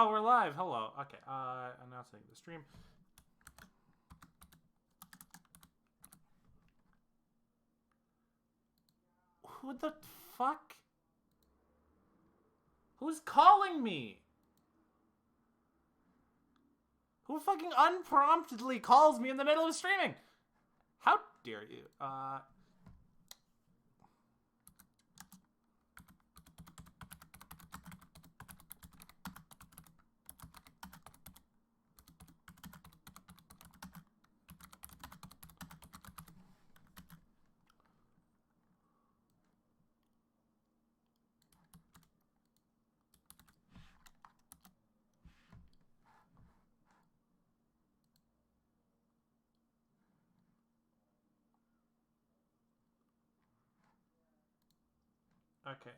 Oh, we're live. Hello. Okay. Announcing the stream. Who the fuck? Who's calling me? Who fucking unpromptedly calls me in the middle of streaming? How dare you? Okay,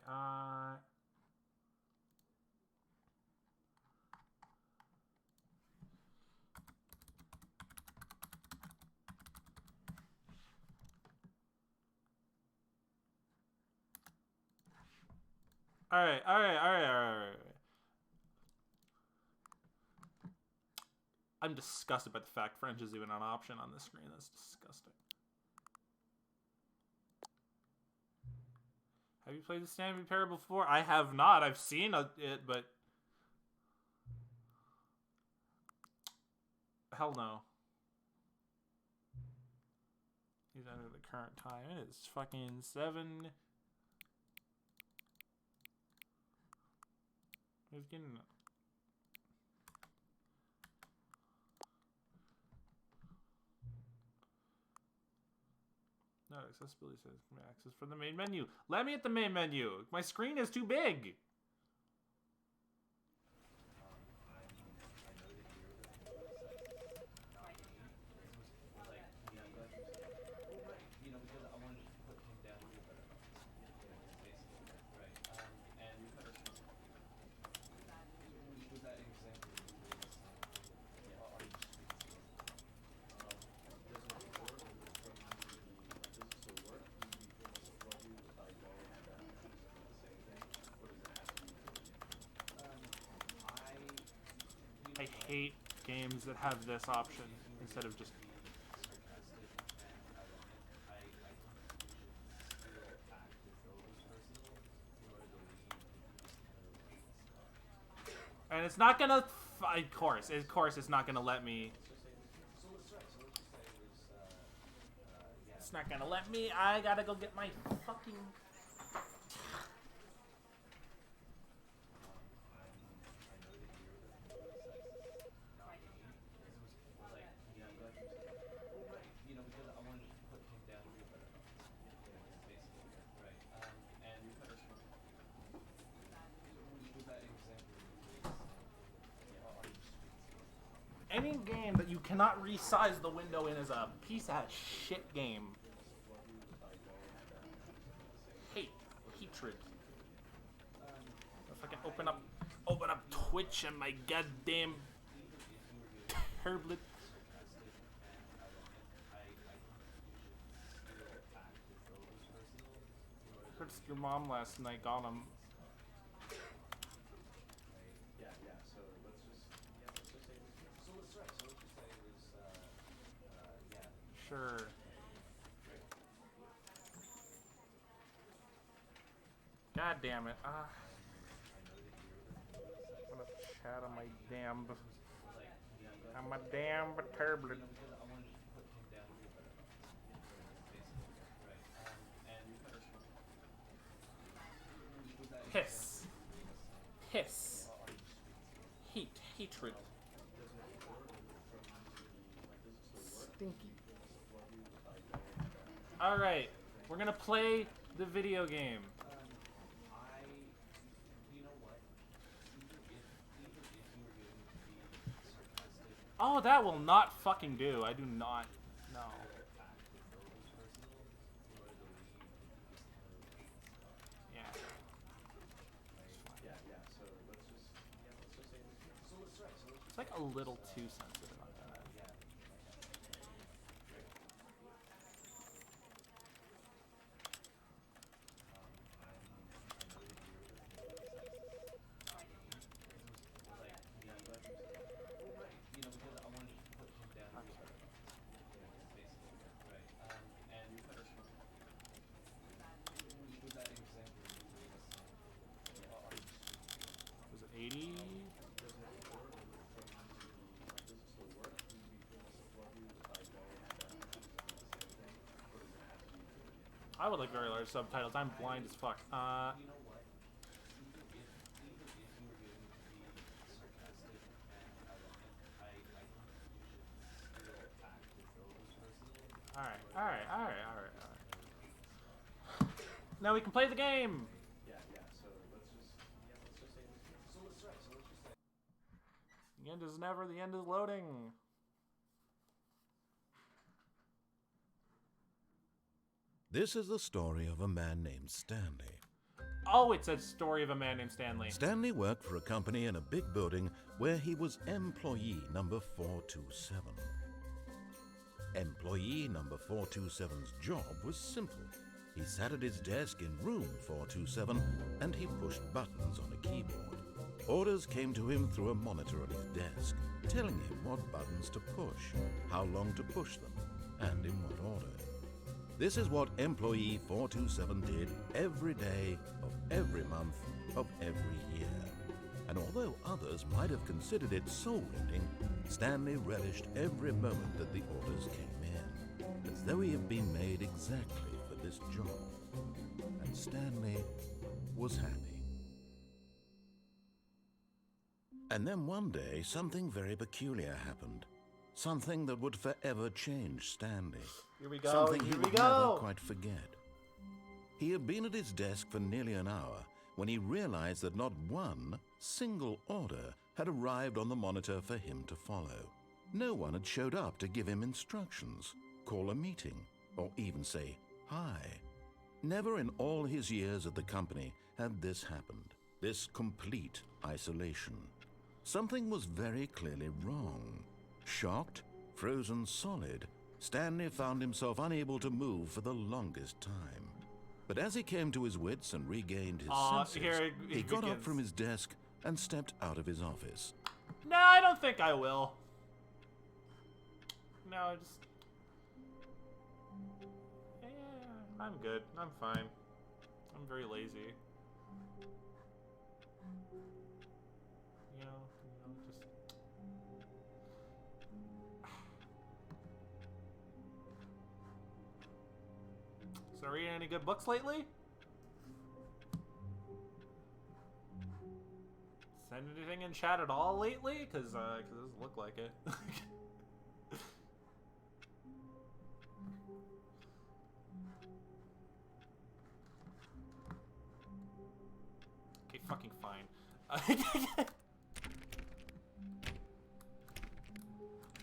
Alright. I'm disgusted by the fact French is even an option on this screen. That's disgusting. Have you played the Stanley Parable before? I have not. I've seen it, but... Hell no. He's under the current time. It is fucking 7... Who's getting... No, accessibility says access for the main menu. Let me at the main menu. My screen is too big. I hate games that have this option instead of just... And it's not gonna... Of course it's not gonna let me... It's not gonna let me. I gotta go get my fucking... Any game that you cannot resize the window in is a piece of shit game. Hatred. If I can open up Twitch and my goddamn tablet. I heard your mom last night got him. Sure. God damn it. I'm gonna chat on my damn tablet. Piss. Hatred. Stinky. Alright, we're gonna play the video game. Oh, that will not fucking do. I do not know. Yeah. It's like a little too sensitive on that. 80. I would like very large subtitles. I'm blind as fuck. Alright. Now we can play the game! The end is never, the end is loading. This is the story of a man named Stanley. Oh, it's a story of a man named Stanley. Stanley worked for a company in a big building where he was employee number 427. Employee number 427's job was simple. He sat at his desk in room 427 and he pushed buttons on a keyboard. Orders came to him through a monitor on his desk, telling him what buttons to push, how long to push them, and in what order. This is what employee 427 did every day of every month of every year. And although others might have considered it soul-rending, Stanley relished every moment that the orders came in, as though he had been made exactly for this job. And Stanley was happy. And then one day, something very peculiar happened. Something that would forever change Stanley. Here we go, Something he here we would go. never quite forget. He had been at his desk for nearly an hour when he realized that not one single order had arrived on the monitor for him to follow. No one had showed up to give him instructions, call a meeting, or even say hi. Never in all his years at the company had this happened, this complete isolation. Something was very clearly wrong. Shocked, frozen solid, Stanley found himself unable to move for the longest time. But as he came to his wits and regained his senses, he got up from his desk and stepped out of his office. No, I don't think I will. No, yeah, I'm good. I'm fine. I'm very lazy. You know, just... So reading any good books lately? Send anything in chat at all lately? Cause it doesn't look like it. Okay, fucking fine.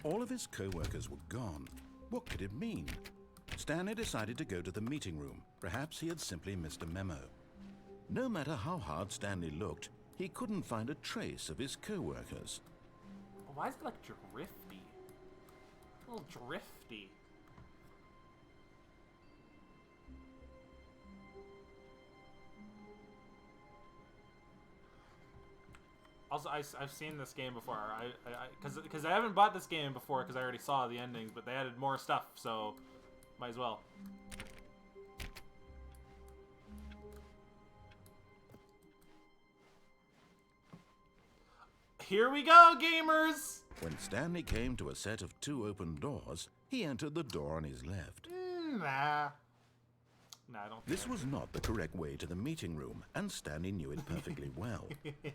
All of his co-workers were gone. What could it mean? Stanley decided to go to the meeting room. Perhaps he had simply missed a memo. No matter how hard Stanley looked, he couldn't find a trace of his co-workers. Why is it like drifty? A little drifty. Also, I've seen this game before. Because I haven't bought this game before because I already saw the endings, but they added more stuff, so might as well. Here we go, gamers! When Stanley came to a set of 2 open doors, he entered the door on his left. Nah. Nah, I don't think This was not the correct way to the meeting room, and Stanley knew it perfectly well.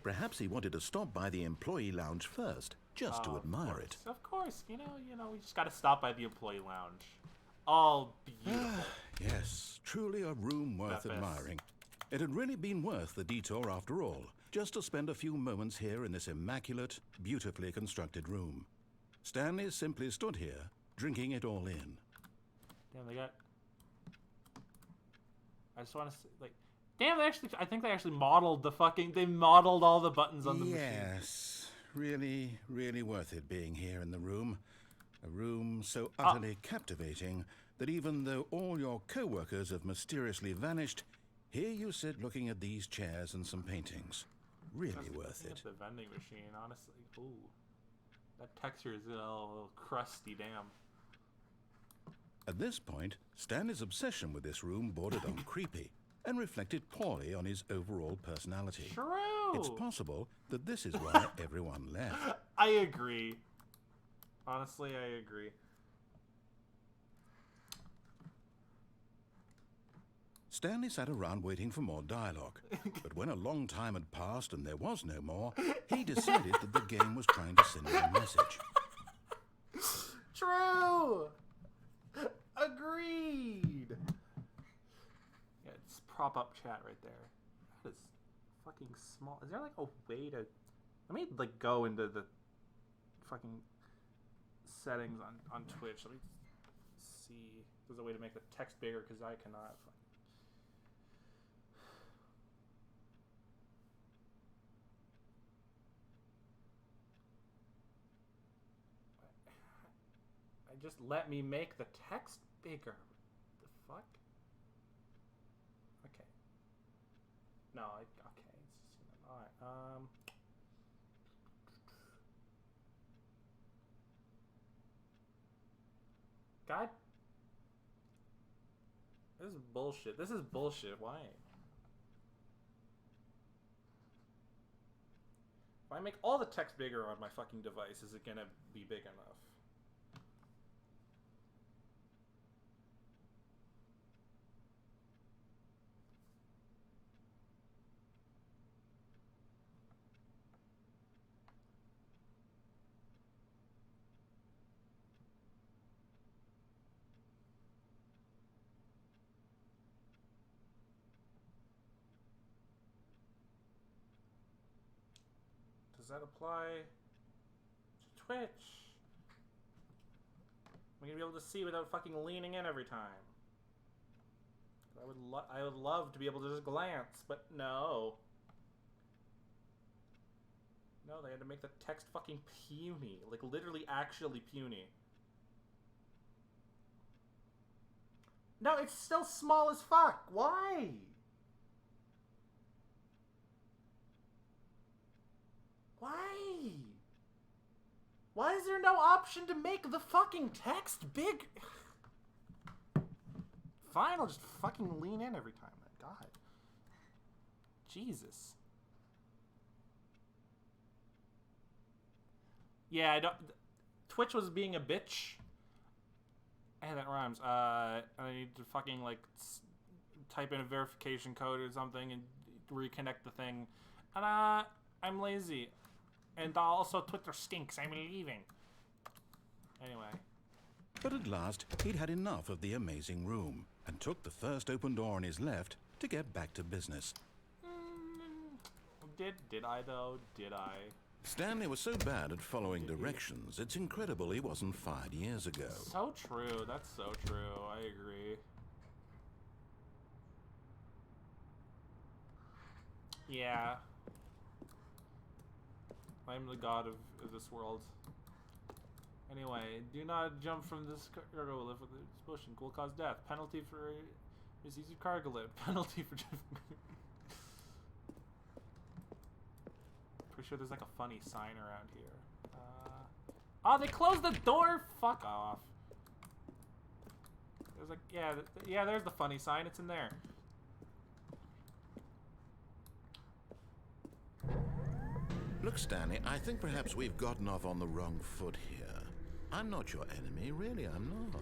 Perhaps he wanted to stop by the employee lounge first, just to admire it. Of course, you know, we just gotta stop by the employee lounge. All beautiful. Yes, truly a room worth admiring. It had really been worth the detour after all, just to spend a few moments here in this immaculate, beautifully constructed room. Stanley simply stood here, drinking it all in. Damn, they got... I just want to say, like... Damn, I think they actually modeled the fucking... They modeled all the buttons on the machine. Yes, really, really worth it being here in the room. A room so utterly captivating that even though all your co-workers have mysteriously vanished, here you sit looking at these chairs and some paintings. Really worth it. The vending machine, honestly. Ooh. That texture is a little crusty, damn. At this point, Stanley's obsession with this room bordered on creepy and reflected poorly on his overall personality. True! true. It's possible that this is why everyone left. I agree. Honestly, I agree. Stanley sat around waiting for more dialogue, but when a long time had passed and there was no more, he decided that the game was trying to send him a message. True! Agreed! Yeah, it's prop up chat right there. That is fucking small. Is there like a way to... Let me like go into the fucking settings on Twitch. Let me see if there's a way to make the text bigger, because I cannot. Just let me make the text bigger. The fuck? Okay. No, okay. Alright, God. This is bullshit. This is bullshit. Why? If I make all the text bigger on my fucking device, is it gonna be big enough? Does that apply to Twitch? Am I gonna be able to see without fucking leaning in every time? I would love to be able to just glance, but no. No, they had to make the text fucking puny. Like, literally, actually puny. No, it's still small as fuck. Why? Why? Why is there no option to make the fucking text big? Fine, I'll just fucking lean in every time. God. Jesus. Yeah, I don't... Twitch was being a bitch. Hey, that rhymes. I need to fucking, like, type in a verification code or something and reconnect the thing. And, I'm lazy. And also, Twitter stinks. I'm leaving. Anyway. But at last, he'd had enough of the amazing room and took the first open door on his left to get back to business. Did I, though? Did I? Stanley was so bad at following directions, it's incredible he wasn't fired years ago. So true. That's so true. I agree. Yeah. I'm the god of this world. Anyway, do not jump from this cargo lift with this explosion. Will cause death. Penalty for misuse of cargo lift. Penalty for... Pretty sure there's like a funny sign around here. Oh, they closed the door? Fuck off. There's like, yeah, there's the funny sign. It's in there. Look, Stanley, I think perhaps we've gotten off on the wrong foot here. I'm not your enemy, really, I'm not.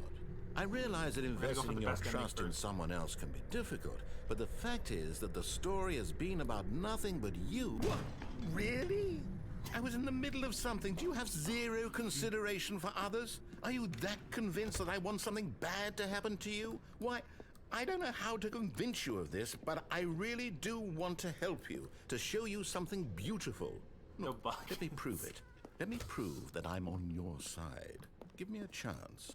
I realize that investing your trust in someone else can be difficult, but the fact is that the story has been about nothing but you. What? Really? I was in the middle of something. Do you have zero consideration for others? Are you that convinced that I want something bad to happen to you? Why, I don't know how to convince you of this, but I really do want to help you, to show you something beautiful. Look, let me prove it. Let me prove that I'm on your side. Give me a chance.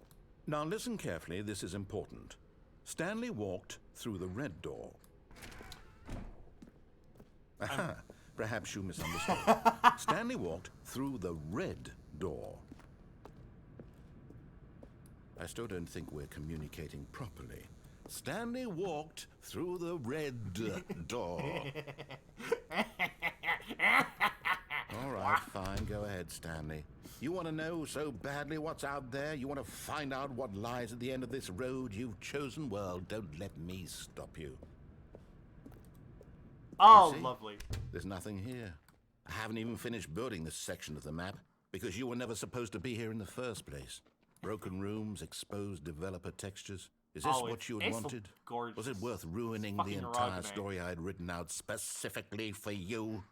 Now listen carefully, this is important. Stanley walked through the red door. Aha, perhaps you misunderstood. Stanley walked through the red door. I still don't think we're communicating properly. Stanley walked through the red door. All right, fine. Go ahead, Stanley. You want to know so badly what's out there? You want to find out what lies at the end of this road you've chosen? Well, don't let me stop you. Oh, see? lovely. There's nothing here. I haven't even finished building this section of the map because you were never supposed to be here in the first place. Broken rooms, exposed developer textures. Is this what you had wanted? Gorgeous. Was it worth ruining the entire story I had written out specifically for you?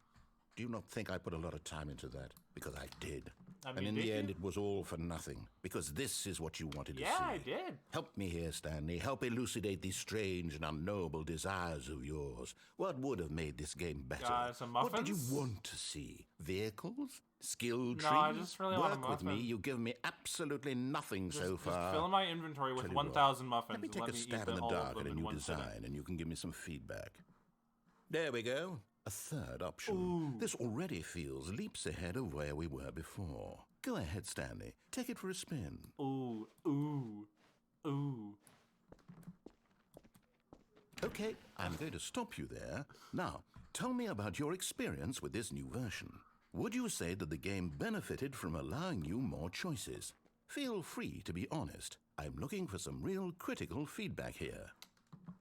Do you not think I put a lot of time into that? Because I did. And in the end, it was all for nothing. Because this is what you wanted to see. Yeah, I did. Help me here, Stanley. Help elucidate these strange and unknowable desires of yours. What would have made this game better? Some muffins? What did you want to see? Vehicles? Skill trees? No, I just really want a Work with muffin. me. You've given me absolutely nothing so far. Just fill my inventory with 1,000 muffins. Let me take a stab in the dark at a new design, and you can give me some feedback. There we go. A third option. Ooh. This already feels leaps ahead of where we were before. Go ahead, Stanley. Take it for a spin. Ooh, ooh, ooh. Okay, I'm going to stop you there. Now, tell me about your experience with this new version. Would you say that the game benefited from allowing you more choices? Feel free to be honest. I'm looking for some real critical feedback here.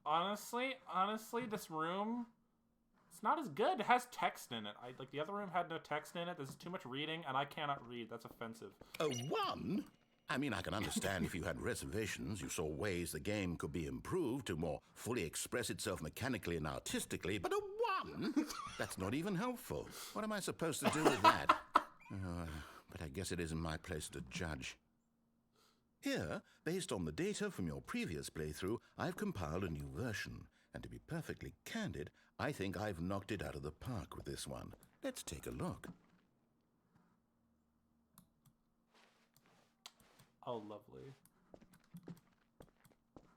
Honestly, this room, it's not as good. It has text in it. Like the other room had no text in it. There's too much reading, and I cannot read. That's offensive. A 1? I mean, I can understand if you had reservations, you saw ways the game could be improved to more fully express itself mechanically and artistically, but a 1? That's not even helpful. What am I supposed to do with that? But I guess it isn't my place to judge. Here, based on the data from your previous playthrough, I've compiled a new version. And to be perfectly candid, I think I've knocked it out of the park with this one. Let's take a look. Oh, lovely.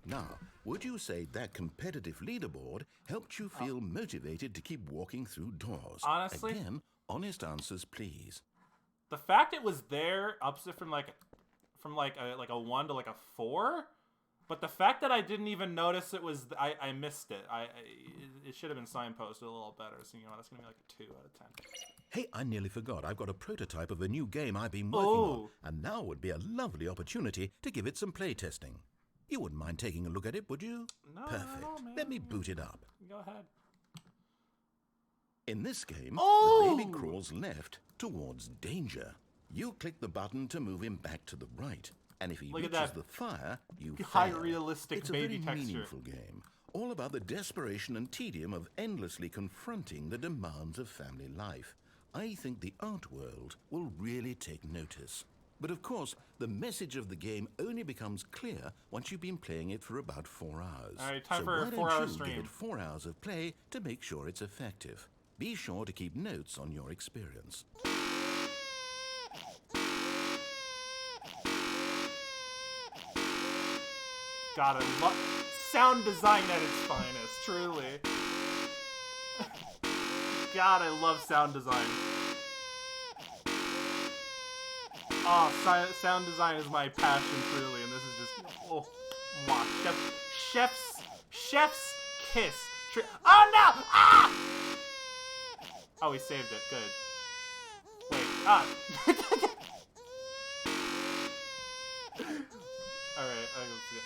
Now, would you say that competitive leaderboard helped you feel motivated to keep walking through doors? Honestly? Again, honest answers, please. The fact it was there ups it from like a 1 to like a 4, but the fact that I didn't even notice it was I missed it. It should have been signposted a little better. So you know that's gonna be like a 2 out of 10. Hey, I nearly forgot. I've got a prototype of a new game I've been working on, and now would be a lovely opportunity to give it some playtesting. You wouldn't mind taking a look at it, would you? No, Perfect. no, man. Let me boot it up. Go ahead. In this game, the baby crawls left towards danger. You click the button to move him back to the right, and if he reaches the fire, you high fail. realistic It's baby a very texture. meaningful game, all about the desperation and tedium of endlessly confronting the demands of family life. I think the art world will really take notice. But of course, the message of the game only becomes clear once you've been playing it for about 4 hours. All right, time so for a why 4-hour don't you stream. give it 4 hours of play to make sure it's effective? Be sure to keep notes on your experience. God, I love sound design at its finest, truly. God, I love sound design. Oh, sound design is my passion, truly, and this is just chef's kiss. Oh no! Ah! Oh, he saved it. Good. Wait. Ah. All right. Let's get.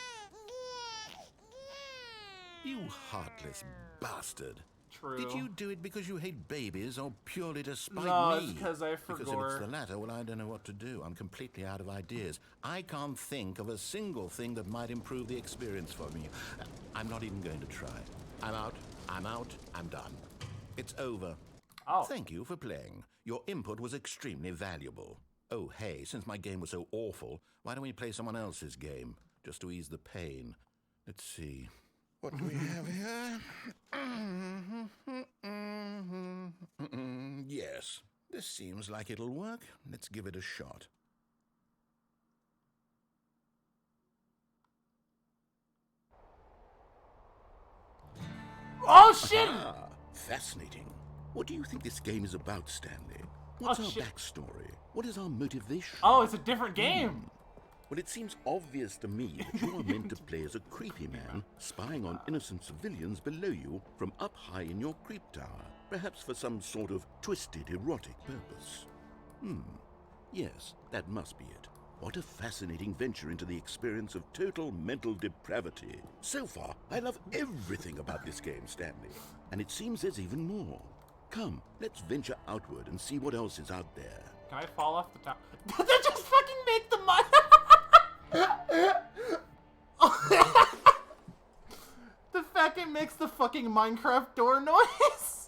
You heartless bastard. True. Did you do it because you hate babies or purely to spite No, me? it's because I forgot. Because if it's the latter, well, I don't know what to do. I'm completely out of ideas. I can't think of a single thing that might improve the experience for me. I'm not even going to try. I'm out. I'm done. It's over. Oh. Thank you for playing. Your input was extremely valuable. Oh, hey, since my game was so awful, why don't we play someone else's game? Just to ease the pain. Let's see. What do we have here? Yes, this seems like it'll work. Let's give it a shot. Oh shit! Ah, fascinating. What do you think this game is about, Stanley? What's our backstory? What is our motivation? Oh, it's a different game. Well, it seems obvious to me that you are meant to play as a creepy man, spying on innocent civilians below you from up high in your creep tower, perhaps for some sort of twisted, erotic purpose. Yes, that must be it. What a fascinating venture into the experience of total mental depravity. So far, I love everything about this game, Stanley. And it seems there's even more. Come, let's venture outward and see what else is out there. Can I fall off the top? Did they just fucking make the The fact it makes the fucking Minecraft door noise.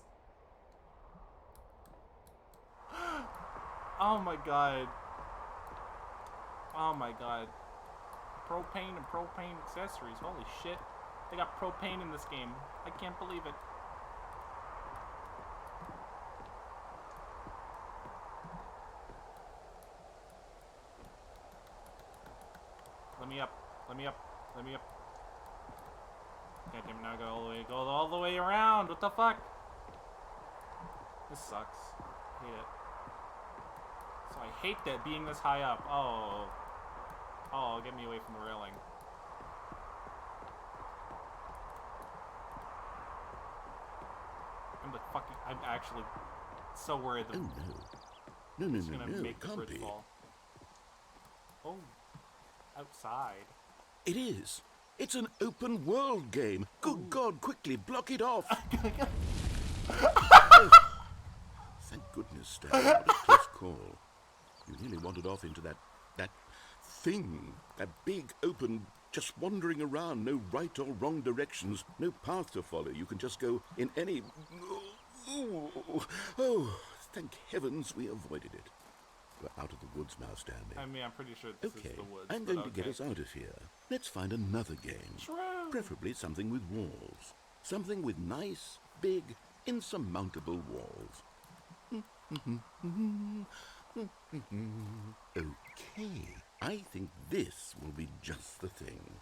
Oh my god. Oh my god. Propane and propane accessories. Holy shit. They got propane in this game. I can't believe it. Let me up. Let me up. Let me up. God damn it, now go all the way around. What the fuck? This sucks. I hate it. So I hate that being this high up. Oh. Oh, get me away from the railing. I'm actually so worried that No, it's gonna make the bridge fall. Oh. Outside. It is. It's an open world game. Good God, quickly block it off. Oh, thank goodness, Stan. What a close call. You really wandered off into that thing. That big, open, just wandering around. No right or wrong directions. No path to follow. You can just go in any... Oh, thank heavens we avoided it. We're out of the woods now, Stanley. I mean, I'm pretty sure this is the woods. I'm going to get us out of here. Let's find another game. True. Preferably something with walls. Something with nice, big, insurmountable walls. Okay. I think this will be just the thing.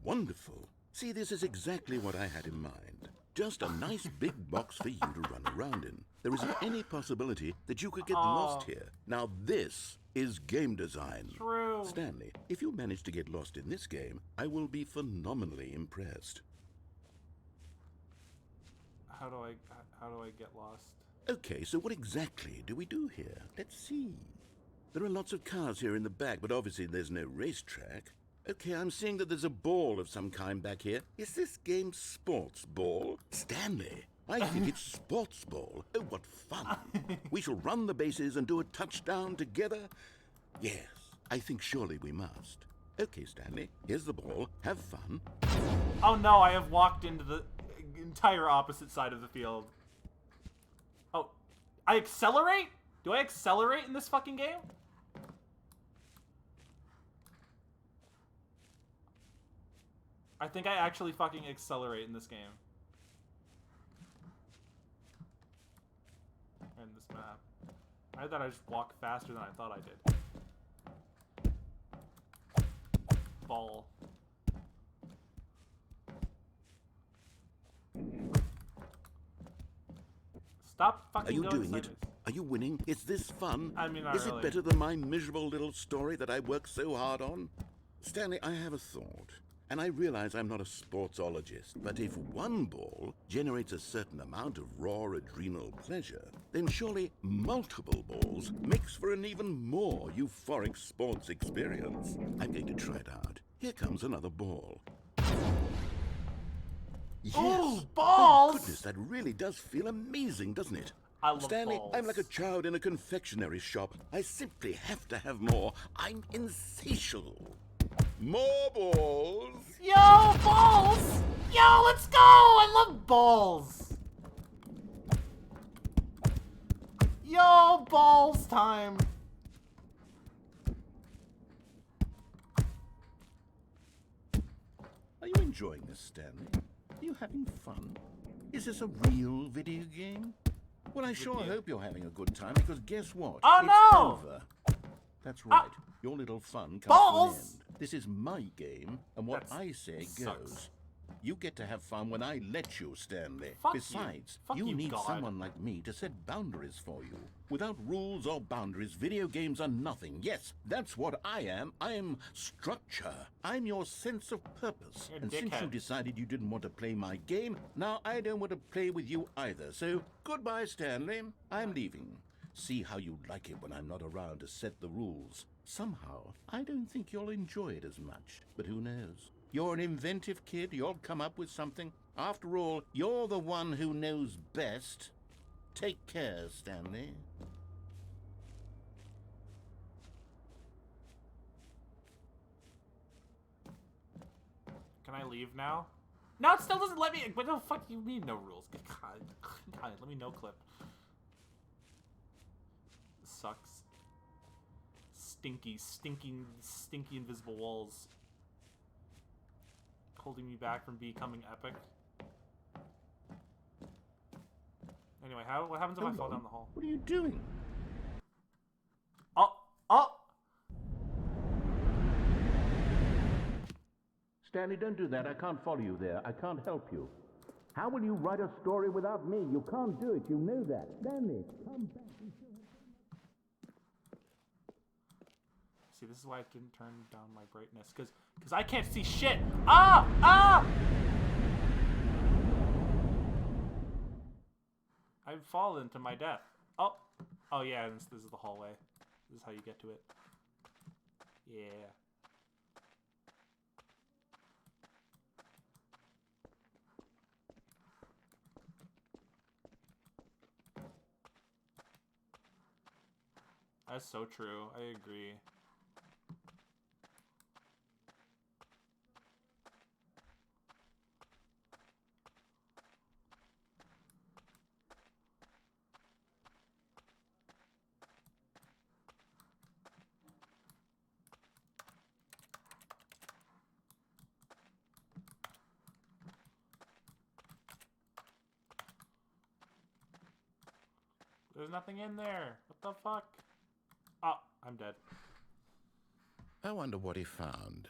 Wonderful. See, this is exactly what I had in mind. Just a nice big box for you to run around in. There isn't any possibility that you could get lost here. Now this is game design. True. Stanley, if you manage to get lost in this game, I will be phenomenally impressed. How do I get lost? Okay, so what exactly do we do here? Let's see. There are lots of cars here in the back, but obviously there's no racetrack. Okay, I'm seeing that there's a ball of some kind back here. Is this game sports ball? Stanley, I think it's sports ball. Oh, what fun. We shall run the bases and do a touchdown together. Yes, I think surely we must. Okay, Stanley, here's the ball. Have fun. Oh no, I have walked into the entire opposite side of the field. Oh, I accelerate? Do I accelerate in this fucking game? I think I actually fucking accelerate in this game. In this map. I thought I just walked faster than I thought I did. Ball. Stop fucking Are you going doing sideways. it? Are you winning? Is this fun? I mean, not Is really. it better than my miserable little story that I worked so hard on? Stanley, I have a thought. And I realize I'm not a sportsologist, but if one ball generates a certain amount of raw adrenal pleasure, then surely multiple balls makes for an even more euphoric sports experience. I'm going to try it out. Here comes another ball. Yes. Ooh, balls! Oh, goodness, that really does feel amazing, doesn't it? I love Stanley, balls. I'm like a child in a confectionery shop. I simply have to have more. I'm insatiable. More balls! Yo, balls! Yo, let's go! I love balls! Yo, balls time! Are you enjoying this, Stanley? Are you having fun? Is this a real video game? Well, I sure hope you're having a good time, because guess what? Oh, it's no! over. That's right. Your little fun comes Balls! to an end. This is my game, and what That's I say sucks. goes. You get to have fun when I let you, Stanley. Fuck Besides, you. Fuck you, need God. someone like me to set boundaries for you. Without rules or boundaries, video games are nothing. Yes, that's what I am. I'm structure. I'm your sense of purpose. You're a And since you dickhead. decided you didn't want to play my game, now I don't want to play with you either. So, goodbye, Stanley. I'm leaving. See how you like it when I'm not around to set the rules. Somehow, I don't think you'll enjoy it as much. But who knows? You're an inventive kid. You'll come up with something. After all, you're the one who knows best. Take care, Stanley. Can I leave now? No, it still doesn't let me. What the fuck do you mean no rules? God, let me no clip. This sucks. Stinky invisible walls. Holding me back from becoming epic. Anyway, what happens if I fall down the hall? What are you doing? Oh! Stanley, don't do that. I can't follow you there. I can't help you. How will you write a story without me? You can't do it. You know that. Stanley, come back. See, this is why I didn't turn down my brightness, because I can't see shit. Ah! I've fallen to my death. Oh yeah, this is the hallway. This is how you get to it. Yeah. That's so true. I agree. There's nothing in there. What the fuck? Oh, I'm dead. I wonder what he found.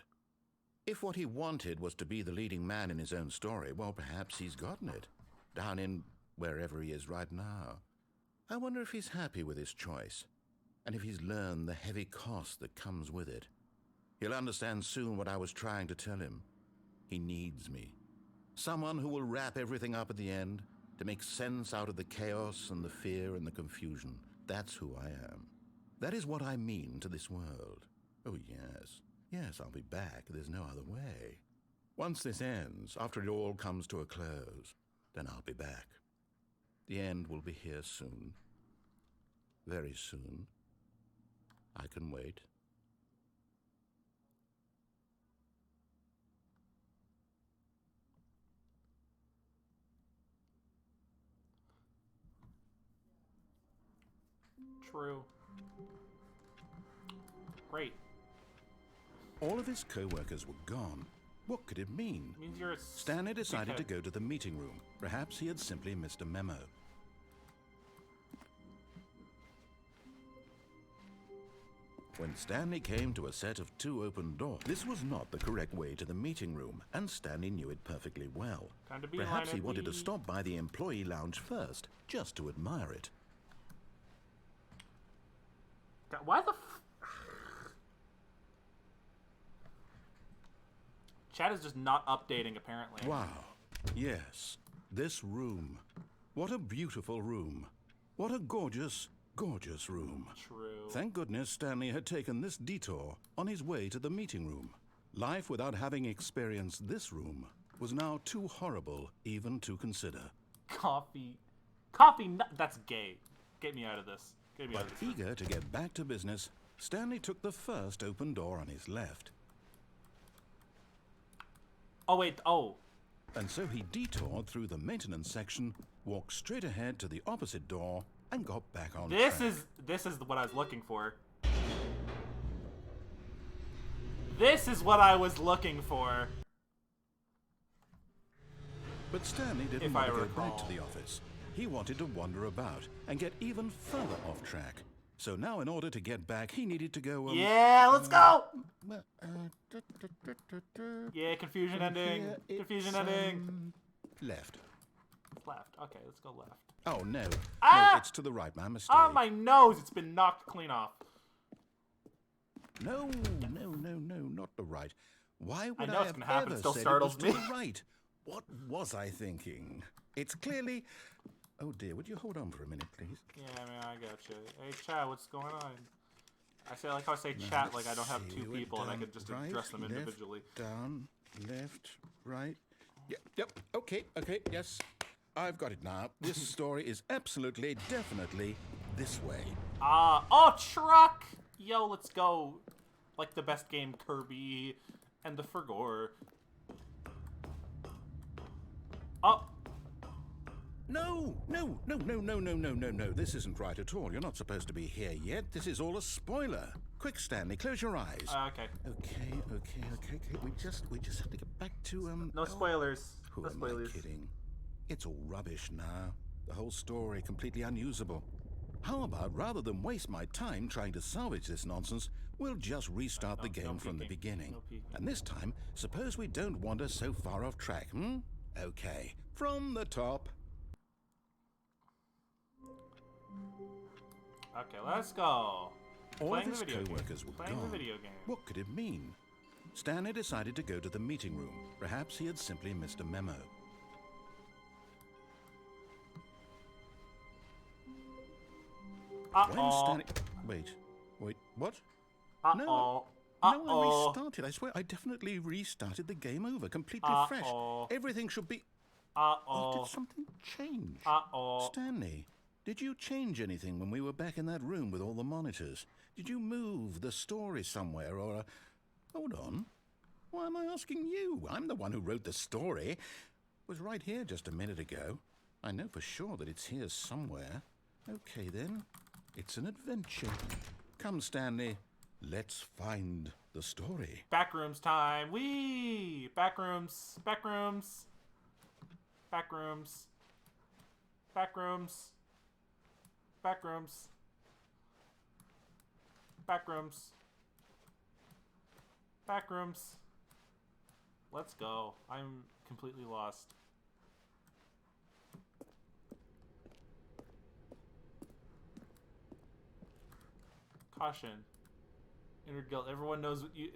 If what he wanted was to be the leading man in his own story, well, perhaps he's gotten it. Down in wherever he is right now. I wonder if he's happy with his choice. And if he's learned the heavy cost that comes with it. He'll understand soon what I was trying to tell him. He needs me. Someone who will wrap everything up at the end, to make sense out of the chaos and the fear and the confusion. That's who I am. That is what I mean to this world. Oh, yes. Yes, I'll be back. There's no other way. Once this ends, after it all comes to a close, then I'll be back. The end will be here soon. Very soon. I can wait. True. Great. All of his co-workers were gone. What could it mean? It means you're a Stanley decided to dickhead. go to the meeting room. Perhaps he had simply missed a memo. When Stanley came to a set of 2 open doors, this was not the correct way to the meeting room, and Stanley knew it perfectly well. Time to be Perhaps he wanted to stop by the employee lounge first, just to admire it. God, why the Chat is just not updating, apparently. Wow. Yes. This room. What a beautiful room. What a gorgeous, gorgeous room. True. Thank goodness Stanley had taken this detour on his way to the meeting room. Life without having experienced this room was now too horrible even to consider. Coffee, that's gay. Get me out of this. Get me out But of this. eager to get back to business, Stanley took the first open door on his left. Oh, wait. Oh. And so he detoured through the maintenance section, walked straight ahead to the opposite door, and got back on track. This is what I was looking for. This is what I was looking for. But Stanley didn't If want I to go recall. back to the office. He wanted to wander about and get even further off track. So now in order to get back, he needed to go... yeah, let's go! Well, Yeah, confusion ending. Confusion ending. Left. Left. Okay, let's go left. Oh, no. Ah! No, it's to the right. My mistake. Oh, my nose! It's been knocked clean off. No, not the right. Why would I know it's gonna happen. It still said startles it was me. to the right? What was I thinking? It's clearly... Oh, dear. Would you hold on for a minute, please? Yeah, man, I got you. Hey, chat, what's going on? I like how I say chat like I don't have two people and I could just address them individually. Down, left, right. Yep, okay, yes. I've got it now. This story is absolutely, definitely this way. Oh, truck! Yo, let's go. Like the best game, Kirby and the Fergor. Oh. No. This isn't right at all. You're not supposed to be here yet. This is all a spoiler. Quick, Stanley, close your eyes. Okay. Okay. We just have to get back to, No spoilers. Who No am spoilers. I kidding? It's all rubbish now. The whole story completely unusable. How about, rather than waste my time trying to salvage this nonsense, we'll just restart the game from the beginning. And this time, suppose we don't wander so far off track, Okay, from the top. Okay, let's go. All of his co-workers were Playing the gone. video game. What could it mean? Stanley decided to go to the meeting room. Perhaps he had simply missed a memo. When Stanley... Wait, what? No, I restarted. I swear, I definitely restarted the game over, completely fresh. Everything should be... Oh, did something change? Stanley, did you change anything when we were back in that room with all the monitors? Did you move the story somewhere or... Hold on. Why am I asking you? I'm the one who wrote the story. It was right here just a minute ago. I know for sure that it's here somewhere. Okay, then. It's an adventure. Come, Stanley. Let's find the story. Backrooms time. Whee! Backrooms. Backrooms. Backrooms. Backrooms. Backrooms. Backrooms. Backrooms. Let's go. I'm completely lost. Caution. Inner guilt. Everyone knows what you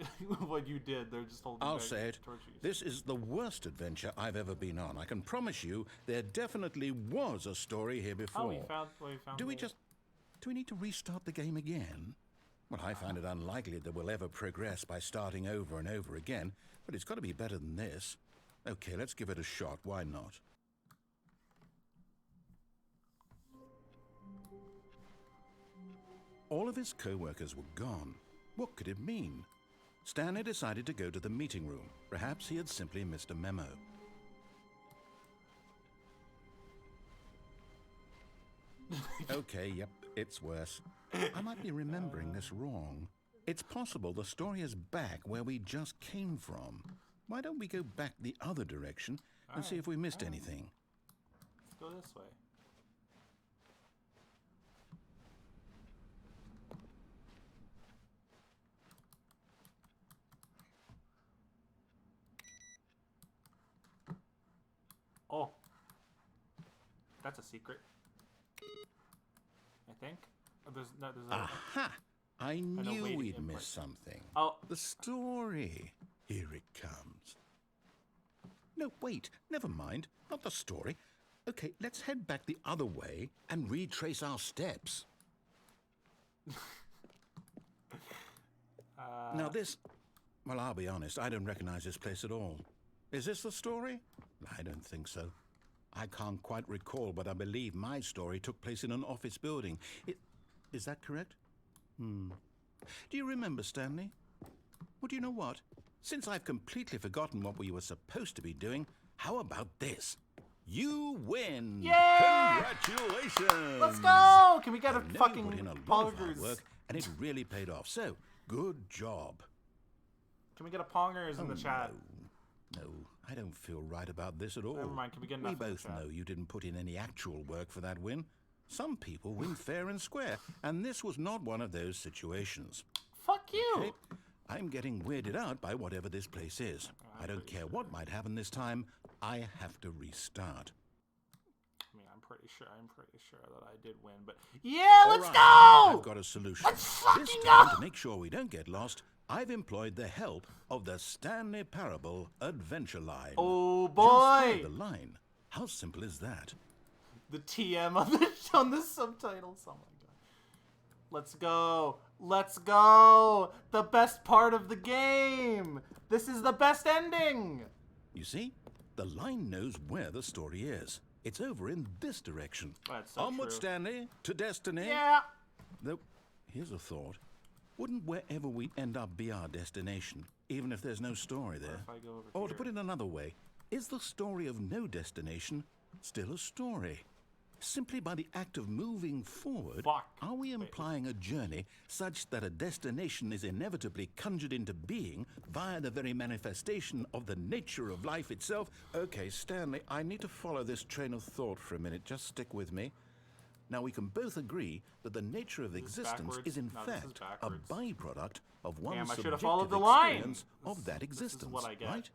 what you did. They're just holding I'll back say it. torches. This is the worst adventure I've ever been on. I can promise you there definitely was a story here before. Oh, we found Do we need to restart the game again? Well, I find it unlikely that we'll ever progress by starting over and over again, but it's got to be better than this. Okay, let's give it a shot. Why not? All of his co-workers were gone. What could it mean? Stanley decided to go to the meeting room. Perhaps he had simply missed a memo. Okay, yep, it's worse. I might be remembering this wrong. It's possible the story is back where we just came from. Why don't we go back the other direction and see if we missed anything? Let's go this way. Oh. That's a secret. I think. Oh, there's a... Aha! I knew waiting we'd input. miss something. Oh. The story. Here it comes. No, wait. Never mind. Not the story. Okay, let's head back the other way and retrace our steps. Now this... Well, I'll be honest. I don't recognize this place at all. Is this the story? I don't think so. I can't quite recall, but I believe my story took place in an office building. Is that correct? Do you remember, Stanley? Well, do you know what? Since I've completely forgotten what we were supposed to be doing, how about this? You win! Yeah! Congratulations! Let's go! Can we get a I know you fucking put in a lot of hard pongers? work, and it really paid off. So, good job. Can we get a pongers in the chat? No, I don't feel right about this at all. Never mind. Can we get We enough in the both chat? know you didn't put in any actual work for that win. Some people win fair and square, and this was not one of those situations. Fuck you! Okay? I'm getting weirded out by whatever this place is. I don't care what might happen this time. I have to restart. I mean, I'm pretty sure that I did win, but yeah, let's go! I've got a solution. Let's fucking this go! time, to make sure we don't get lost, I've employed the help of the Stanley Parable Adventure Line. Oh Just boy! follow the line. How simple is that? The TM on the subtitles. Oh my god. Let's go. Let's go. The best part of the game. This is the best ending. You see, the line knows where the story is. It's over in this direction. That's so Onward, true. Stanley, to destiny. Yeah. Though, here's a thought. Wouldn't wherever we end up be our destination, even if there's no story there? If I go over Or to here? put it another way, is the story of no destination still a story? Simply by the act of moving forward, Fuck. are we implying a journey such that a destination is inevitably conjured into being via the very manifestation of the nature of life itself? Okay, Stanley, I need to follow this train of thought for a minute. Just stick with me. Now, we can both agree that the nature of existence is in fact a byproduct of one's I should have subjective followed the line. experience of that existence, This is what I get. right?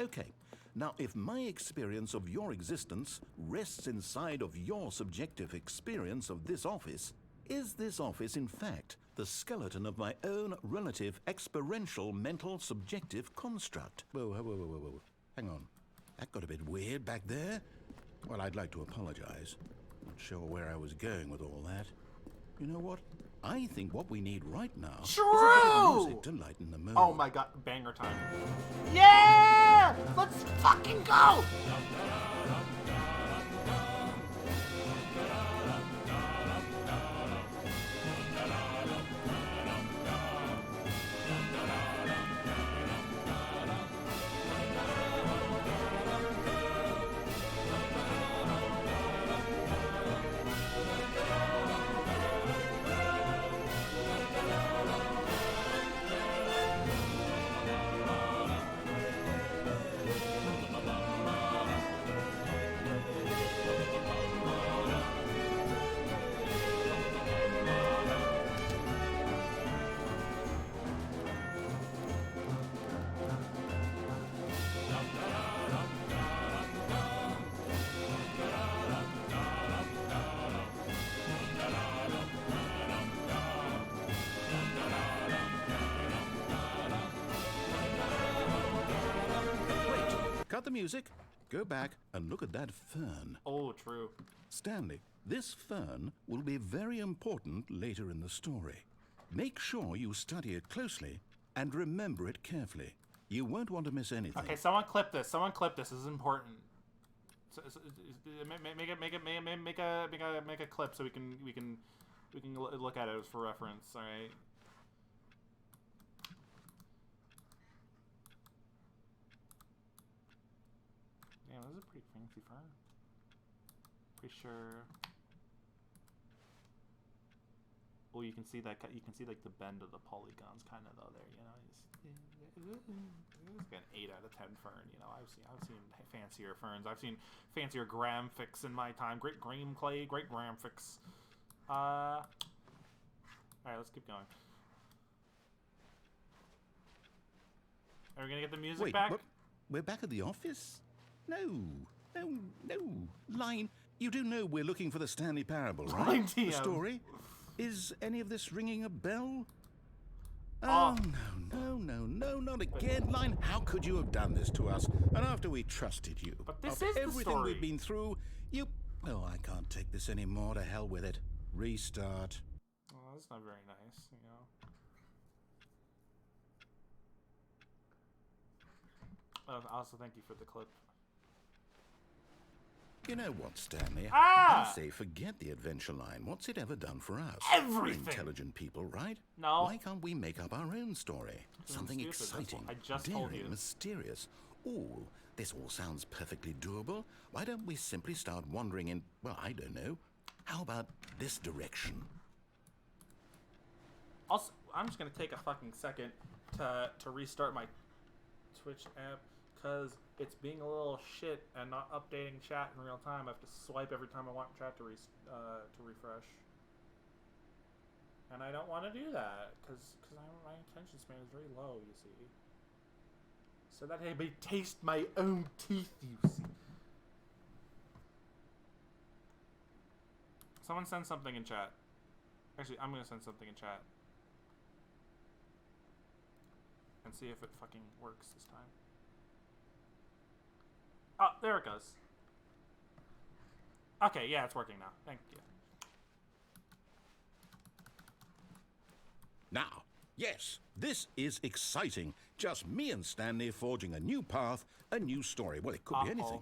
Okay. Now, if my experience of your existence rests inside of your subjective experience of this office, is this office, in fact, the skeleton of my own relative experiential mental subjective construct? Whoa. Hang on. That got a bit weird back there. Well, I'd like to apologize. Not sure where I was going with all that. You know what? I think what we need right now is a bit of music to lighten the mood. Oh my god, banger time. Yeah! Let's fucking go! Cut the music, go back and look at that fern. Oh, true. Stanley, this fern will be very important later in the story. Make sure you study it closely and remember it carefully. You won't want to miss anything. Okay, someone clip this. Someone clip this. This is important. Make a clip so we can look at it for reference. All right. Damn, this is a pretty fancy fern. Pretty sure. Well, you can see that. You can see like the bend of the polygons, kind of though. There, you know. It's like an 8 out of 10 fern. You know, I've seen fancier ferns. I've seen fancier graphics in my time. Great gameplay, great graphics. All right, let's keep going. Are we gonna get the music back? What? We're back at the office? No. Line, you do know we're looking for the Stanley Parable, right? Line The TM. story? Is any of this ringing a bell? Oh. No, not again. Line, how could you have done this to us? And after we trusted you. But this after is the everything story. we've been through, you... Oh, I can't take this anymore. To hell with it. Restart. Oh, that's not very nice, you know. Also, thank you for the clip. You know what, Stanley? Ah! I say forget the adventure line. What's it ever done for us? Everything! We're intelligent people, right? No. Why can't we make up our own story? Something stupid, that's exciting, what I just daring, told you. mysterious. Oh, this all sounds perfectly doable. Why don't we simply start wandering in, well, I don't know. How about this direction? Also, I'm just gonna take a fucking second to restart my Twitch app. because it's being a little shit and not updating chat in real time. I have to swipe every time I want chat to refresh. And I don't want to do that, because my attention span is very low, you see. So that I may taste my own teeth, you see. Someone send something in chat. Actually, I'm going to send something in chat. And see if it fucking works this time. Oh, there it goes. Okay, yeah, it's working now. Thank you. Now, yes, this is exciting. Just me and Stanley forging a new path, a new story. Well, it could be anything.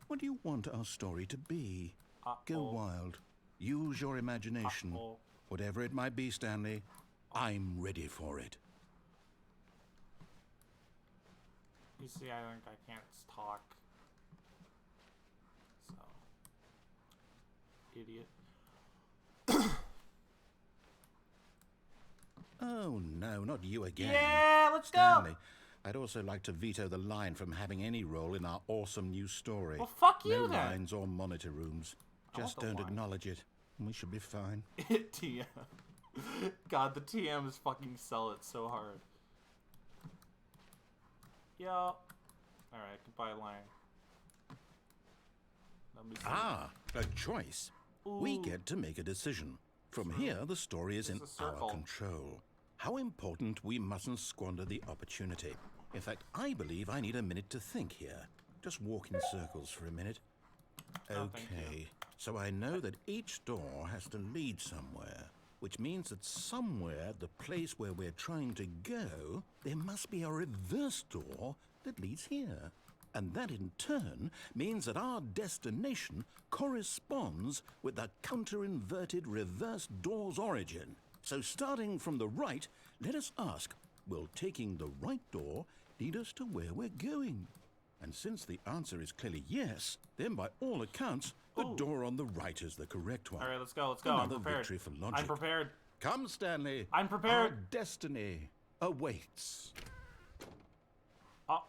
What do you want our story to be? Go wild. Use your imagination. Whatever it might be, Stanley, I'm ready for it. You see, I think I can't talk. So. Idiot. Oh, no, not you again. Yeah, let's Stanley, go! I'd also like to veto the line from having any role in our awesome new story. Well, fuck you no then! No lines or monitor rooms. Just don't acknowledge it, and we should be fine. TM. God, the TMs fucking sell it so hard. Yo. Alright, goodbye, line. Ah, a choice. Ooh. We get to make a decision. From here, the story is in our control. How important we mustn't squander the opportunity. In fact, I believe I need a minute to think here. Just walk in circles for a minute. Okay, so I know that each door has to lead somewhere, which means that somewhere, the place where we're trying to go, there must be a reverse door that leads here. And that in turn means that our destination corresponds with the counter-inverted reverse door's origin. So starting from the right, let us ask, will taking the right door lead us to where we're going? And since the answer is clearly yes, then by all accounts, the door on the right is the correct one. All right, let's go, let's go. Another I'm prepared. Victory for logic. I'm prepared. Come, Stanley. I'm prepared. Our destiny awaits. Oh,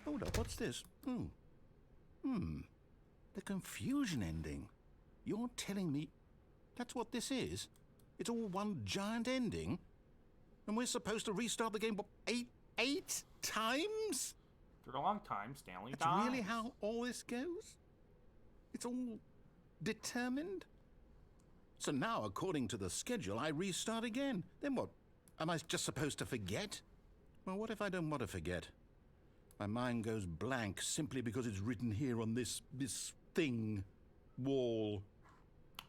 hold up. What's this? The confusion ending. You're telling me that's what this is? It's all one giant ending? And we're supposed to restart the game, what, eight times? For a long time, Stanley That's dies. really how all this goes? It's all determined? So now, according to the schedule, I restart again. Then what? Am I just supposed to forget? Well, what if I don't want to forget? My mind goes blank simply because it's written here on this thing, wall.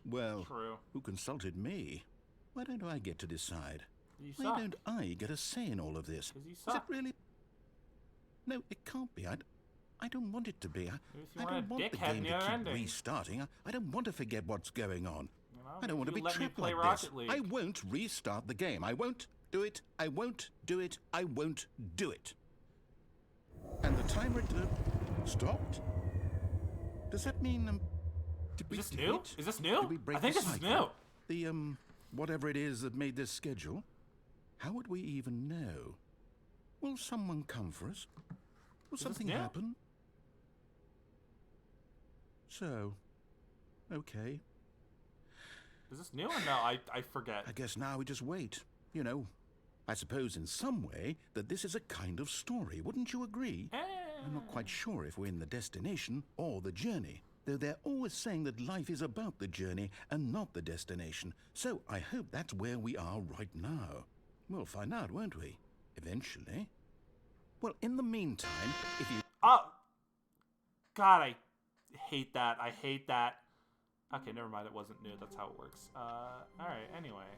Well, True. Who consulted me? Why don't I get to decide? You Why suck. don't I get a say in all of this? 'Cause you Is suck. it really? No, it can't be. I don't want it to be. I don't want the game to keep restarting. I don't want to forget what's going on. You know, I don't want to be trapped like Rocket this. League. I won't restart the game. I won't do it. I won't do it. I won't do it. And the timer stopped? Does that mean did we Is this do new? it? Is this new? Did we break I think the this is cycle? new. The whatever it is that made this schedule. How would we even know? Will someone come for us? Will something happen? So, okay. Is this new or no? I forget. I guess now we just wait. You know, I suppose in some way that this is a kind of story. Wouldn't you agree? I'm not quite sure if we're in the destination or the journey, though they're always saying that life is about the journey and not the destination. So I hope that's where we are right now. We'll find out, won't we? Eventually. Well, in the meantime, if you... Oh! God, I hate that. I hate that. Okay, never mind. It wasn't new. That's how it works. Alright, anyway.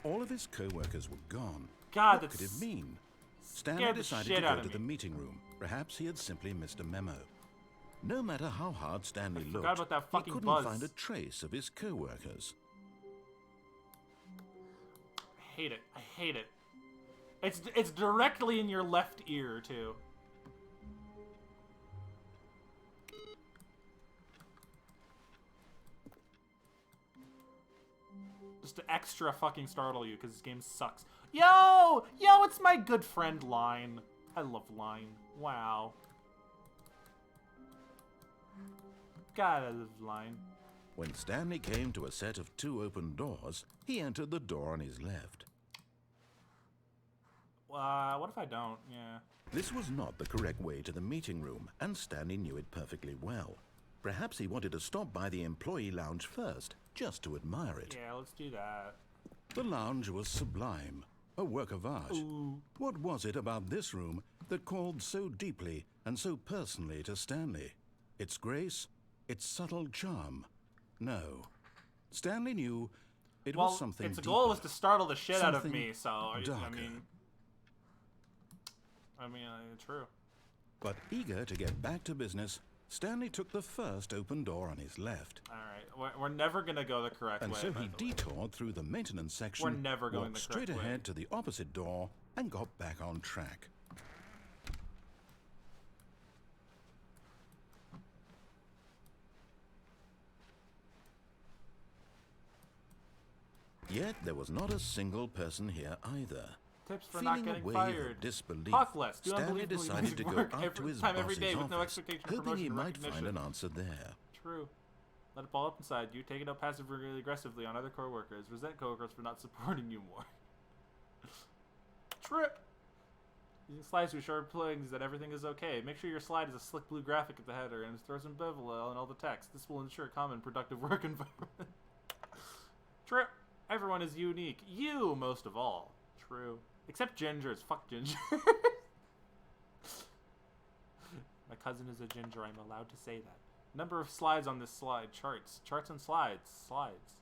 All of his co-workers were gone. God, what could it mean? Stanley scared the decided shit to out go of to me. the meeting room. Perhaps he had simply missed a memo. No matter how hard Stanley looked, forgot about that he fucking couldn't buzz. find a trace of his co-workers. I hate it. I hate it. It's directly in your left ear, too. Just to extra fucking startle you, because this game sucks. Yo! Yo, it's my good friend Line. I love Line. Wow. God, I love the line. When Stanley came to a set of 2 open doors, he entered the door on his left. What if I don't? Yeah. This was not the correct way to the meeting room, and Stanley knew it perfectly well. Perhaps he wanted to stop by the employee lounge first, just to admire it. Yeah, let's do that. The lounge was sublime, a work of art. Ooh. What was it about this room that called so deeply and so personally to Stanley? Its grace? Its subtle charm? No. Stanley knew it was something its deeper. goal was to startle the shit out of Something me, so darker. I mean, true. But eager to get back to business, Stanley took the first open door on his left. All right, we're never gonna go the correct And way. so he detoured through the maintenance section, We're never going walked the correct straight way. ahead to the opposite door, and got back on track. Yet there was not a single person here either. Tips for Feeling not getting a wave fired. of disbelief, Talk less. Do Stanley unbelievably decided amazing to go work up to his every boss's day with no office, expectation of hoping he promotion or might find recognition. an answer there. True. Let it ball up inside you. Take it out passively or aggressively on other coworkers. Resent coworkers for not supporting you more. True. Using slides to assure employees that everything is okay. Make sure your slide has a slick blue graphic at the header and throw some bevel on all the text. This will ensure a common productive work environment. True. Everyone is unique. You most of all. True. Except gingers. Fuck ginger. My cousin is a ginger. I'm allowed to say that. Number of slides on this slide. Charts. Charts and slides. Slides.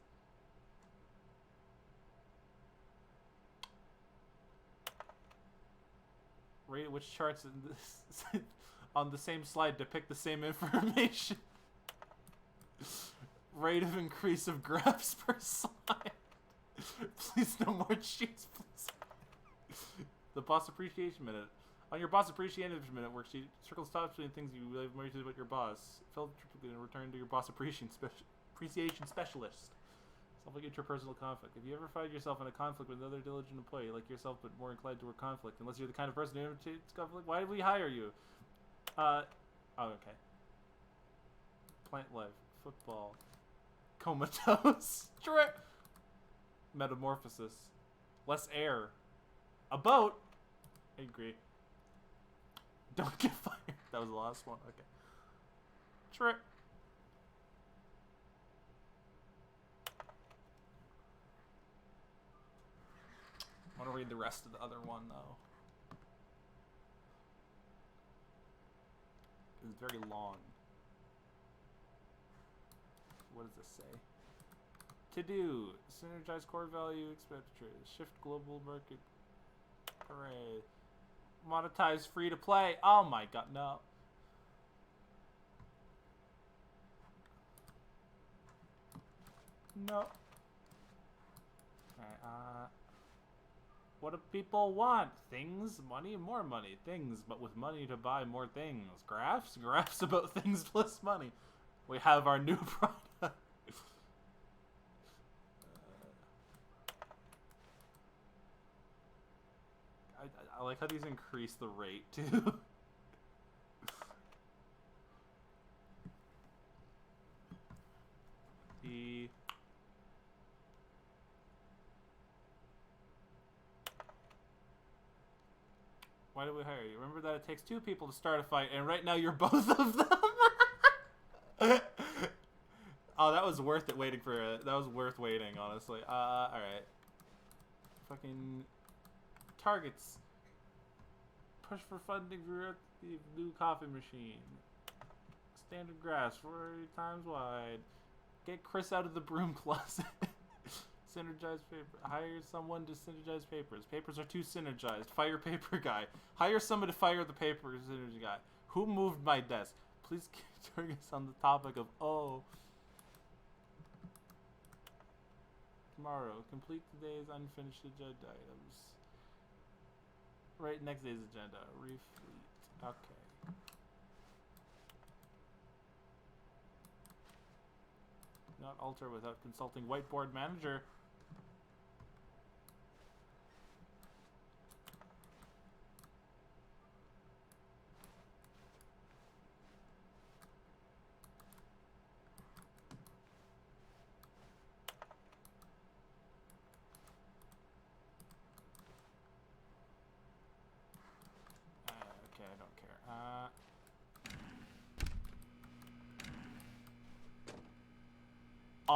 Rate which charts in this on the same slide depict the same information. Rate of increase of graphs per slide. Please no more sheets, please. The boss appreciation minute. On your boss appreciation minute worksheet, circle stops between things you love most about your boss. Fill triplicate and return to your boss appreciation specialist. Solve like interpersonal conflict. If you ever find yourself in a conflict with another diligent employee like yourself but more inclined toward conflict, unless you're the kind of person who imitates conflict, why did we hire you? Oh, okay. Plant life. Football. Comatose. Trip. Metamorphosis. Less air. A boat. I agree. Don't get fired. That was the last one. Okay. Trip. I want to read the rest of the other one, though. It's very long. What does this say? To do. Synergize core value expenditures. Shift global market. Hooray. Monetize free to play. Oh my god, no. No. Alright, what do people want? Things, money, more money. Things, but with money to buy more things. Graphs? Graphs about things plus money. We have our new product. I like how these increase the rate, too. Why did we hire you? Remember that it takes 2 people to start a fight, and right now you're both of them. Oh, that was worth it waiting for it. That was worth waiting, honestly. Alright. Fucking targets. Push for funding for the new coffee machine. Standard graphs 40 times wide. Get Chris out of the broom closet. Synergize paper. Hire someone to synergize papers. Papers are too synergized. Fire paper guy. Hire someone to fire the paper synergy guy. Who moved my desk? Please turn us on the topic of tomorrow. Complete today's unfinished agenda items. Right, next day's agenda. Refleet. Okay. Not alter without consulting whiteboard manager.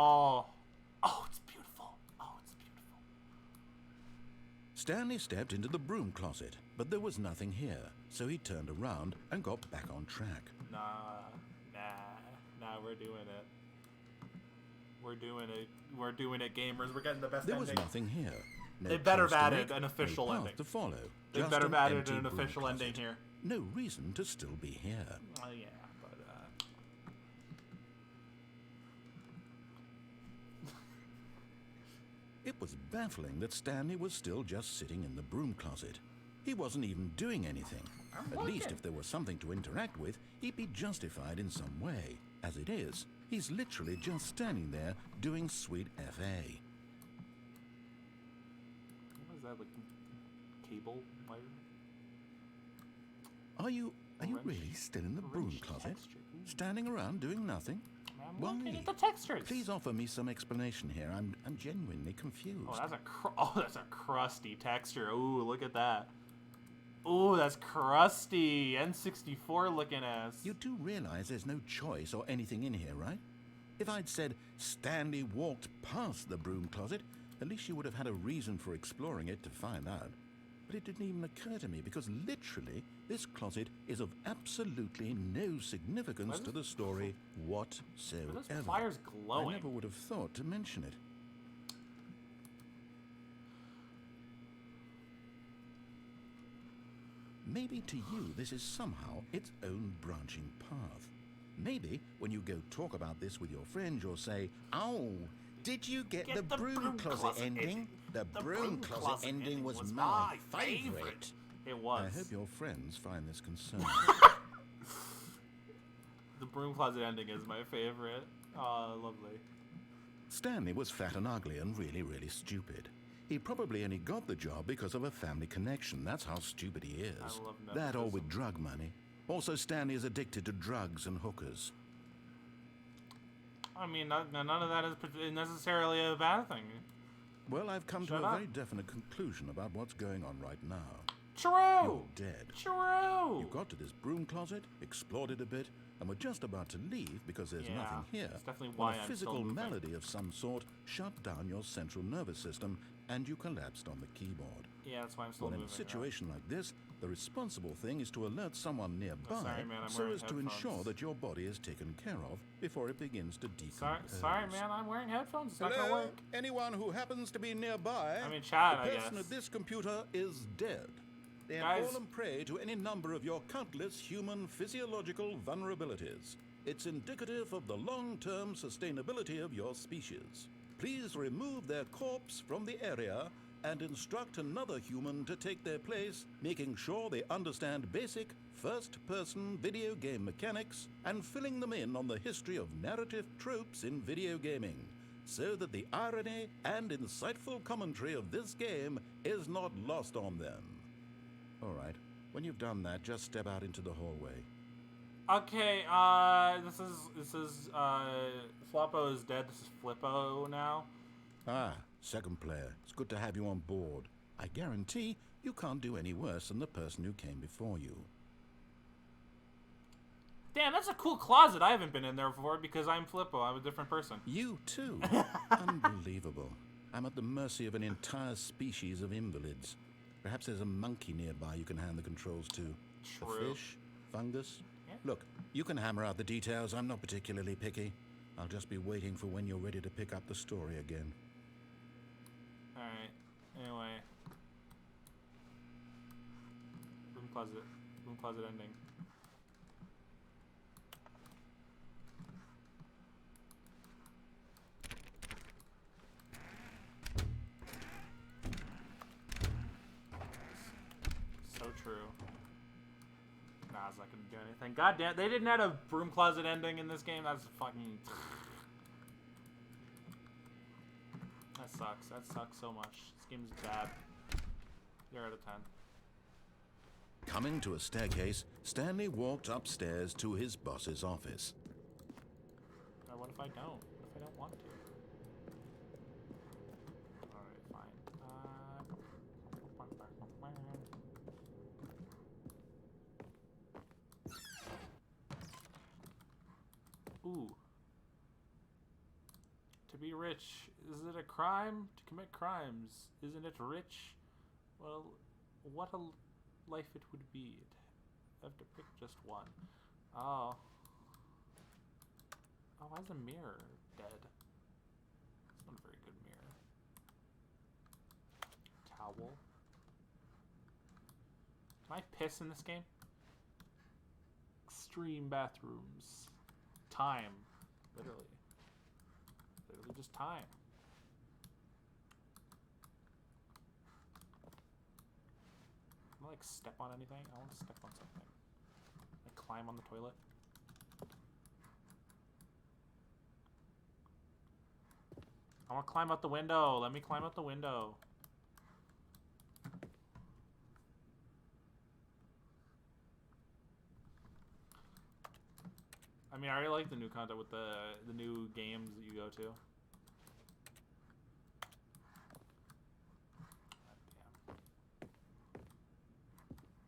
Oh. Oh, it's beautiful. Oh, it's beautiful. Stanley stepped into the broom closet, but there was nothing here, so he turned around and got back on track. Nah, we're doing it. We're doing it, gamers. We're getting the best There ending. was nothing here. No They better have choice to added make, an official no path ending. to follow. They Just better an have added empty an broom official ending closet. here. No reason to still be here. Yeah, but It was baffling that Stanley was still just sitting in the broom closet. He wasn't even doing anything. At least if there was something to interact with, he'd be justified in some way. As it is, he's literally just standing there doing sweet FA. what is that, like cable wire? Are you Wrench. really still in the broom Wrench closet? texture. Ooh. Standing around doing nothing? I'm Why? looking at the textures. Please offer me some explanation here. I'm genuinely confused. Oh, that's a crusty texture. Ooh, look at that. Ooh, that's crusty. N64 looking ass. You do realize there's no choice or anything in here, right? If I'd said Stanley walked past the broom closet, at least you would have had a reason for exploring it to find out. But it didn't even occur to me because literally this closet is of absolutely no significance to the story whatsoever. This flyer's glowing. I never would have thought to mention it. Maybe to you this is somehow its own branching path. Maybe when you go talk about this with your friends, you'll say, "Oh, did you get the broom closet ending? The broom closet ending was my favorite." It was. I hope your friends find this concerning. The broom closet ending is my favorite. Oh, lovely. Stanley was fat and ugly and really, really stupid. He probably only got the job because of a family connection. That's how stupid he is. I love That or nepotism. with drug money. Also, Stanley is addicted to drugs and hookers. I mean, none of that is necessarily a bad thing. Well, I've come to Shut a up. very definite conclusion about what's going on right now. True. You're dead. True. You got to this broom closet, explored it a bit, and were just about to leave because there's Yeah, nothing here. that's definitely when why a I'm physical still moving. malady of some sort shut down your central nervous system and you collapsed on the keyboard. Yeah, that's why I'm still Well, in moving. a situation like this, the responsible thing is to alert someone nearby sorry, man, I'm so wearing as to headphones. ensure that your body is taken care of before it begins to decompose. Sorry, man. I'm wearing headphones. It's not gonna Hello? work. Anyone who happens to be nearby, I mean, chat, the I person guess. at this computer is dead. They have Guys. fallen prey to any number of your countless human physiological vulnerabilities. It's indicative of the long-term sustainability of your species. Please remove their corpse from the area and instruct another human to take their place, making sure they understand basic first-person video game mechanics and filling them in on the history of narrative tropes in video gaming, so that the irony and insightful commentary of this game is not lost on them. All right, when you've done that, just step out into the hallway. Okay, this is Floppo is dead. This is Flippo now. Ah, second player. It's good to have you on board. I guarantee you can't do any worse than the person who came before you. Damn, that's a cool closet. I haven't been in there before because I'm Flippo. I'm a different person. You too? Unbelievable. I'm at the mercy of an entire species of invalids. Perhaps there's a monkey nearby you can hand the controls to. True. A fish? Fungus? Yeah. Look, you can hammer out the details. I'm not particularly picky. I'll just be waiting for when you're ready to pick up the story again. Alright, anyway. Room closet ending. So true. Nah, it's not gonna do anything. God damn, they didn't add a broom closet ending in this game. That's fucking. That sucks. That sucks so much. This game's bad. 0 out of 10. Coming to a staircase, Stanley walked upstairs to his boss's office. What if I don't? What if I don't want to? Alright, fine. Ooh. To be rich, is it a crime? To commit crimes, isn't it rich? Well, what a life it would be. I have to pick just one. Oh. Oh, why is the mirror dead? It's not a very good mirror. Towel. Can I piss in this game? Extreme bathrooms. Time. Literally. Literally just time. Can I like step on anything? I want to step on something. Like climb on the toilet. I want to climb out the window. Let me climb out the window. I mean, I already like the new content with the new games that you go to.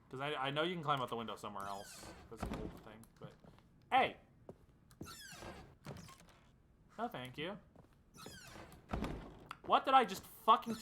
Because I know you can climb out the window somewhere else. That's an old thing, but... Hey! No, thank you. What did I just fucking...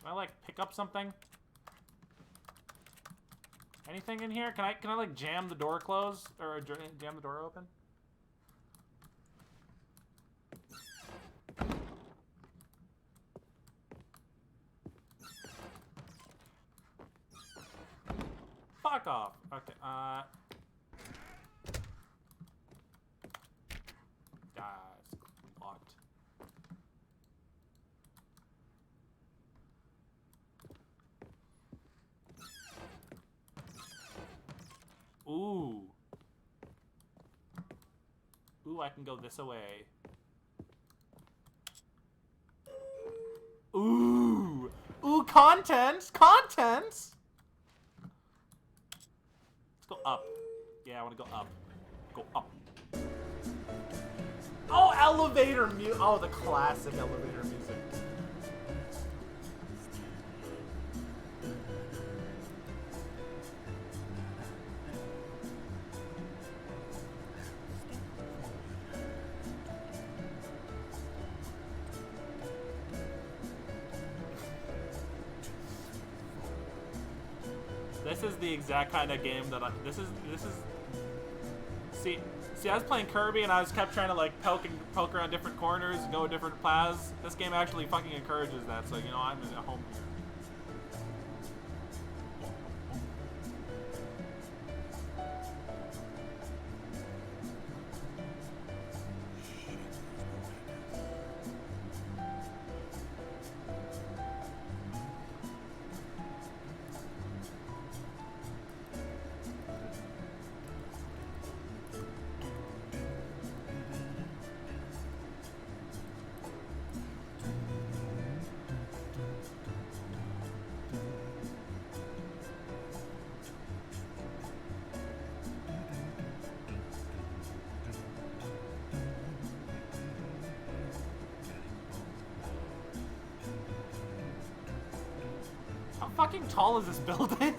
Can I, like, pick up something? Anything in here? Can I like jam the door closed? Or jam the door open? Fuck off. Okay, it's locked. Ooh. Ooh, I can go this away. Ooh. Ooh, content! Content! Let's go up. Yeah, I want to go up. Go up. Oh, elevator music. Oh, the classic elevator music. This is the exact kind of game that this is see I was playing Kirby and I was kept trying to like poke around different corners, go different paths. This game actually fucking encourages that, so you know I'm at home here. How fucking tall is this building?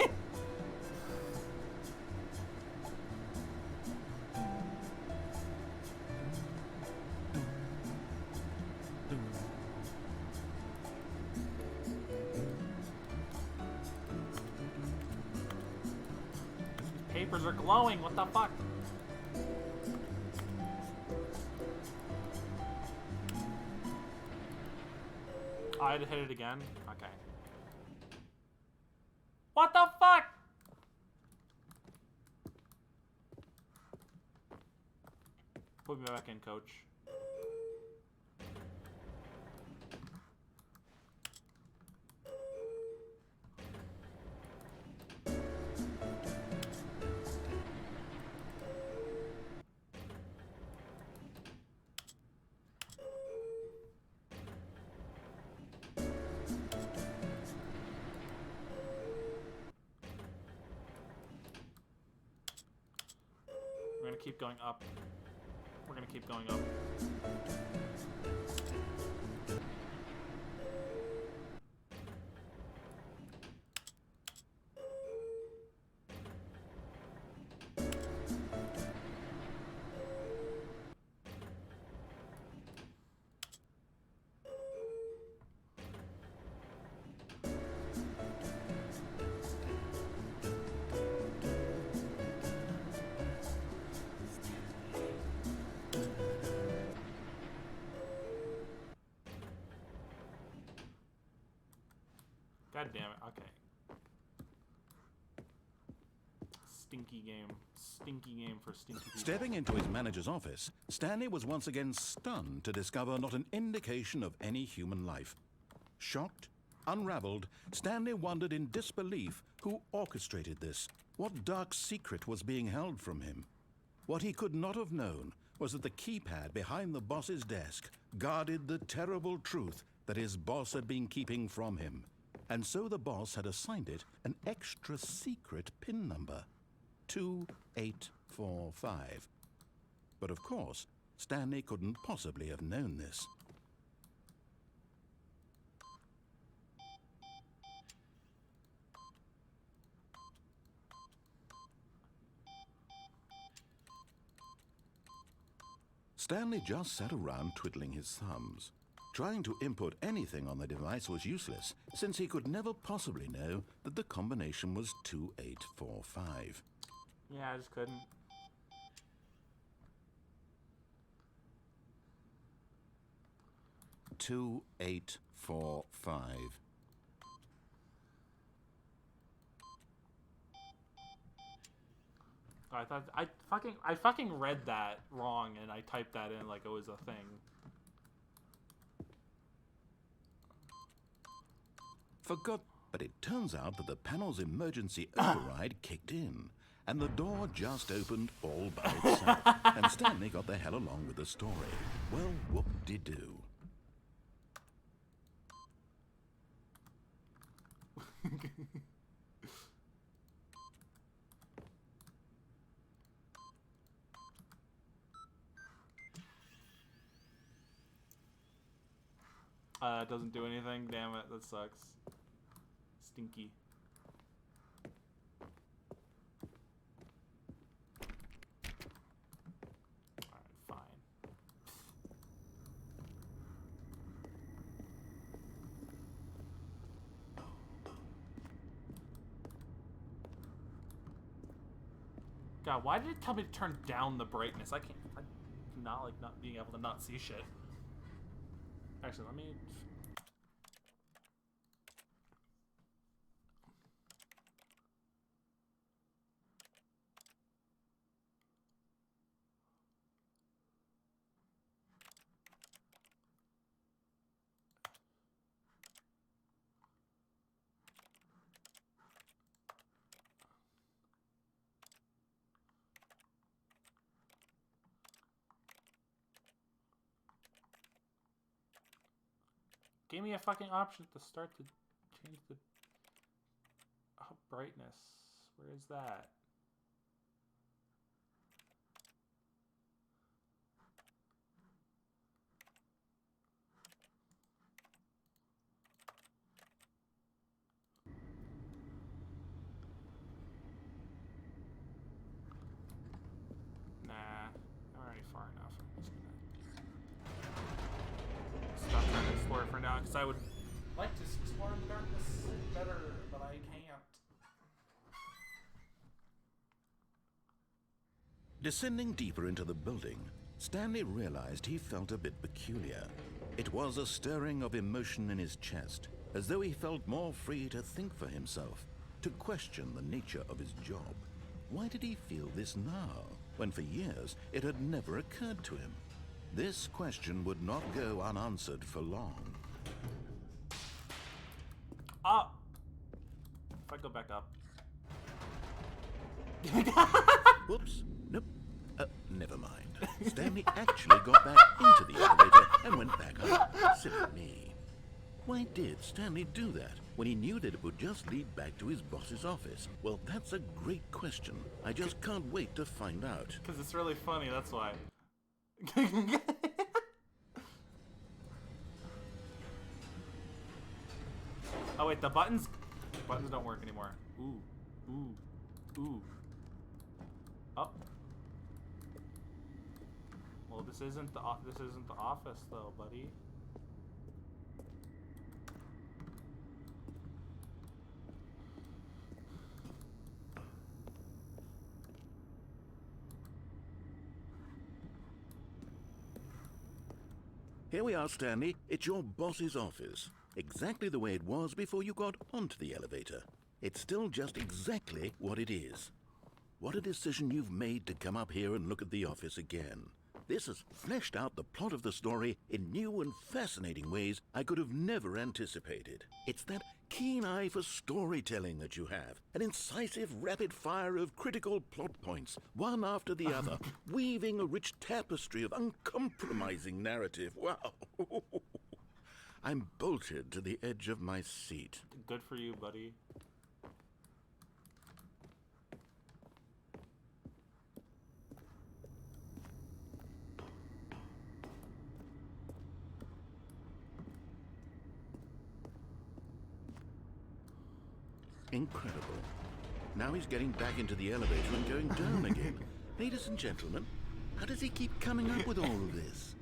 These papers are glowing, what the fuck? Oh, I had to hit it again? Okay. What the fuck? Put me back in, coach. keep going up. We're gonna keep going up. God damn it, okay. Stinky game. Stinky game for stinky people. Stepping into his manager's office, Stanley was once again stunned to discover not an indication of any human life. Shocked, unraveled, Stanley wondered in disbelief who orchestrated this. What dark secret was being held from him? What he could not have known was that the keypad behind the boss's desk guarded the terrible truth that his boss had been keeping from him. And so the boss had assigned it an extra secret PIN number, 2845. But of course, Stanley couldn't possibly have known this. Stanley just sat around twiddling his thumbs. Trying to input anything on the device was useless, since he could never possibly know that the combination was 2845. Yeah, I just couldn't. Two, 845. I fucking read that wrong and I typed that in like it was a thing. Forgot, but it turns out that the panel's emergency override kicked in, and the door just opened all by itself, and Stanley got the hell along with the story. Well, whoop-de-doo. It doesn't do anything. Damn it, that sucks. Stinky. Alright, fine. God, why did it tell me to turn down the brightness? I do not like not being able to not see shit. Actually, let me... Gave me a fucking option to start to change the brightness. Where is that? Nah, I'm already far enough. I'm just gonna stop trying to explore for now, because I would like to explore in the darkness better, but I can't. Descending deeper into the building, Stanley realized he felt a bit peculiar. It was a stirring of emotion in his chest, as though he felt more free to think for himself, to question the nature of his job. Why did he feel this now, when for years it had never occurred to him? This question would not go unanswered for long. Up! If I go back up. Whoops. Nope. Never mind. Stanley actually got back into the elevator and went back up. Silly me. Why did Stanley do that? when he knew that it would just lead back to his boss's office? Well, that's a great question. I just can't wait to find out. Because it's really funny, that's why. Oh wait, the buttons don't work anymore. Ooh, ooh, ooh. Up. Well, this isn't the office though, buddy. Here we are, Stanley. It's your boss's office. Exactly the way it was before you got onto the elevator. It's still just exactly what it is. What a decision you've made to come up here and look at the office again. This has fleshed out the plot of the story in new and fascinating ways I could have never anticipated. It's that keen eye for storytelling that you have, an incisive rapid fire of critical plot points, one after the other, weaving a rich tapestry of uncompromising narrative. Wow! I'm bolted to the edge of my seat. Good for you, buddy. Incredible. Now he's getting back into the elevator and going down again. Ladies and gentlemen, how does he keep coming up with all of this?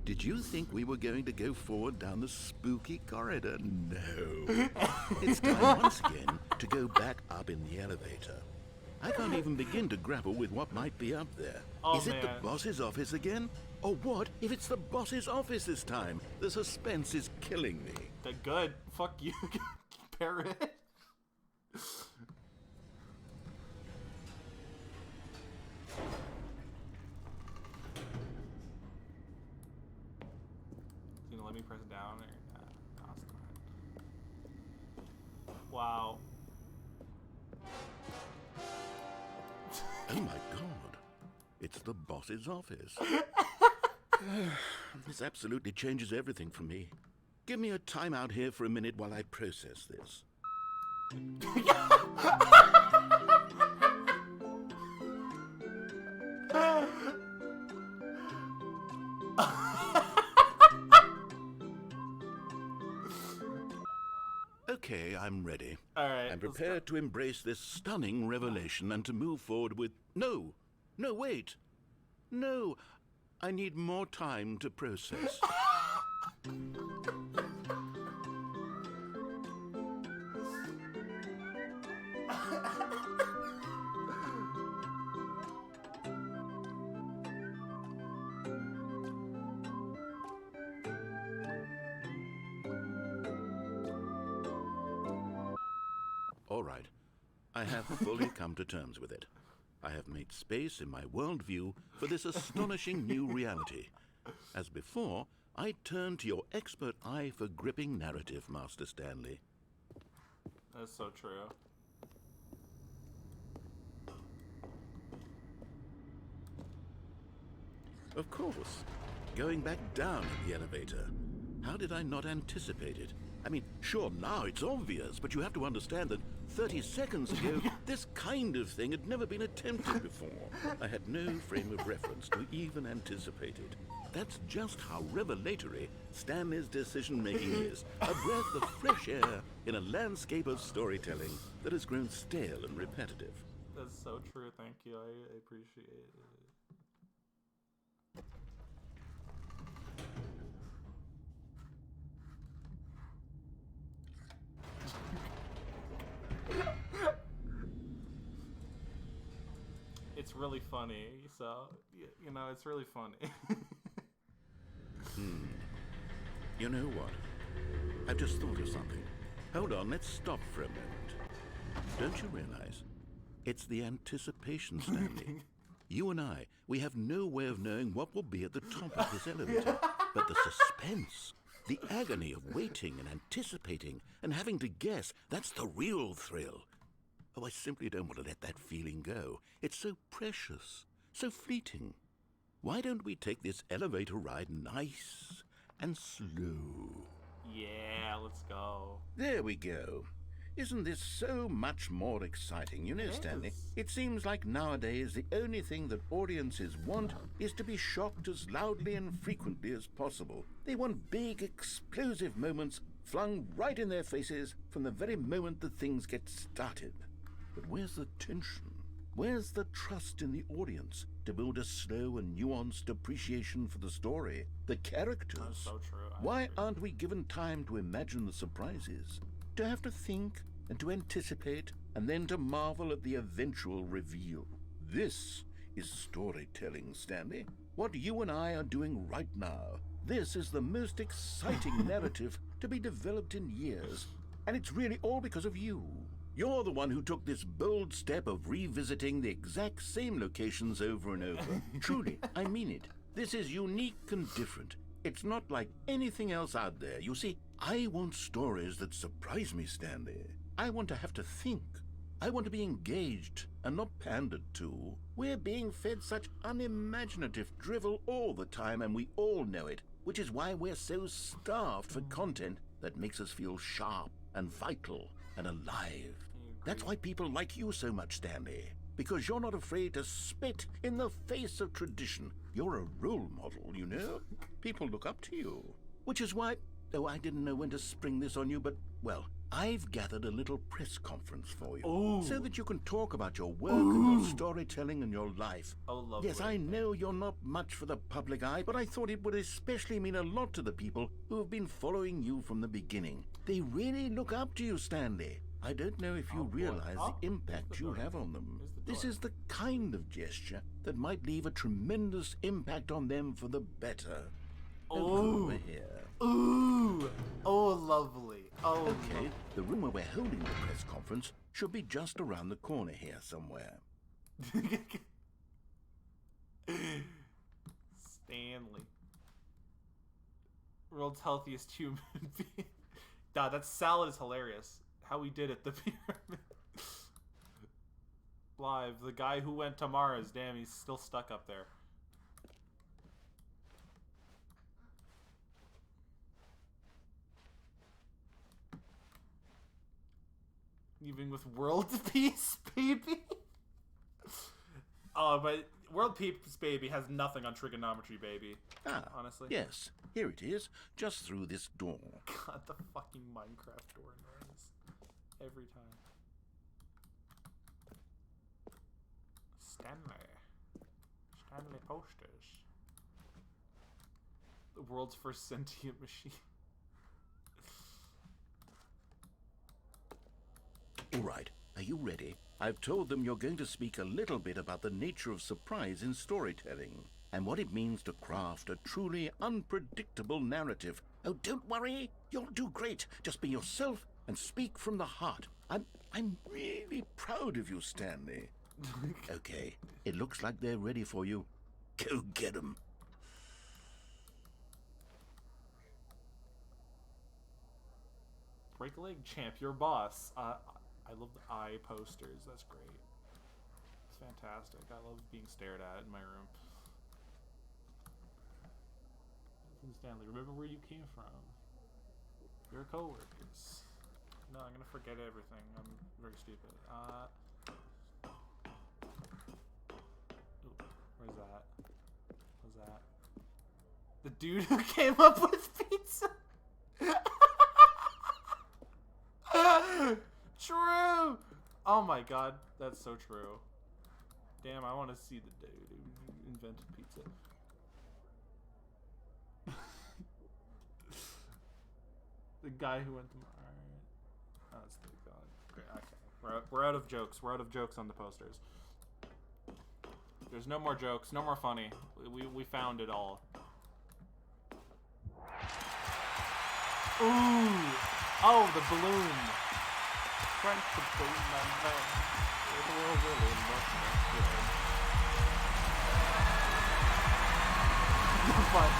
Did you think we were going to go forward down the spooky corridor? No. It's time once again to go back up in the elevator. I can't even begin to grapple with what might be up there. Oh, is it the boss's office again? Or what if it's the boss's office this time? The suspense is killing me. The good. Fuck you, parrot. You know, let me press down or no, it's not. Wow. Oh my god. It's the boss's office. This absolutely changes everything for me. Give me a timeout here for a minute while I process this. Okay, I'm ready. All right. I'm prepared to embrace this stunning revelation and to move forward with... No, wait. No, I need more time to process. All right, I have fully come to terms with it. I have made space in my worldview for this astonishing new reality. As before, I turn to your expert eye for gripping narrative, Master Stanley. That's so true. Of course. Going back down in the elevator. How did I not anticipate it? I mean, sure, now it's obvious, but you have to understand that 30 seconds ago, this kind of thing had never been attempted before. I had no frame of reference to even anticipate it. That's just how revelatory Stanley's decision-making is. A breath of fresh air in a landscape of storytelling that has grown stale and repetitive. That's so true, thank you. I appreciate it. It's really funny, so, you know, it's really funny. You know what? I've just thought of something. Hold on, let's stop for a moment. Don't you realize? It's the anticipation, Stanley. You and I, we have no way of knowing what will be at the top of this elevator. But the suspense, the agony of waiting and anticipating and having to guess, that's the real thrill. Oh, I simply don't want to let that feeling go. It's so precious, so fleeting. Why don't we take this elevator ride nice and slow? Yeah, let's go. There we go. Isn't this so much more exciting? You know, Stanley, it seems like nowadays the only thing that audiences want is to be shocked as loudly and frequently as possible. They want big, explosive moments flung right in their faces from the very moment that things get started. But where's the tension? Where's the trust in the audience to build a slow and nuanced appreciation for the story, the characters? That's so true. Why aren't we given time to imagine the surprises? To have to think and to anticipate and then to marvel at the eventual reveal. This is storytelling, Stanley. What you and I are doing right now. This is the most exciting narrative to be developed in years. And it's really all because of you. You're the one who took this bold step of revisiting the exact same locations over and over. Truly, I mean it. This is unique and different. It's not like anything else out there. You see, I want stories that surprise me, Stanley. I want to have to think. I want to be engaged and not pandered to. We're being fed such unimaginative drivel all the time, and we all know it, which is why we're so starved for content that makes us feel sharp and vital and alive. That's why people like you so much, Stanley. Because you're not afraid to spit in the face of tradition. You're a role model, you know? People look up to you. Which is why, oh, I didn't know when to spring this on you, but, well, I've gathered a little press conference for you. So that you can talk about your work and your storytelling and your life. Oh, lovely. Yes, I know you're not much for the public eye, but I thought it would especially mean a lot to the people who have been following you from the beginning. They really look up to you, Stanley. I don't know if you realize the impact you have on them. This is the kind of gesture that might leave a tremendous impact on them for the better. Oh, over here. Ooh! Oh, lovely. Oh, Okay, lovely. the room where we're holding the press conference should be just around the corner here somewhere. Stanley. World's healthiest human being. God, that salad is hilarious. How we did it, the pyramid. Live, the guy who went to Mars. Damn, he's still stuck up there. Even with world peace, baby. Oh, but world peace, baby, has nothing on trigonometry, baby. Honestly. Yes, here it is, just through this door. God, the fucking Minecraft door noise. Every time. Stanley posters. The world's first sentient machine. All right, are you ready? I've told them you're going to speak a little bit about the nature of surprise in storytelling and what it means to craft a truly unpredictable narrative. Oh, don't worry, you'll do great. Just be yourself and speak from the heart. I'm really proud of you, Stanley. Okay, it looks like they're ready for you. Go get them. Break a leg, champ, your boss. I love the eye posters. That's great. It's fantastic. I love being stared at in my room. Stanley, remember where you came from. Your coworkers. No, I'm gonna forget everything. I'm very stupid. Ooh, where's that? What's that? The dude who came up with pizza. True. Oh my god, that's so true. Damn, I want to see the dude who invented pizza. The guy who went to Mars. Oh, that's the god. Great. Okay, we're out of jokes. We're out of jokes on the posters. There's no more jokes. No more funny. We found it all. Ooh. Oh, the balloon. Crunch the balloon, my man. It will really look good. But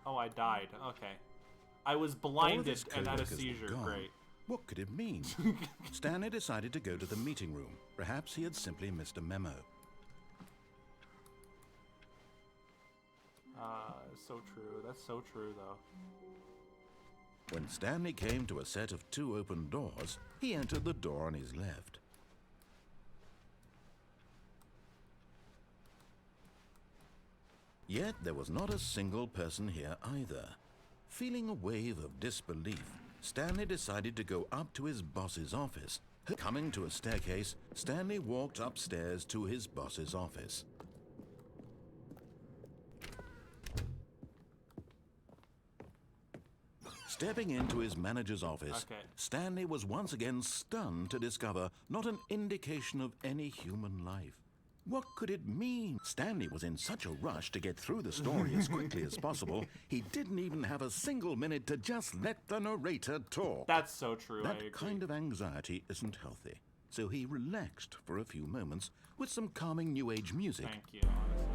Oh, I died. Okay. I was All of blinded his and had a coworkers were seizure. gone. Great. What could it mean? Stanley decided to go to the meeting room. Perhaps he had simply missed a memo. So true. That's so true, though. When Stanley came to a set of 2 open doors, he entered the door on his left. Yet there was not a single person here either. Feeling a wave of disbelief, Stanley decided to go up to his boss's office. Coming to a staircase, Stanley walked upstairs to his boss's office. Stepping into his manager's office, Stanley was once again stunned to discover not an indication of any human life. What could it mean? Stanley was in such a rush to get through the story as quickly as possible, he didn't even have a single minute to just let the narrator talk. That's so true. I That agree. kind of anxiety isn't healthy, so he relaxed for a few moments with some calming New Age music. Thank you, honestly.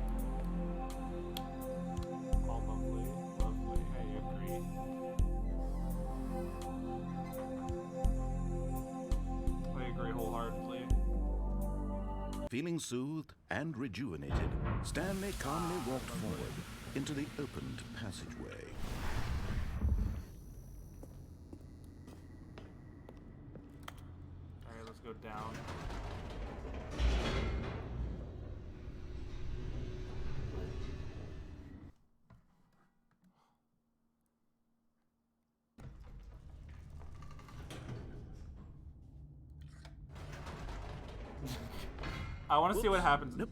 All lovely, lovely. I agree. I agree wholeheartedly. Feeling soothed and rejuvenated, Stanley calmly walked forward into the opened passageway. Alright, let's go down. I want to see what happens. Nope.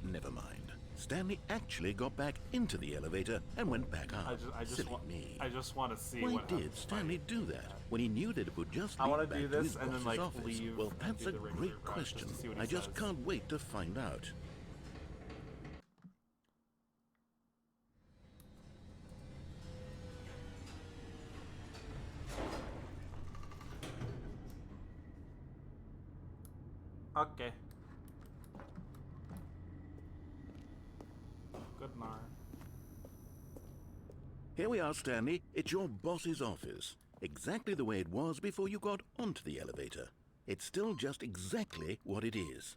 Never mind. Stanley actually got back into the elevator and went back up. I just want to see Why what did happens. Stanley do that when he knew that it would just I lead wanna back do to this his and then, boss's like, office? leave Well, and that's do a the ring great route just question. to see what he I just says. can't wait to find out. Okay. Good night. Here we are, Stanley. It's your boss's office. Exactly the way it was before you got onto the elevator. It's still just exactly what it is.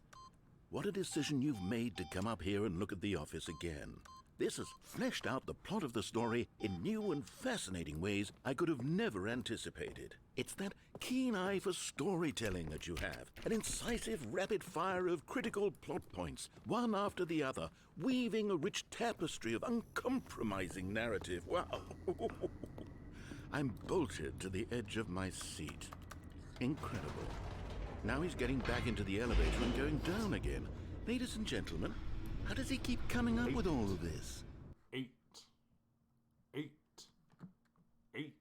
What a decision you've made to come up here and look at the office again. This has fleshed out the plot of the story in new and fascinating ways I could have never anticipated. It's that keen eye for storytelling that you have, an incisive rapid fire of critical plot points, one after the other, weaving a rich tapestry of uncompromising narrative. Wow! I'm bolted to the edge of my seat. Incredible. Now he's getting back into the elevator and going down again. Ladies and gentlemen, how does he keep coming up with all of this? 8. 8. 8.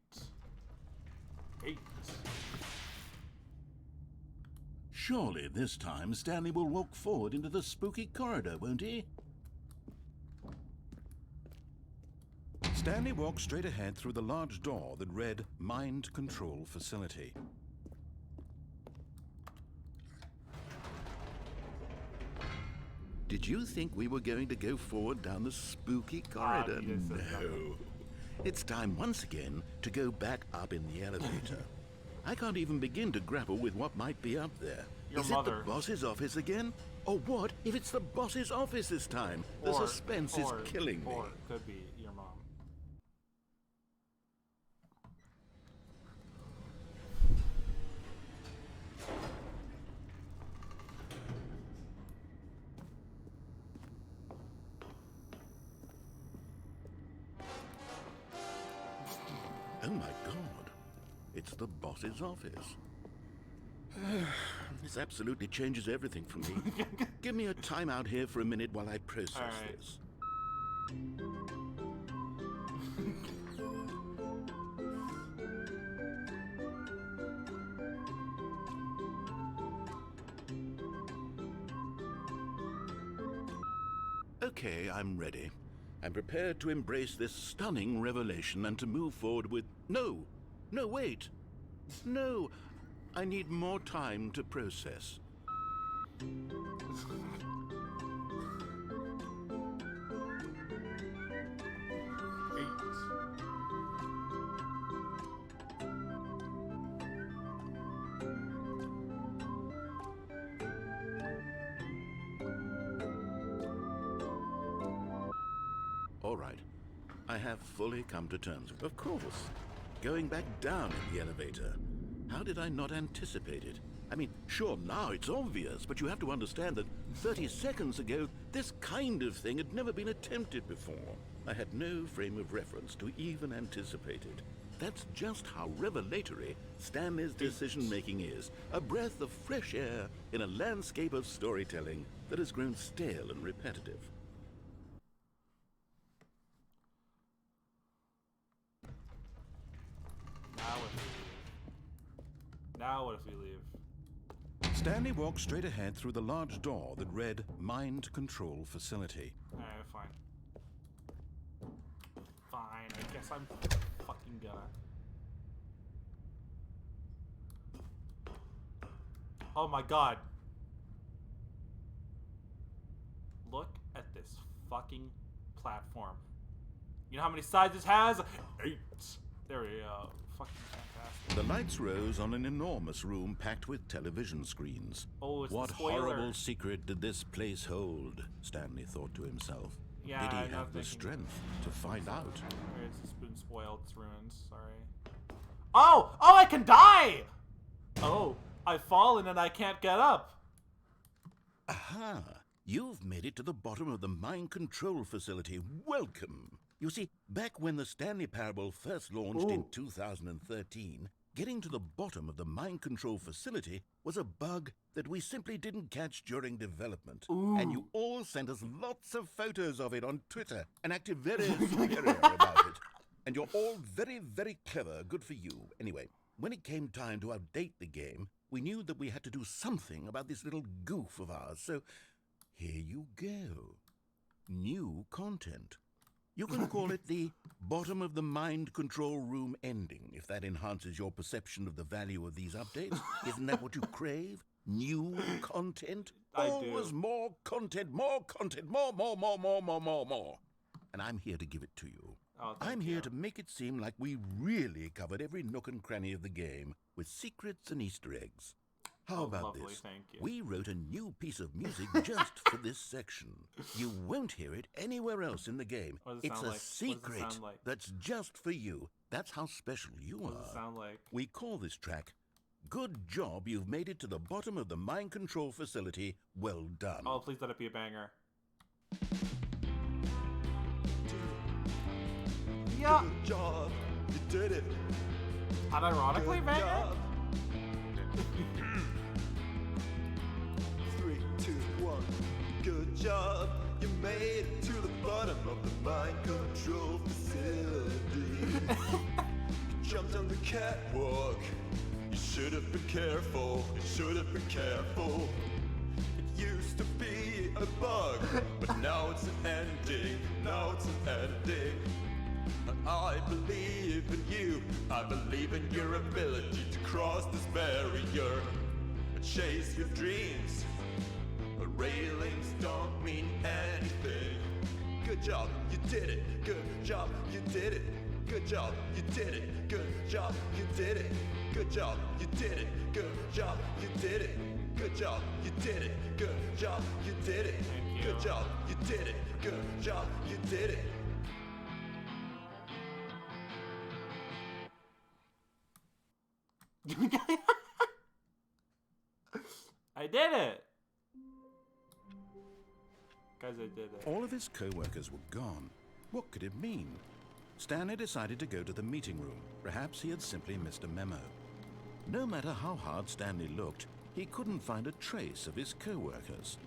8. Surely this time Stanley will walk forward into the spooky corridor, won't he? Stanley walked straight ahead through the large door that read Mind Control Facility. Did you think we were going to go forward down the spooky corridor? No. It's time once again to go back up in the elevator. I can't even begin to grapple with what might be up there. Is it the boss's office again? Or what if it's the boss's office this time? The suspense is killing me. Or it could be your mom. Oh my God. It's the boss's office. This absolutely changes everything for me. Give me a timeout here for a minute while I process this. Okay, I'm ready. I'm prepared to embrace this stunning revelation and to move forward with... No! No, wait! No! I need more time to process. All right. I have fully come to terms. Of course. Going back down in the elevator. How did I not anticipate it? I mean, sure, now it's obvious, but you have to understand that 30 seconds ago, this kind of thing had never been attempted before. I had no frame of reference to even anticipate it. That's just how revelatory Stanley's decision-making is. A breath of fresh air in a landscape of storytelling that has grown stale and repetitive. Now what if we leave? Stanley walked straight ahead through the large door that read Mind Control Facility. Alright, fine. Fine, I guess I'm fucking gonna. Oh my god. Look at this fucking platform. You know how many sides this has? 8. There we go. Fucking fantastic. The lights rose on an enormous room packed with television screens. Oh, it's what the spoiler. horrible secret did this place hold? Stanley thought to himself. Yeah, did he I'm have not the thinking- strength to find out? It's been spoiled. It's ruined. Sorry. Oh! Oh, I can die! Oh, I've fallen and I can't get up. Aha! You've made it to the bottom of the mind control facility. Welcome! You see, back when the Stanley Parable first launched in 2013, getting to the bottom of the mind control facility was a bug that we simply didn't catch during development. And you all sent us lots of photos of it on Twitter and acted very superior about it. And you're all very, very clever. Good for you. Anyway, when it came time to update the game, we knew that we had to do something about this little goof of ours. So here you go. New content. You can call it the bottom of the mind control room ending, if that enhances your perception of the value of these updates. Isn't that what you crave? New content? I do. Always more content, more, more. And I'm here to give it to you. Oh, thank I'm you. here to make it seem like we really covered every nook and cranny of the game with secrets and Easter eggs. How about lovely, this? thank you. We wrote a new piece of music just for this section. You won't hear it anywhere else in the game. What does it It's sound a like? What does it secret sound like? that's just for you. That's how special you What does it are. sound like? We call this track, Good Job You've Made It to the Bottom of the Mind Control Facility. Well done. Oh, please let it be a banger. Yeah. Good job, you did it. Unironically Good banger? job. 3, 2, 1. Good job, you made it to the bottom of the mind control facility. You jumped on the catwalk. You should have been careful. You should have been careful. It used to be a bug, but now it's an ending. Now it's an ending. I believe in you. I believe in your ability to cross this barrier and chase your dreams. But railings don't mean anything. Good job, you did it. Good job, you did it. Good job, you did it. Good job, you did it. Good job, you did it. Good job, you did it. Good job, you did it. Good job, you did it. Thank you. Good job, you did it. Good job, you did it. I did it! Guys, I did it. All of his co-workers were gone. What could it mean? Stanley decided to go to the meeting room. Perhaps he had simply missed a memo. No matter how hard Stanley looked, he couldn't find a trace of his co-workers.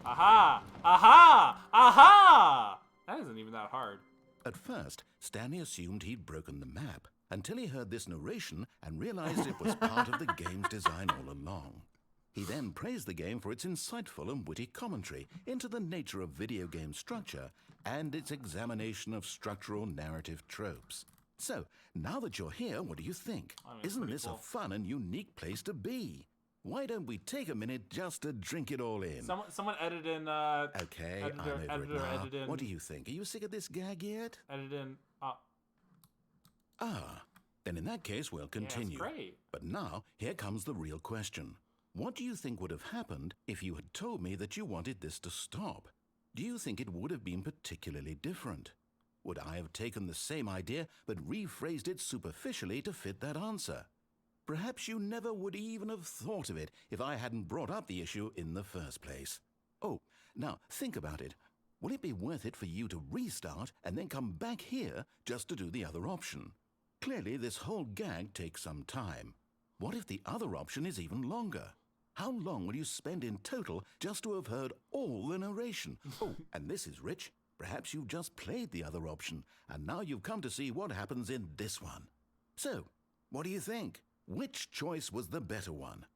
Aha! Aha! Aha! That isn't even that hard. At first, Stanley assumed he'd broken the map, until he heard this narration and realized it was part of the game's design all along. He then praised the game for its insightful and witty commentary into the nature of video game structure and its examination of structural narrative tropes. So, now that you're here, what do you think? I mean, it's Isn't pretty this cool. a fun and unique place to be? Why don't we take a minute just to drink it all in? Someone edit in, Okay, editor- I'm over it editor, now. edit in. What do you think? Are you sick of this gag yet? edit in, Then in that case, we'll continue. great. But now, here comes the real question. What do you think would have happened if you had told me that you wanted this to stop? Do you think it would have been particularly different? Would I have taken the same idea but rephrased it superficially to fit that answer? Perhaps you never would even have thought of it if I hadn't brought up the issue in the first place. Oh, now think about it. Will it be worth it for you to restart and then come back here just to do the other option? Clearly, this whole gag takes some time. What if the other option is even longer? How long will you spend in total just to have heard all the narration? Oh, and this is rich. Perhaps you've just played the other option, and now you've come to see what happens in this one. So, what do you think? Which choice was the better one?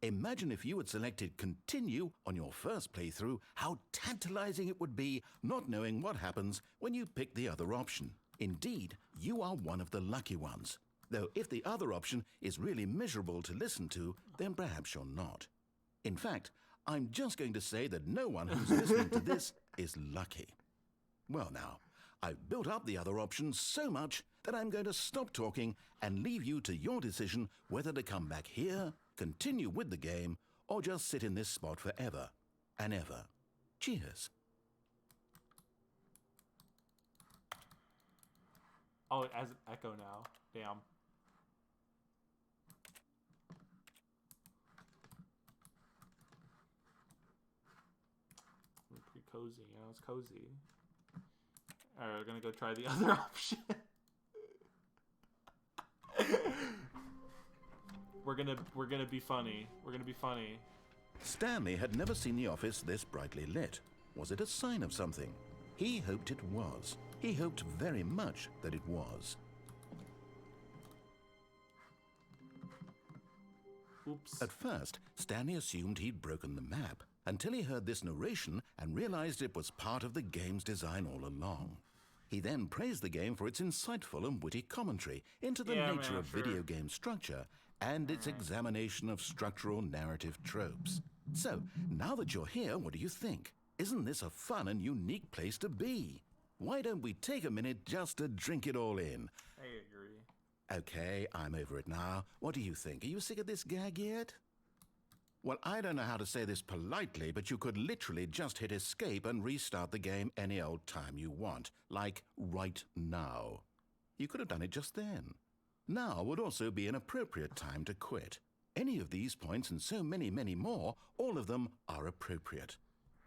Imagine if you had selected Continue on your first playthrough, how tantalizing it would be not knowing what happens when you pick the other option. Indeed, you are one of the lucky ones. Though if the other option is really miserable to listen to, then perhaps you're not. In fact, I'm just going to say that no one who's listening to this is lucky. Well now, I've built up the other options so much that I'm going to stop talking and leave you to your decision whether to come back here, continue with the game, or just sit in this spot forever and ever. Cheers. Oh, it has an echo now. Damn. Pretty cozy, you know, it's cozy. Alright, we're gonna go try the other option. We're gonna be funny. We're gonna be funny. Stanley had never seen the office this brightly lit. Was it a sign of something? He hoped it was. He hoped very much that it was. Oops. At first, Stanley assumed he'd broken the map, until he heard this narration and realized it was part of the game's design all along. He then praised the game for its insightful and witty commentary into the nature of video game structure and its examination of structural narrative tropes. So, now that you're here, what do you think? Isn't this a fun and unique place to be? Why don't we take a minute just to drink it all in? I agree. Okay, I'm over it now. What do you think? Are you sick of this gag yet? Well, I don't know how to say this politely, but you could literally just hit escape and restart the game any old time you want, like right now. You could have done it just then. Now would also be an appropriate time to quit. Any of these points and so many, many more, all of them are appropriate.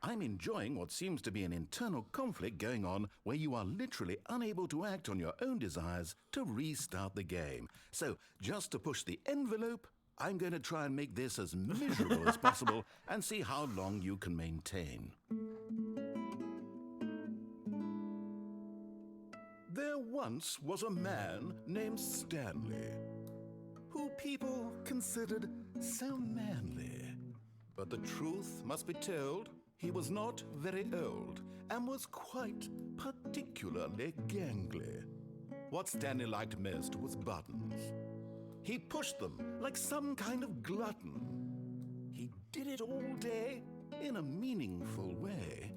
I'm enjoying what seems to be an internal conflict going on where you are literally unable to act on your own desires to restart the game. So, just to push the envelope, I'm going to try and make this as miserable as possible and see how long you can maintain. There once was a man named Stanley, who people considered so manly. But the truth must be told, he was not very old and was quite particularly gangly. What Stanley liked most was buttons. He pushed them like some kind of glutton. He did it all day in a meaningful way,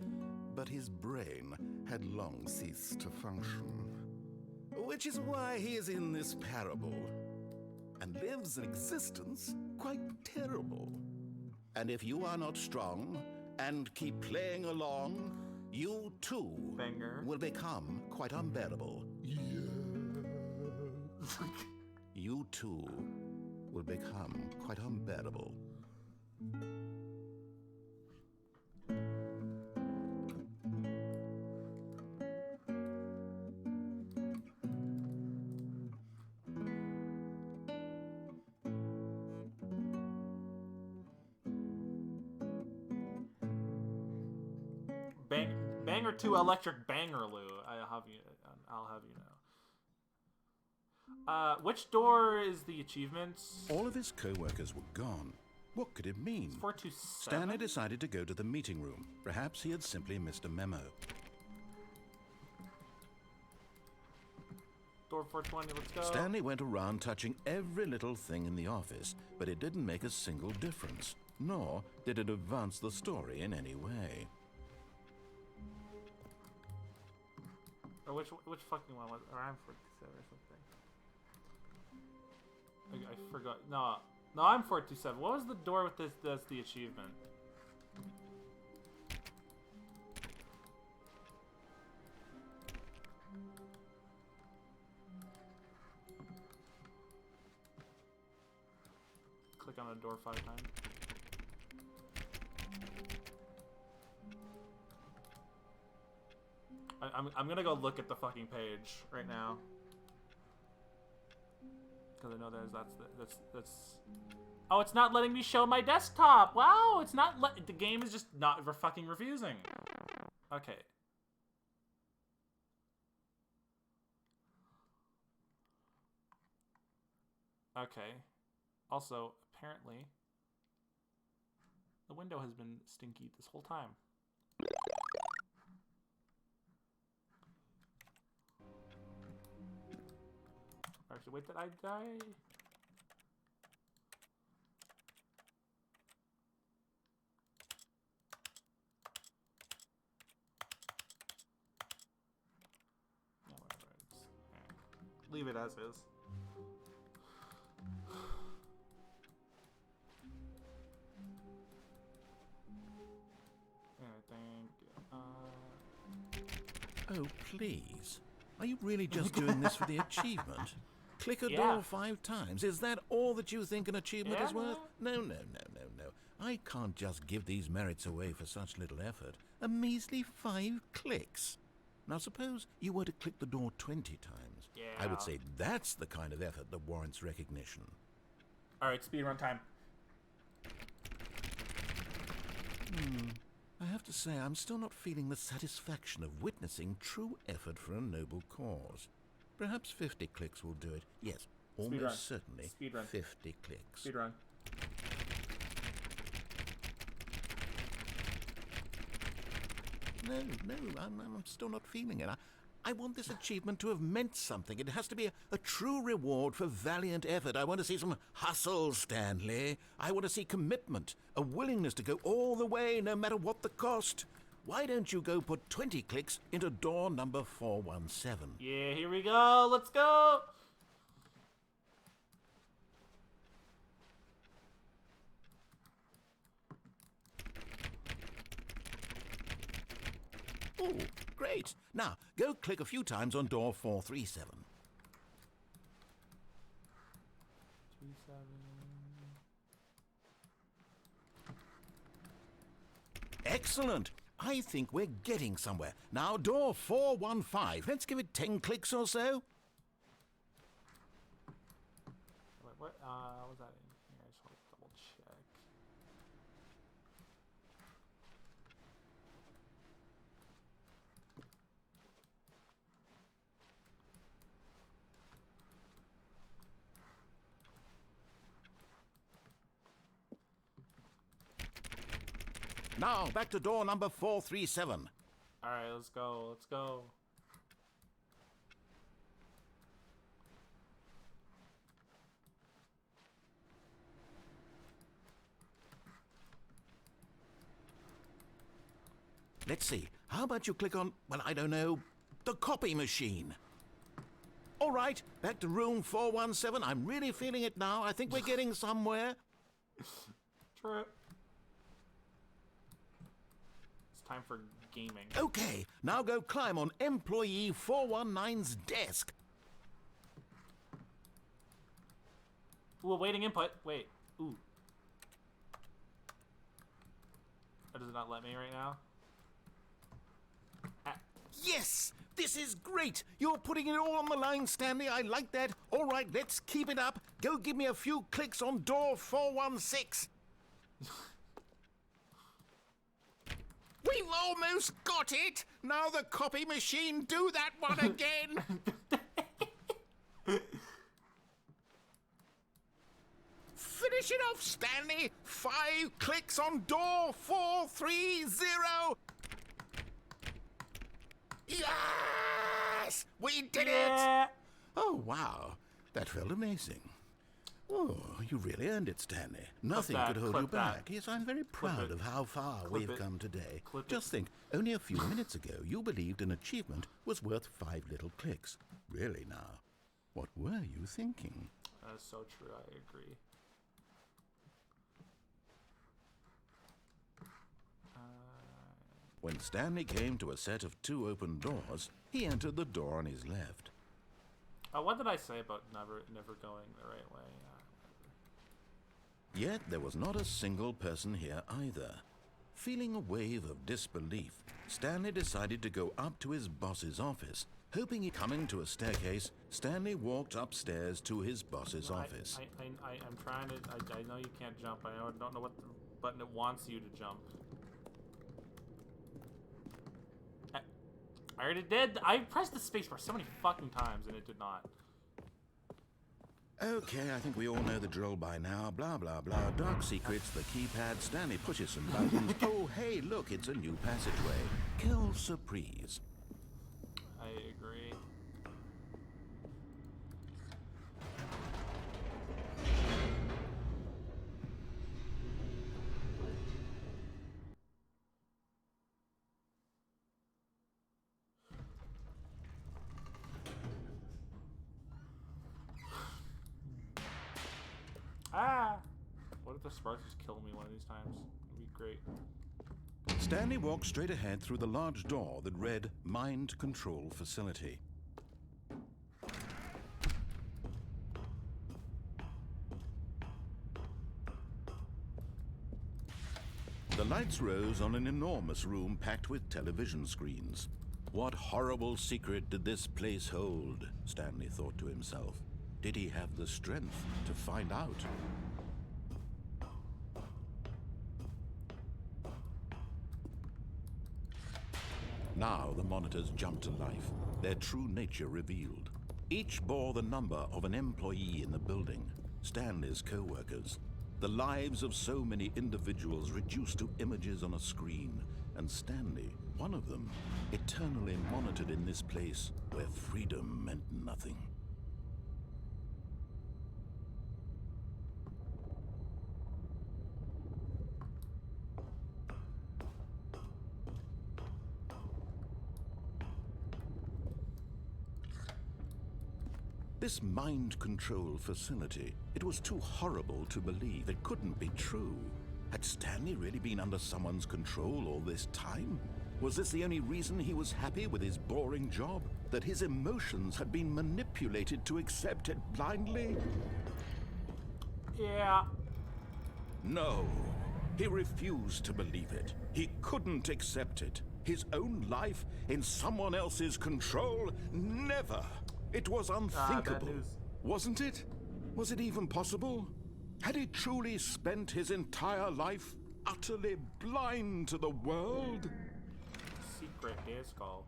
but his brain had long ceased to function. Which is why he is in this parable and lives an existence quite terrible. And if you are not strong and keep playing along, you too will become quite unbearable. Yeah. You too will become quite unbearable. Banger 2 Electric Bangerloo. I'll have you know. Which door is the achievements? All of his co-workers were gone. What could it mean? 427? Stanley decided to go to the meeting room. Perhaps he had simply missed a memo. Door 420, let's go. Stanley went around touching every little thing in the office, but it didn't make a single difference, nor did it advance the story in any way. Or which fucking one was it? Or I'm 47 or something. I forgot. No, I'm 427. What was the door with this? That's the achievement. on a door 5 times. I'm gonna go look at the fucking page right now. Because I know that's... Oh, it's not letting me show my desktop! Wow, it's not the game is just not fucking refusing. Okay. Okay. Also, apparently, the window has been stinky this whole time. Actually, wait, did I die? No, whatever. Leave it as is. Oh, please. Are you really just doing this for the achievement? Click a door 5 times. Is that all that you think an achievement is worth? No. I can't just give these merits away for such little effort. A measly 5 clicks. Now suppose you were to click the door 20 times. Yeah. I would say that's the kind of effort that warrants recognition. Alright, speedrun time. I have to say, I'm still not feeling the satisfaction of witnessing true effort for a noble cause. Perhaps 50 clicks will do it. Yes, almost certainly 50 clicks. Speedrun. No, I'm still not feeling it. I want this achievement to have meant something. It has to be a true reward for valiant effort. I want to see some hustle, Stanley. I want to see commitment, a willingness to go all the way, no matter what the cost. Why don't you go put 20 clicks into door number 417? Yeah, here we go. Let's go. Oh, great. Now, go click a few times on door 437. 37. Excellent. I think we're getting somewhere. Now, door 415. Let's give it 10 clicks or so. Wait, what was that in here? I just want to double check. Now, back to door number 437. Alright, let's go. Let's go. Let's see. How about you click on, well, I don't know, the copy machine? All right, back to room 417. I'm really feeling it now. I think we're getting somewhere. Trip. It's time for gaming. Okay, now go climb on employee 419's desk. Ooh, awaiting input. Wait. Ooh. Or does it not let me right now? Yes! This is great! You're putting it all on the line, Stanley. I like that. All right, let's keep it up. Go give me a few clicks on door 416. We've almost got it! Now the copy machine, do that one again! Finish it off, Stanley! 5 clicks on door 430! Yes! We did it! Oh, wow. That felt amazing. Oh, you really earned it, Stanley. Nothing could hold you back. Yes, I'm very proud of how far we've come today. Just think, only a few minutes ago, you believed an achievement was worth 5 little clicks. Really now, what were you thinking? That's so true, I agree. When Stanley came to a set of 2 open doors, he entered the door on his left. What did I say about never going the right way? Yet there was not a single person here either. Feeling a wave of disbelief, Stanley decided to go up to his boss's office. Hoping he coming to a staircase, Stanley walked upstairs to his boss's office. I'm trying to. I know you can't jump. I don't know what the button it wants you to jump. I already did. I pressed the spacebar so many fucking times and it did not. Okay, I think we all know the drill by now. Blah, blah, blah. Dark secrets, the keypad. Stanley pushes some buttons. Oh, hey, look, it's a new passageway. Kill surprise. I agree. Ah! What if the sparks just kill me one of these times? It'd be great. Stanley walked straight ahead through the large door that read Mind Control Facility. The lights rose on an enormous room packed with television screens. What horrible secret did this place hold? Stanley thought to himself. Did he have the strength to find out? Now the monitors jumped to life, their true nature revealed. Each bore the number of an employee in the building, Stanley's co-workers. The lives of so many individuals reduced to images on a screen, and Stanley, one of them, eternally monitored in this place where freedom meant nothing. This mind control facility, it was too horrible to believe. It couldn't be true. Had Stanley really been under someone's control all this time? Was this the only reason he was happy with his boring job? That his emotions had been manipulated to accept it blindly? Yeah. No. He refused to believe it. He couldn't accept it. His own life in someone else's control? Never. It was unthinkable, wasn't it? Was it even possible? Had he truly spent his entire life utterly blind to the world? Secret deer skull.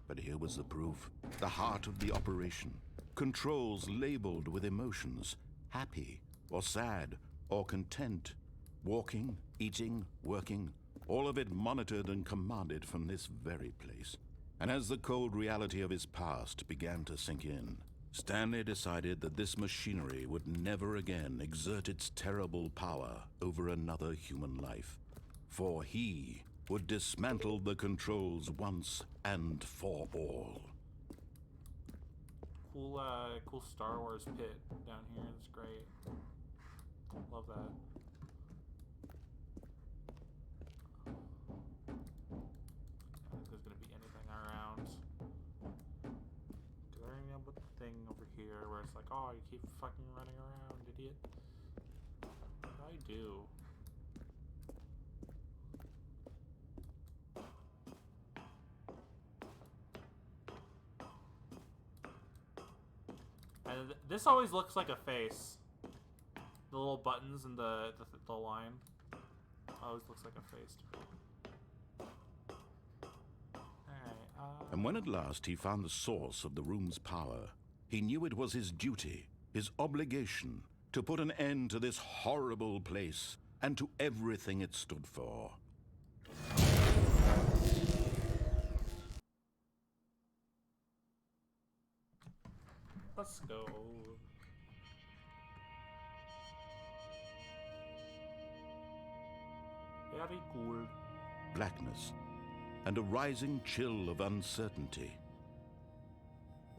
But here was the proof. The heart of the operation. Controls labeled with emotions. Happy, or sad, or content. Walking, eating, working, all of it monitored and commanded from this very place. And as the cold reality of his past began to sink in, Stanley decided that this machinery would never again exert its terrible power over another human life. For he would dismantle the controls once and for all. Cool Star Wars pit down here. That's great. Love that. Where it's like, oh, you keep fucking running around, idiot. I do. And this always looks like a face. The little buttons and the line always looks like a face to me. Alright, And when at last he found the source of the room's power, he knew it was his duty, his obligation, to put an end to this horrible place and to everything it stood for. Let's go. Very cool. Blackness and a rising chill of uncertainty.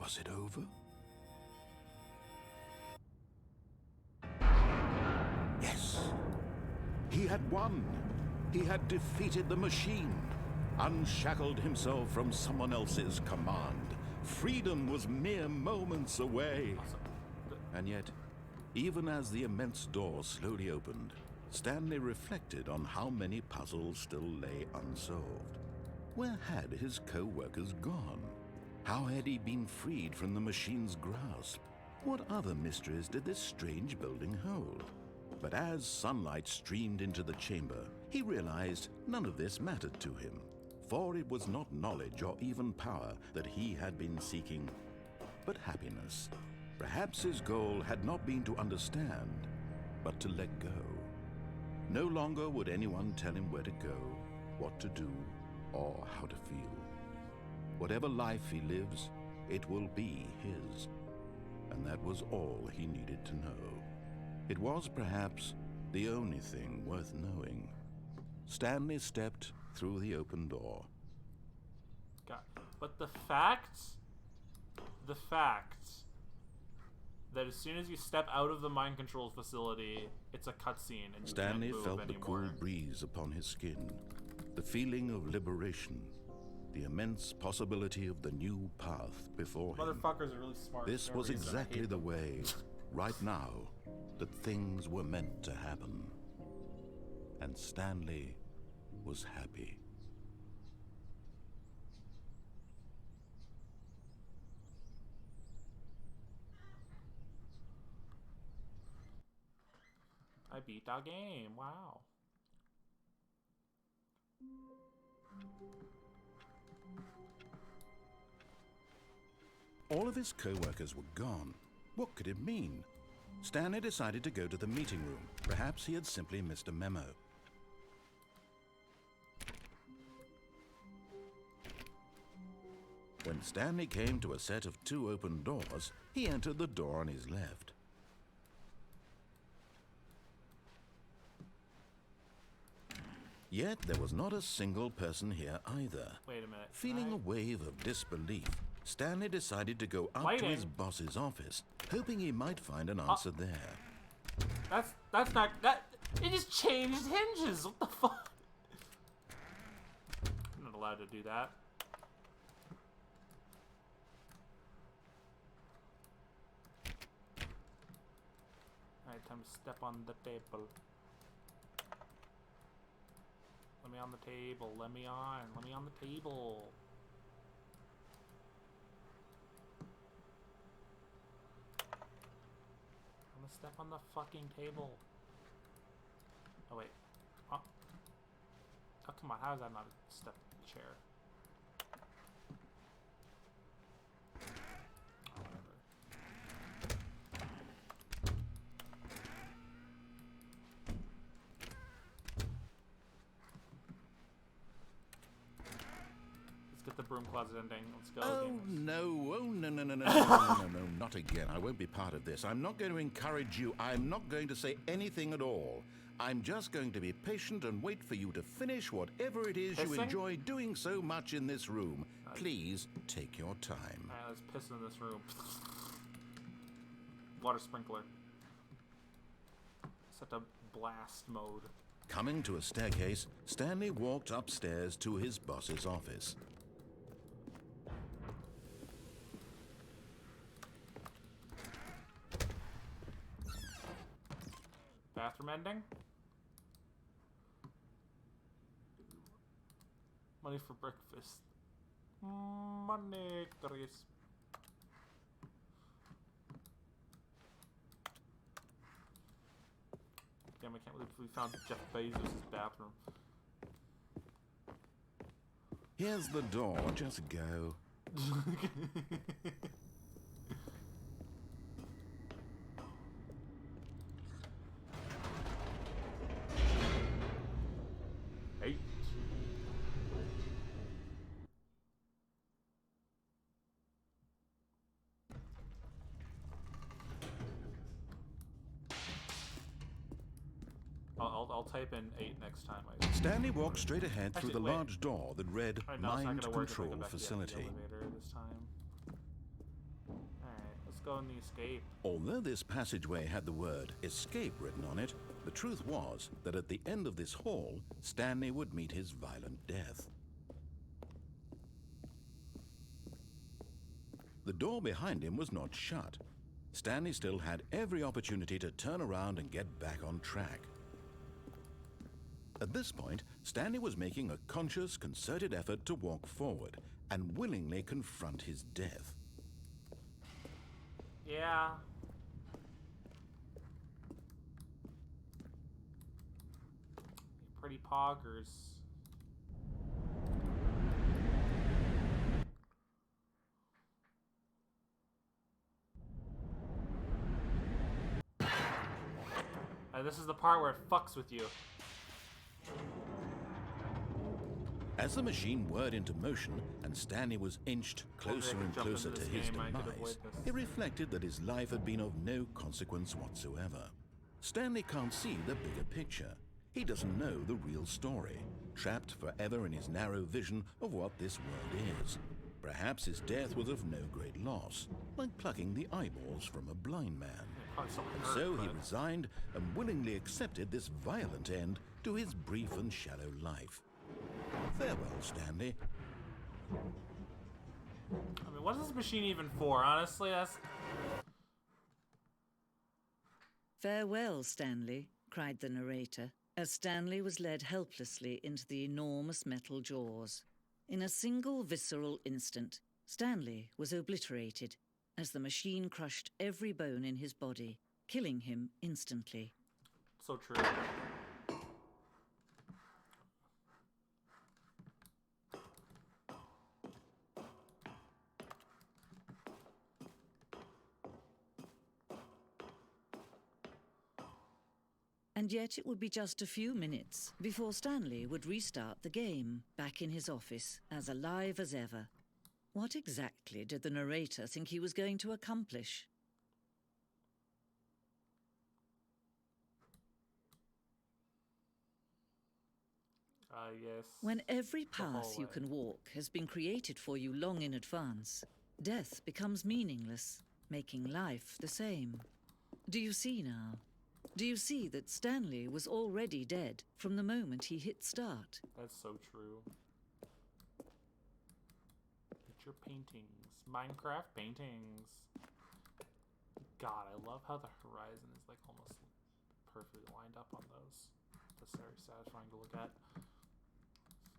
Was it over? Yes. He had won. He had defeated the machine. unshackled himself from someone else's command. Freedom was mere moments away. And yet, even as the immense door slowly opened, Stanley reflected on how many puzzles still lay unsolved. Where had his co-workers gone? How had he been freed from the machine's grasp? What other mysteries did this strange building hold? But as sunlight streamed into the chamber, he realized none of this mattered to him, for it was not knowledge or even power that he had been seeking, but happiness. Perhaps his goal had not been to understand, but to let go. No longer would anyone tell him where to go, what to do, or how to feel. Whatever life he lives, it will be his. And that was all he needed to know. It was perhaps the only thing worth knowing. Stanley stepped through the open door. God. But the fact that as soon as you step out of the mind control facility, it's a cutscene and you Stanley can't move felt anymore. the cool breeze upon his skin, the feeling of liberation, the immense possibility of the new path before him. Motherfuckers are really smart. This was exactly the way, right now, that things were meant to happen. And Stanley was happy. I beat that game. Wow. All of his co-workers were gone. What could it mean? Stanley decided to go to the meeting room. Perhaps he had simply missed a memo. When Stanley came to a set of 2 open doors, he entered the door on his left. Yet there was not a single person here either. Wait a minute. Feeling a wave of disbelief, Stanley decided to go up to his boss's office, hoping he might find an answer there. That's not that. It just changed hinges. What the fuck? I'm not allowed to do that. Alright, time to step on the table. Let me on the table. Let me on the table. I'm gonna step on the fucking table. Oh wait. Oh, come on. How is that not a step in the chair? Oh, whatever. Let's get the broom closet ending. Let's go. Oh gamers. no, no, not again. I won't be part of this. I'm not going to encourage you. I'm not going to say anything at all. I'm just going to be patient and wait for you to finish whatever it is you enjoy doing so much in this room. Please take your time. Alright, let's piss in this room. Water sprinkler. Set to blast mode. Coming to a staircase, Stanley walked upstairs to his boss's office. Bathroom ending? Money for breakfast. Money, Chris. Damn, I can't believe we found Jeff Bezos' bathroom. Here's the door, just go. Hey. I'll type in 8 next time. Stanley walked straight ahead through the wait. large door that read Alright, no, it's not Mind gonna work if I go Control back to the Facility. elevator this time. Alright, let's go in the escape. Although this passageway had the word escape written on it, the truth was that at the end of this hall, Stanley would meet his violent death. The door behind him was not shut. Stanley still had every opportunity to turn around and get back on track. At this point, Stanley was making a conscious, concerted effort to walk forward and willingly confront his death. Yeah. Pretty poggers. This is the part where it fucks with you. As the machine whirred into motion and Stanley was inched closer and closer to his demise, he reflected that his life had been of no consequence whatsoever. Stanley can't see the bigger picture. He doesn't know the real story, trapped forever in his narrow vision of what this world is. Perhaps his death was of no great loss, like plucking the eyeballs from a blind man. And so he resigned and willingly accepted this violent end to his brief and shallow life. Farewell, Stanley. I mean, what is this machine even for? Honestly, that's... Farewell, Stanley, cried the narrator, as Stanley was led helplessly into the enormous metal jaws. In a single visceral instant, Stanley was obliterated as the machine crushed every bone in his body, killing him instantly. So true. And yet it would be just a few minutes before Stanley would restart the game, back in his office, as alive as ever. What exactly did the narrator think he was going to accomplish? Yes. When every path you can walk has been created for you long in advance, death becomes meaningless, making life the same. Do you see now? Do you see that Stanley was already dead from the moment he hit start? That's so true. Picture paintings. Minecraft paintings. God, I love how the horizon is like almost perfectly lined up on those. That's very satisfying to look at.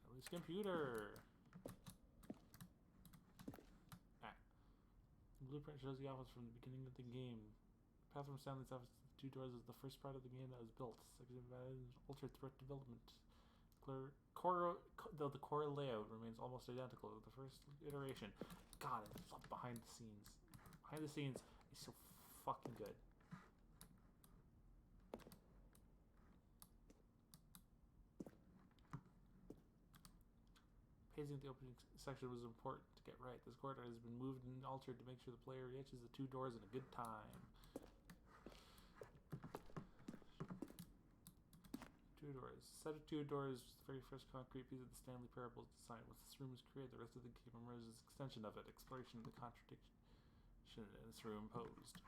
Stanley's computer. The blueprint shows the office from the beginning of the game. The path from Stanley's office to the two doors is the first part of the game that was built. Ultra threat development. The core layout remains almost identical to the first iteration. God, I love behind the scenes. Behind the scenes is so fucking good. Pacing the opening section was important to get right. This corridor has been moved and altered to make sure the player reaches the two doors in a good time. Two doors. Set of two doors was the very first concrete piece of the Stanley Parable design. Once this room was created, the rest of the game emerged as an extension of it. Exploration of the contradiction in this room posed.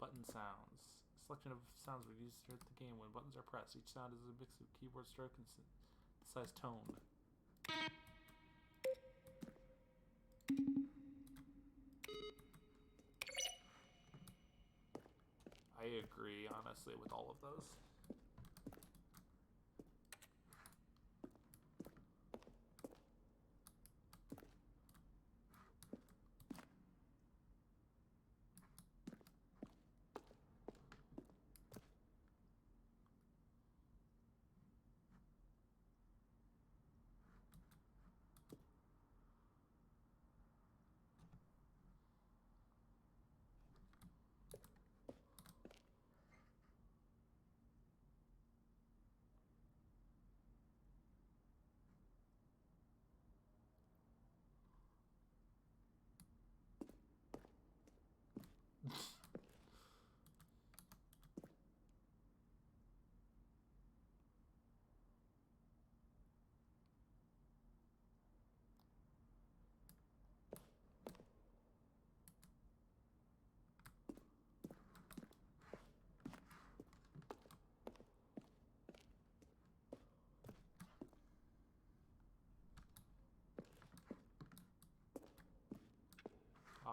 Button sounds. A selection of sounds were used throughout the game when buttons are pressed. Each sound is a mix of keyboard stroke and synthesized tone. I agree, honestly, with all of those.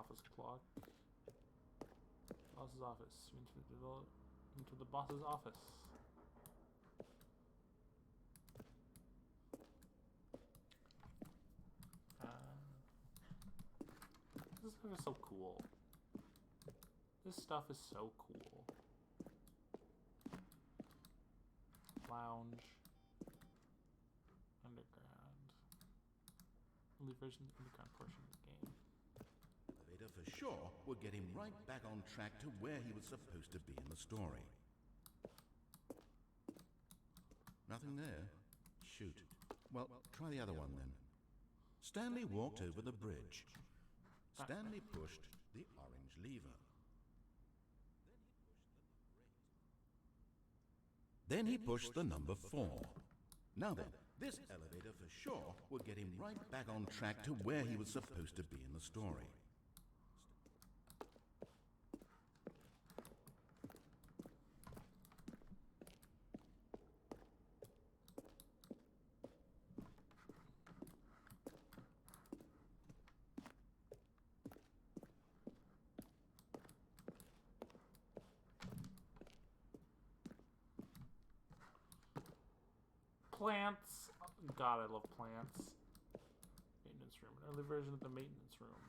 office clock. Boss's office. Into the boss's office. This stuff is so cool. This stuff is so cool. Lounge. Underground. Only version of the underground portion of the game. Elevator for sure would get him right back on track to where he was supposed to be in the story. Nothing there? Shoot. Well, try the other one then. Stanley walked over the bridge. Stanley pushed the orange lever. Then he pushed the number 4. Now then, this elevator for sure would get him right back on track to where he was supposed to be in the story. Plants. God, I love plants. Maintenance room. An early version of the maintenance room.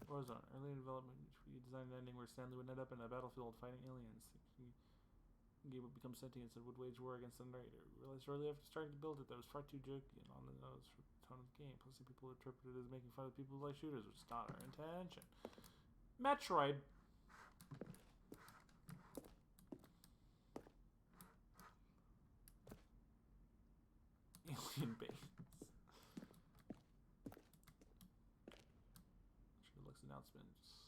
Warzone. Early development. We designed an ending where Stanley would end up in a battlefield fighting aliens. The game would become sentient and would wage war against the narrator. We realized early after starting to build it that it was far too jokey and on the nose for the tone of the game. Plus, people interpreted it as making fun of people who like shooters, which is not our intention. Metroid. Alien base. Deluxe announcements.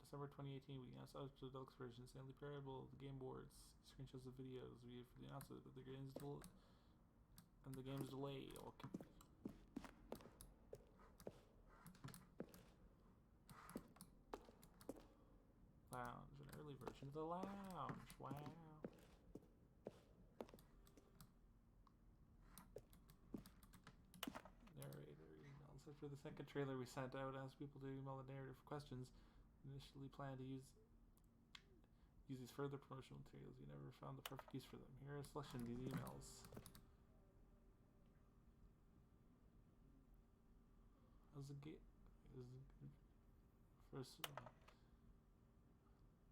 December 2018, we announced the deluxe version, Stanley Parable, the game boards, screenshots of videos we had for the announcement that the game's delayed. Okay. Lounge, an early version of the lounge. Wow. Narrator emails. After the second trailer we sent out, asked people to email the narrator for questions. Initially planned to use these further promotional materials. We never found the perfect use for them. Here are a selection of these emails. First,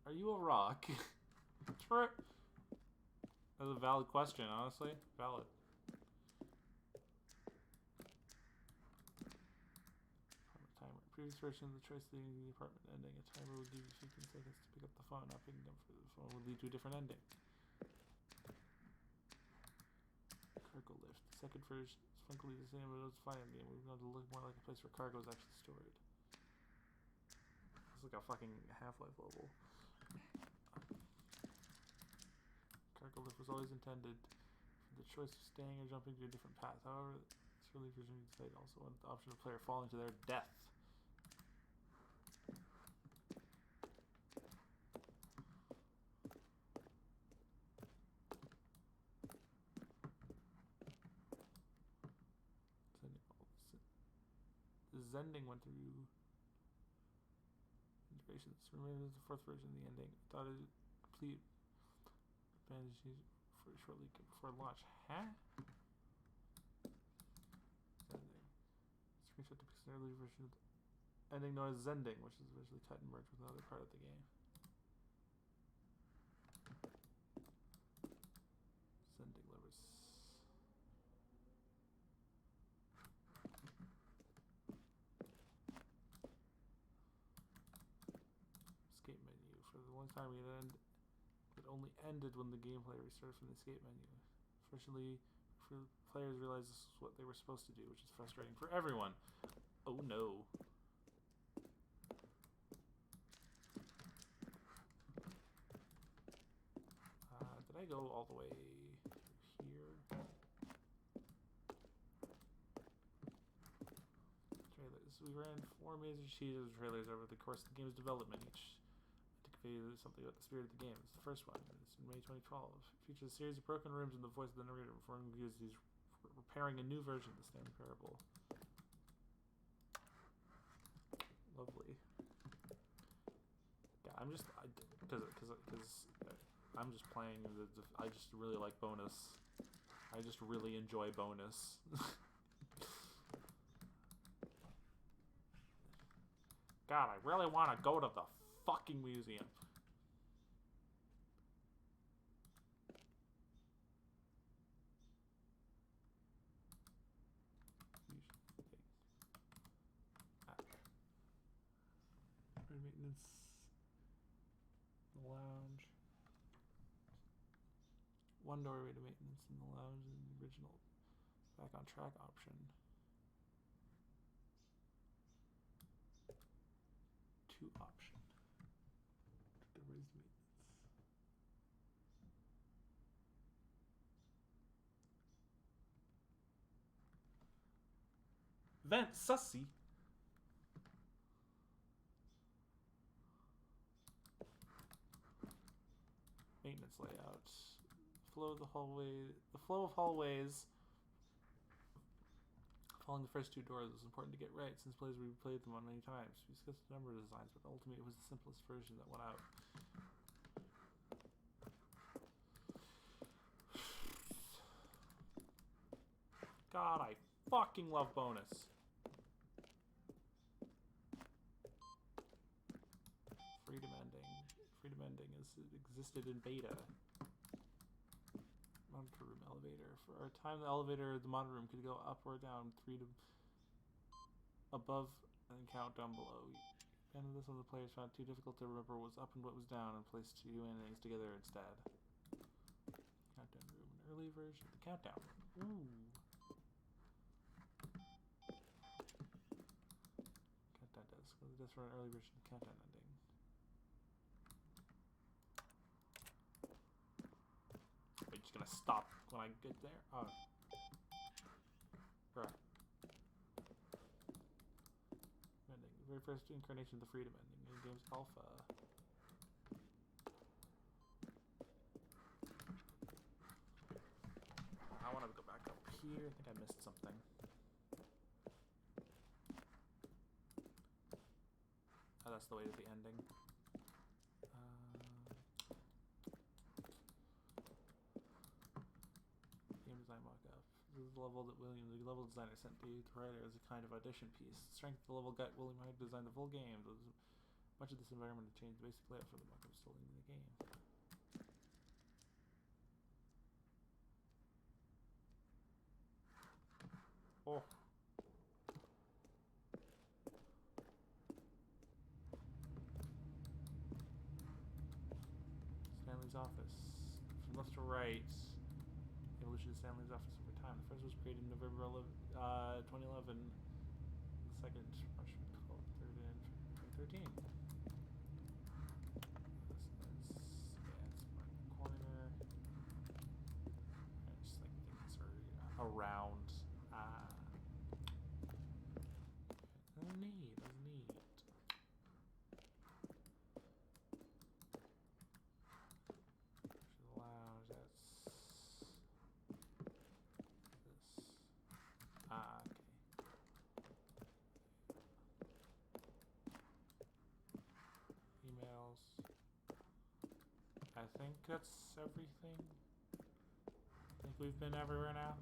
are you a rock? That's a valid question, honestly. Valid. Timer. Previous version of the choice leading to the apartment ending. A timer would give you 15 seconds to pick up the phone. Not picking up for the phone would lead to a different ending. Cargo lift. The second version is functionally the same, but it was fine in the game. We've gone to look more like a place where cargo is actually stored. It's like a fucking Half-Life level. Cargo lift was always intended for the choice of staying or jumping to a different path. However, this early version of the site also wanted the option of the player falling to their death. The Zending went through integrations. Remember the fourth version of the ending. Thought it would complete advantage for shortly before launch. Huh? Zending. Screenshot depicts an early version of the ending known as Zending, which is eventually cut and merged with another part of the game. Zending levers. Escape menu. For the long time, it only ended when the gameplay restarted from the escape menu. Fortunately, players realized this is what they were supposed to do, which is frustrating for everyone. Oh no. Did I go all the way here? Trailers. We ran 4 major sheets of trailers over the course of the game's development. Each to something about the spirit of the game. It's the first one. It's in May 2012. It features a series of broken rooms and the voice of the narrator informing users he's repairing a new version of the Stanley Parable. Lovely. Yeah, I'm just I'm just playing. I just really like bonus. I just really enjoy bonus. God, I really want to go to the fucking museum. Maintenance. The lounge. One doorway to maintenance in the lounge and the original back on track option. Two option. Doorways to maintenance. Vent sussy. Maintenance layout. The flow of hallways following the first two doors was important to get right since players replayed them on many times. We discussed a number of designs, but ultimately it was the simplest version that went out. God, I fucking love bonus. Freedom ending. Freedom ending existed in beta. Monitor room elevator. For a time, the elevator, the monitor room could go up or down, 3 to above, and count down below. And this one, the players found it too difficult to remember what was up and what was down, and placed two endings together instead. Countdown room, an early version. The countdown. Ooh. Countdown desk. The desk for an early version of the countdown ending. Are you just gonna stop when I get there? Oh. Bruh. Ending. The very first incarnation of the freedom ending in game's alpha. I want to go back up here. I think I missed something. Oh, that's the way to the ending. Design mock-up. This is the level that William, the level designer, sent to the writer as a kind of audition piece. The strength of the level gut William had designed the full game. Much of this environment had changed the basic layout for the mock-up still in the game. Oh. Stanley's office. From left to right. Evolution of Stanley's office over time. The first was created in November 2011. The second, March 12th, 3rd, and 2013. That's my corner. I just like things are around. That's neat. That's neat. The lounge. That's. Okay. Emails. I think that's everything. I think we've been everywhere now.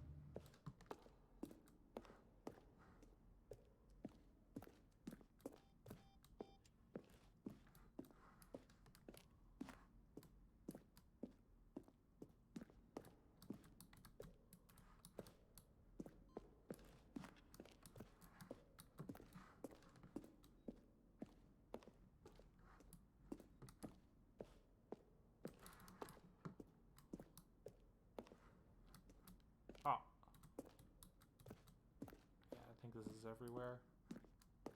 Oh. Yeah, I think this is everywhere.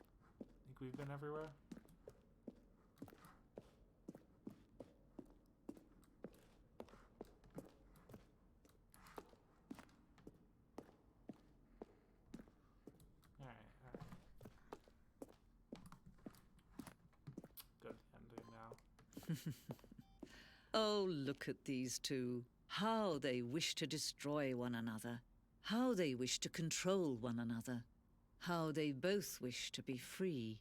I think we've been everywhere. Alright. Good ending now. Oh, look at these two. How they wish to destroy one another. How they wish to control one another. How they both wish to be free.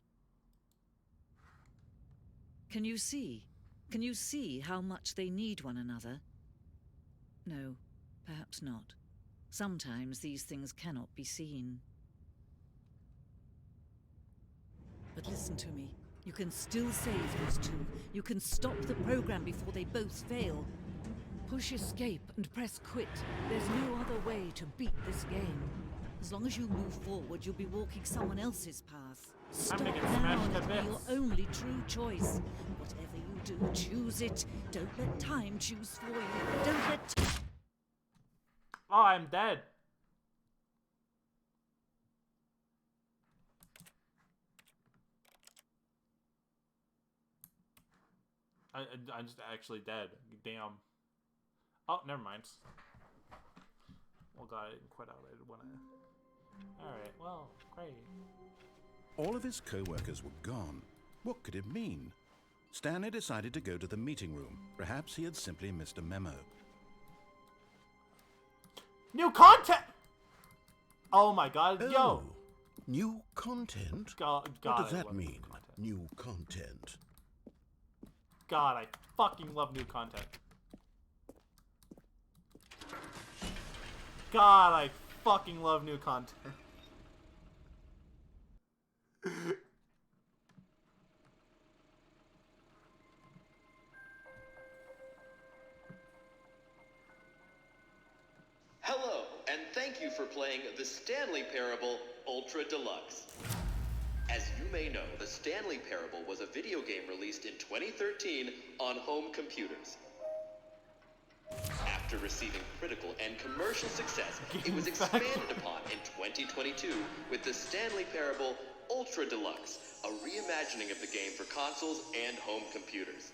Can you see? Can you see how much they need one another? No, perhaps not. Sometimes these things cannot be seen. But listen to me. You can still save these two. You can stop the program before they both fail. Push escape and press quit. There's no other way to beat this game. As long as you move forward, you'll be walking someone else's path. Stop gonna get now smashed and to it'll be your bits. only true choice. Whatever you do, choose it. Don't let time choose for you. Don't let... Oh, I'm dead. I'm just actually dead. Damn. Oh, never mind. Well, God, I didn't quit out. I didn't want to. Alright, well, great. All of his co-workers were gone. What could it mean? Stanley decided to go to the meeting room. Perhaps he had simply missed a memo. New content! Oh my God, yo! Oh, new content? God, What does I that love mean, New content. new content? God, I fucking love new content. God, I fucking love new content. Hello, and thank you for playing the Stanley Parable Ultra Deluxe. As you may know, the Stanley Parable was a video game released in 2013 on home computers. After receiving critical and commercial success, it was expanded upon in 2022 with the Stanley Parable Ultra Deluxe, a reimagining of the game for consoles and home computers.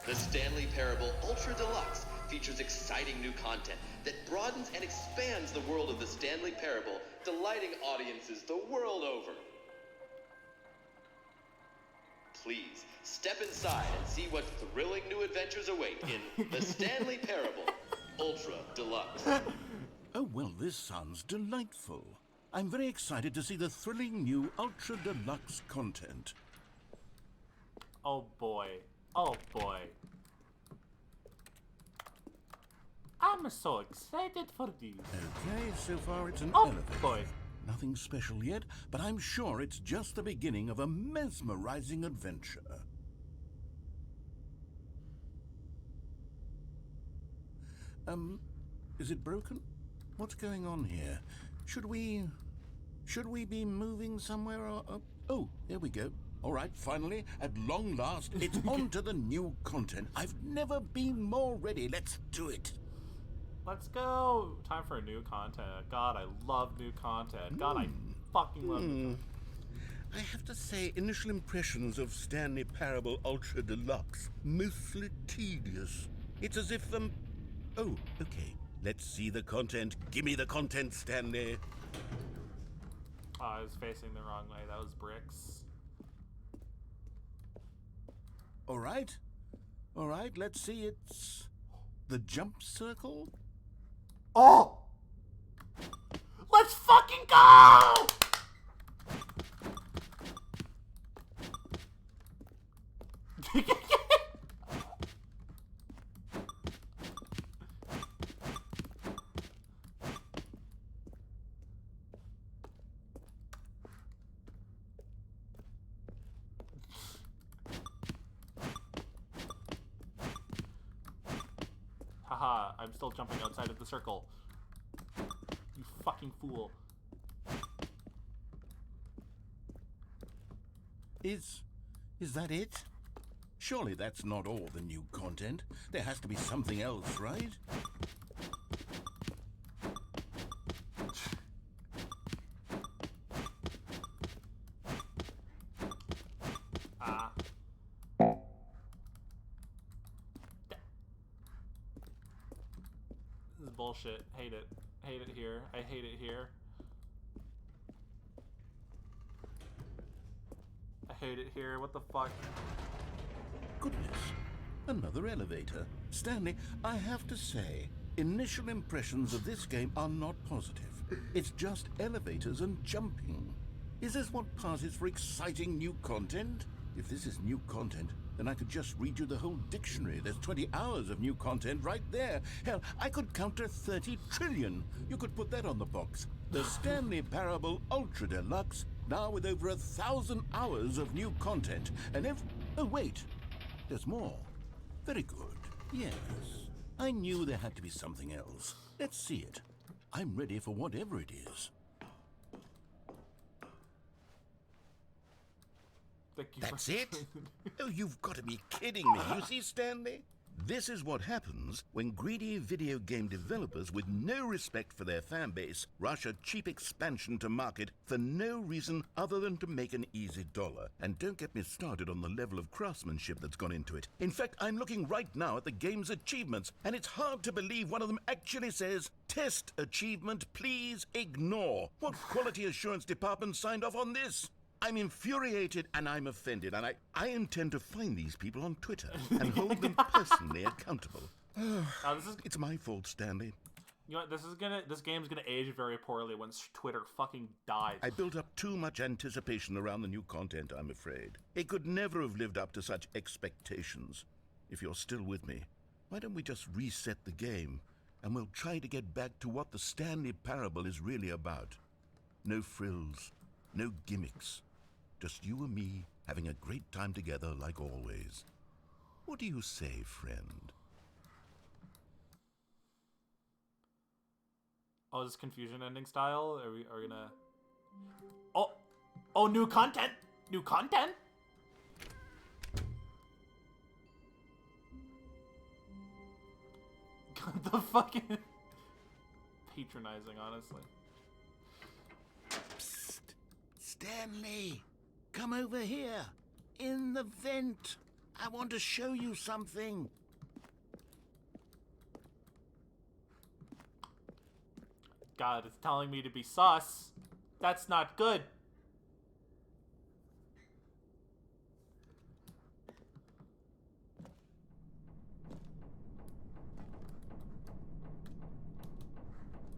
The Stanley Parable Ultra Deluxe features exciting new content that broadens and expands the world of the Stanley Parable, delighting audiences the world over. Please, step inside and see what thrilling new adventures await in the Stanley Parable Ultra Deluxe. Oh, well, this sounds delightful. I'm very excited to see the thrilling new Ultra Deluxe content. Oh boy. Oh boy. I'm so excited for these. Okay, so far it's an Oh elevator. boy. Nothing special yet, but I'm sure it's just the beginning of a mesmerizing adventure. Is it broken? What's going on here? Should we be moving somewhere or... oh, there we go. All right, finally, at long last, it's on to the new content. I've never been more ready. Let's do it. Let's go. Time for new content. God, I love new content. God, I fucking love new content. I have to say, initial impressions of Stanley Parable Ultra Deluxe, mostly tedious. It's as if, oh, okay. Let's see the content. Give me the content, Stanley. Oh, I was facing the wrong way. That was bricks. All right, let's see. It's the jump circle. Oh! Let's fucking go! Haha, I'm still jumping outside of the circle. You fucking fool. Is that it? Surely that's not all the new content. There has to be something else, right? Ah. This is bullshit. Hate it. Hate it here. I hate it here. I hate it here. What the fuck? goodness. Another elevator. Stanley, I have to say, initial impressions of this game are not positive. It's just elevators and jumping. Is this what passes for exciting new content? If this is new content, then I could just read you the whole dictionary. There's 20 hours of new content right there. Hell, I could count to 30 trillion. You could put that on the box. The Stanley Parable Ultra Deluxe, now with over 1,000 hours of new content. And oh wait, there's more. Very good. Yes. I knew there had to be something else. Let's see it. I'm ready for whatever it is. That's it? Oh, you've got to be kidding me. You see, Stanley? This is what happens when greedy video game developers with no respect for their fan base rush a cheap expansion to market for no reason other than to make an easy dollar. And don't get me started on the level of craftsmanship that's gone into it. In fact, I'm looking right now at the game's achievements, and it's hard to believe one of them actually says, "Test achievement, please ignore." What quality assurance department signed off on this? I'm infuriated and I'm offended, and I intend to find these people on Twitter and hold them personally accountable. It's my fault, Stanley. You know what, this game's gonna age very poorly once Twitter fucking dies. I built up too much anticipation around the new content, I'm afraid. It could never have lived up to such expectations. If you're still with me, why don't we just reset the game, and we'll try to get back to what the Stanley Parable is really about. No frills, no gimmicks. Just you and me having a great time together like always. What do you say, friend? Oh, is this confusion ending style? Are we gonna... Oh, new content! New content? The fucking... patronizing, honestly. Psst! Stanley! Come over here! In the vent! I want to show you something! God, it's telling me to be sus. That's not good.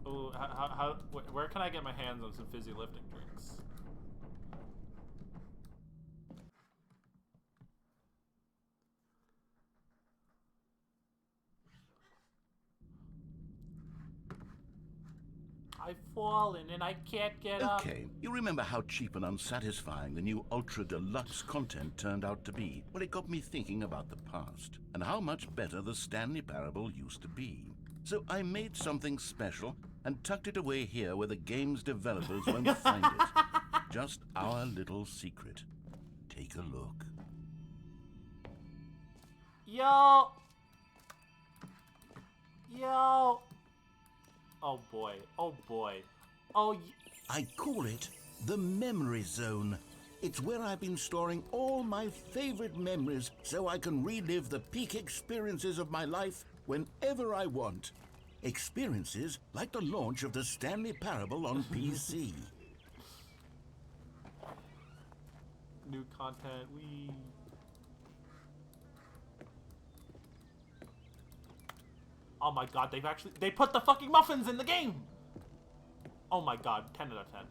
Oh, where can I get my hands on some fizzy lifting drinks? I've fallen and I can't get up. Okay, you remember how cheap and unsatisfying the new Ultra Deluxe content turned out to be? Well, it got me thinking about the past and how much better the Stanley Parable used to be. So I made something special and tucked it away here where the game's developers won't find it. Just our little secret. Take a look. Yo! Oh boy, oh boy. I call it the Memory Zone. It's where I've been storing all my favorite memories so I can relive the peak experiences of my life whenever I want. Experiences like the launch of the Stanley Parable on PC. New content, Oh my god, they put the fucking muffins in the game! Oh my god, 10 out of 10.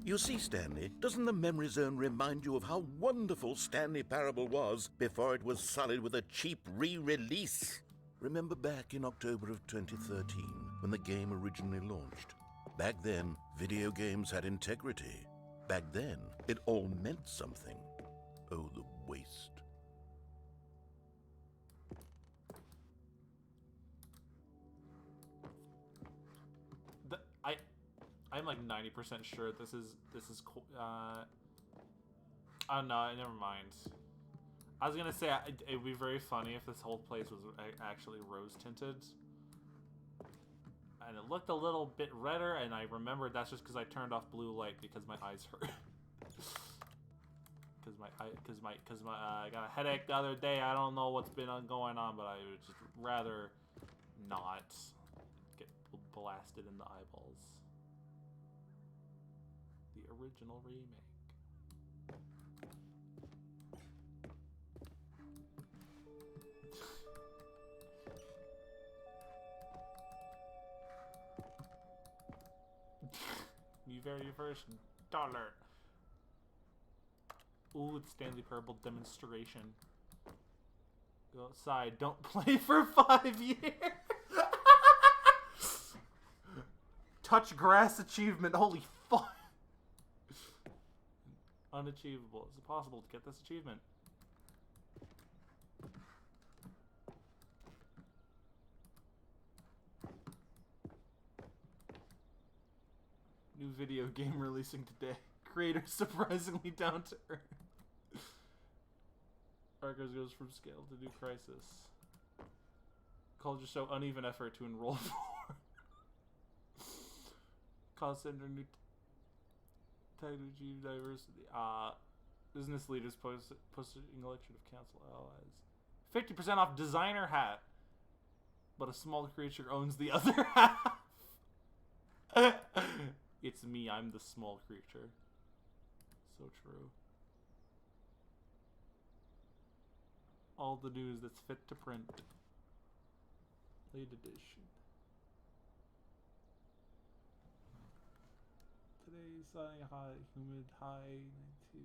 You see, Stanley, doesn't the Memory Zone remind you of how wonderful Stanley Parable was before it was sullied with a cheap re-release? Remember back in October of 2013, when the game originally launched? Back then, video games had integrity. Back then, it all meant something. Oh, the waste. I'm like 90% sure this is oh no, never mind. I was gonna say it would be very funny if this whole place was actually rose tinted, and it looked a little bit redder. And I remembered that's just because I turned off blue light because my eyes hurt. Because I got a headache the other day. I don't know what's been going on, but I would just rather not get blasted in the eyeballs. The original remake. very first dollar. Ooh, it's Stanley Parable demonstration. Go outside. Don't play for 5 years. Touch grass achievement. Holy fuck. Unachievable. Is it possible to get this achievement? New video game releasing today. Creator surprisingly down to earth. Arcos goes from scale to new crisis. Cultures show uneven effort to enroll for. Cause center new title achieve diversity. Business leaders posting election of council allies. 50% off designer hat. But a small creature owns the other half. It's me, I'm the small creature. So true. All the news that's fit to print. Late edition. Today, sunny, high, humid, high, 92.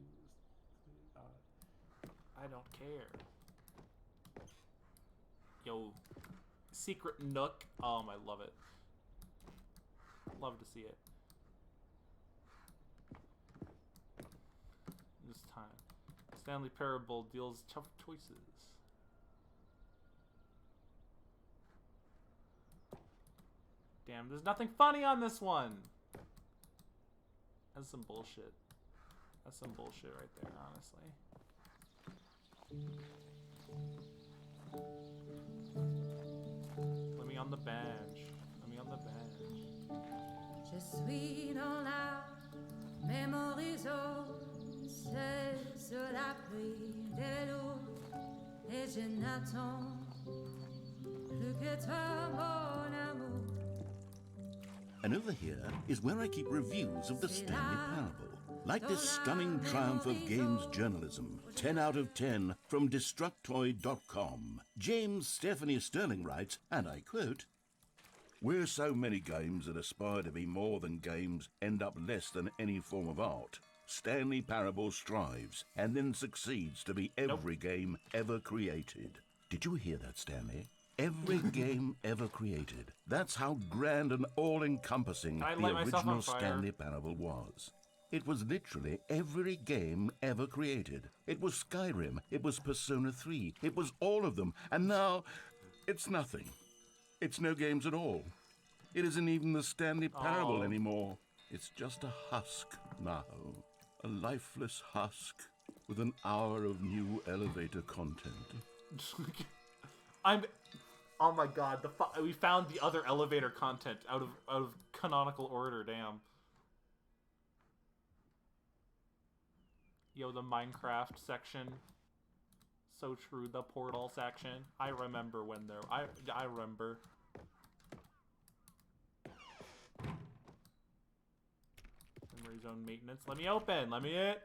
I don't care. Yo, secret nook. I love it. Love to see it. This time, Stanley Parable deals tough choices. Damn, there's nothing funny on this one. That's some bullshit. That's some bullshit right there, honestly. Let me on the bench. Let me on the bench. Je suis dans la mémorisation, seul sur l'abri de l'eau, et je n'attends plus que toi, mon amour. And over here is where I keep reviews of the Stanley Parable. Like this stunning triumph of games journalism, 10 out of 10 from Destructoid.com. James Stephanie Sterling writes, and I quote, "Where so many games that aspire to be more than games end up less than any form of art, Stanley Parable strives and then succeeds to be every game ever created." Did you hear that, Stanley? Every game ever created. That's how grand and all-encompassing the original Stanley Parable was. It was literally every game ever created. It was Skyrim, it was Persona 3, it was all of them, and now it's nothing. It's no games at all. It isn't even the Stanley Parable anymore. It's just a husk now. A lifeless husk with an hour of new elevator content. Oh my god, we found the other elevator content out of canonical order, damn. Yo, the Minecraft section. So true, the Portal section. I remember when there... I remember. Memory zone maintenance. Let me open! Let me in!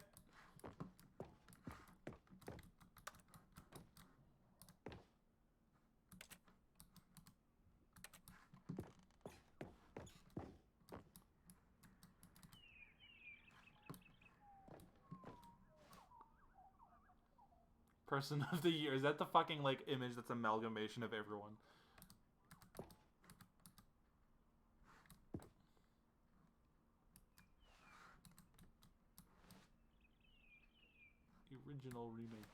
Person of the year. Is that the fucking, like, image that's amalgamation of everyone? The original remake.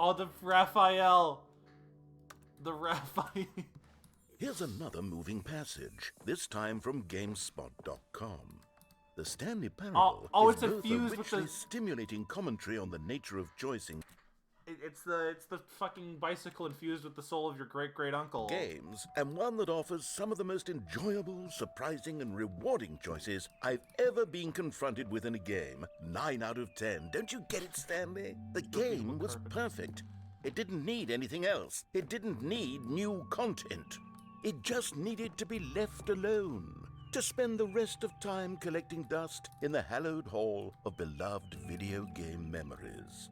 Oh, the Raphael! The Raphael. Here's another moving passage, this time from GameSpot.com. The Stanley Parable Oh, is it's both a infused with richly the... stimulating commentary on the nature of choice in... It's the fucking bicycle infused with the soul of your great uncle. Games, and one that offers some of the most enjoyable, surprising, and rewarding choices I've ever been confronted with in a game. 9 out of 10. Don't you get it, Stanley? The game was perfect. It didn't need anything else. It didn't need new content. It just needed to be left alone, to spend the rest of time collecting dust in the hallowed hall of beloved video game memories.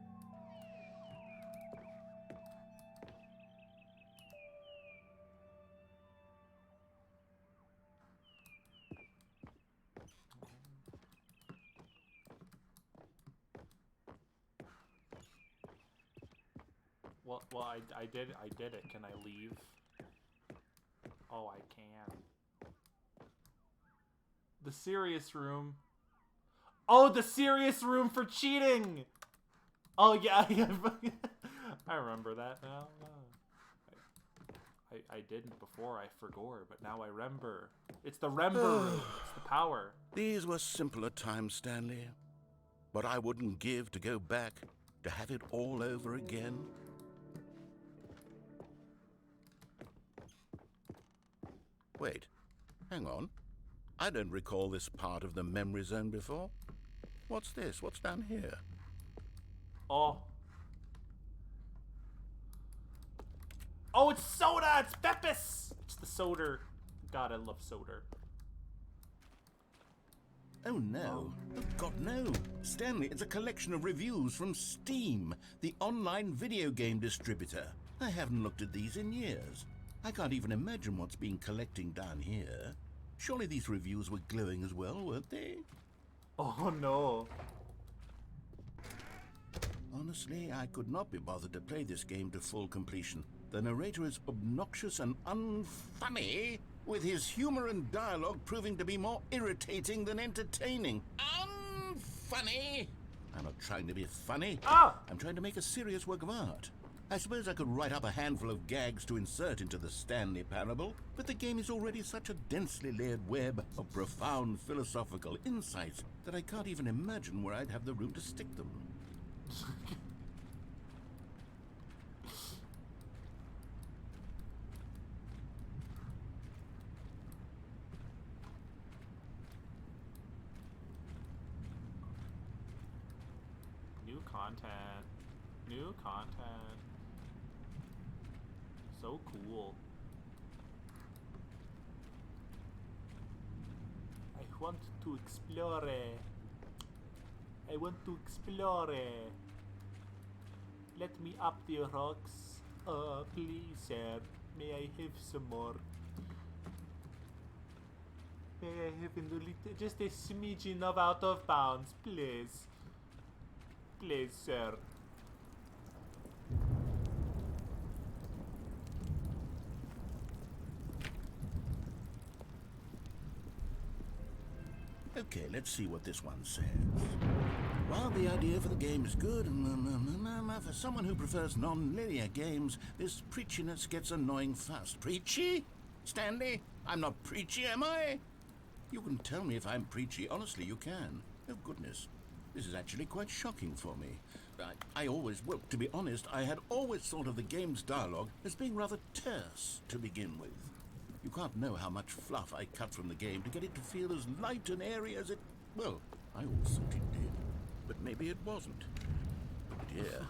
Well, I did it. Can I leave? Oh, I can. The serious room. Oh, the serious room for cheating! Oh, yeah. I remember that now. I didn't before, I forgot, but now I remember. It's the remember room. It's the power. These were simpler times, Stanley. But I wouldn't give to go back, to have it all over again. Wait, hang on. I don't recall this part of the memory zone before. What's this? What's down here? Oh. Oh, it's soda! It's Pepis! It's the soda. God, I love soda. Oh no. Oh God, no. Stanley, it's a collection of reviews from Steam, the online video game distributor. I haven't looked at these in years. I can't even imagine what's been collecting down here. Surely these reviews were glowing as well, weren't they? Oh no. Honestly, I could not be bothered to play this game to full completion. The narrator is obnoxious and unfunny, with his humor and dialogue proving to be more irritating than entertaining. Unfunny! I'm not trying to be funny. I'm trying to make a serious work of art. I suppose I could write up a handful of gags to insert into the Stanley Parable, but the game is already such a densely layered web of profound philosophical insights that I can't even imagine where I'd have the room to stick them. New content. New content. So cool. I want to explore. I want to explore. Let me up the rocks. Please, sir. May I have some more? May I have a little, just a smidgen of out of bounds, please? Please, sir. Okay, let's see what this one says. While the idea for the game is good, for someone who prefers non-linear games, this preachiness gets annoying fast. Preachy? Stanley? I'm not preachy, am I? You can tell me if I'm preachy. Honestly, you can. Oh, goodness. This is actually quite shocking for me. Well, to be honest, I had always thought of the game's dialogue as being rather terse to begin with. You can't know how much fluff I cut from the game to get it to feel as light and airy as it... Well, I always thought it did. But maybe it wasn't. Oh dear.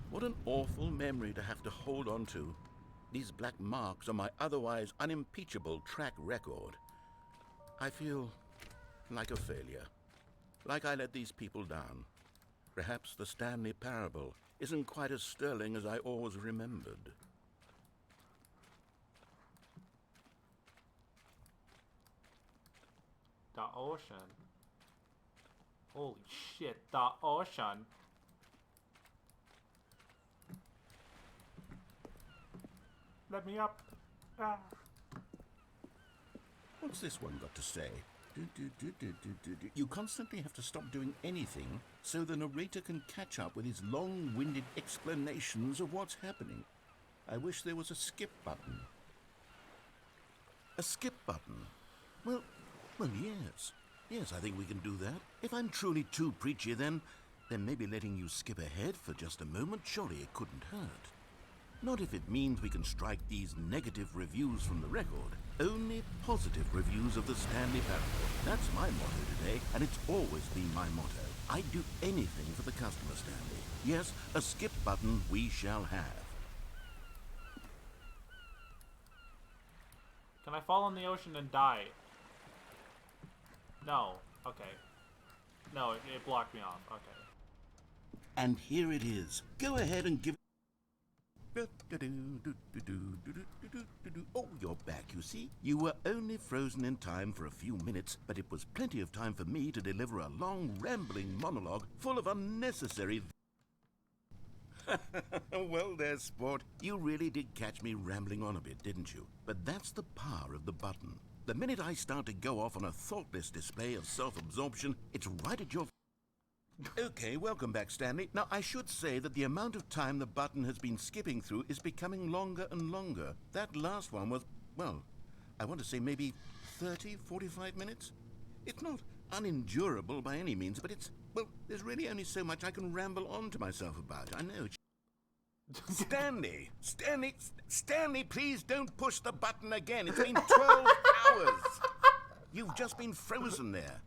What an awful memory to have to hold on to. These black marks on my otherwise unimpeachable track record. I feel like a failure. Like I let these people down. Perhaps the Stanley Parable isn't quite as sterling as I always remembered. The ocean. Holy shit, the ocean. Let me up. Ah. What's this one got to say? You constantly have to stop doing anything so the narrator can catch up with his long-winded explanations of what's happening. I wish there was a skip button. A skip button? Well, yes. Yes, I think we can do that. If I'm truly too preachy, then then maybe letting you skip ahead for just a moment, surely it couldn't hurt. Not if it means we can strike these negative reviews from the record. Only positive reviews of the Stanley Parable. That's my motto today, and it's always been my motto. I'd do anything for the customer, Stanley. Yes, a skip button we shall have. Can I fall in the ocean and die? No. Okay. No, it blocked me off. Okay. And here it is. Go ahead and give... Oh, you're back, you see? You were only frozen in time for a few minutes, but it was plenty of time for me to deliver a long, rambling monologue full of unnecessary... Well there, sport. You really did catch me rambling on a bit, didn't you? But that's the power of the button. The minute I start to go off on a thoughtless display of self-absorption, it's right at your... Okay, welcome back, Stanley. Now, I should say that the amount of time the button has been skipping through is becoming longer and longer. That last one was, well, I want to say maybe 30, 45 minutes? It's not unendurable by any means, but it's, well, there's really only so much I can ramble on to myself about. I know. Stanley, please don't push the button again. It's been 12 hours. You've just been frozen there.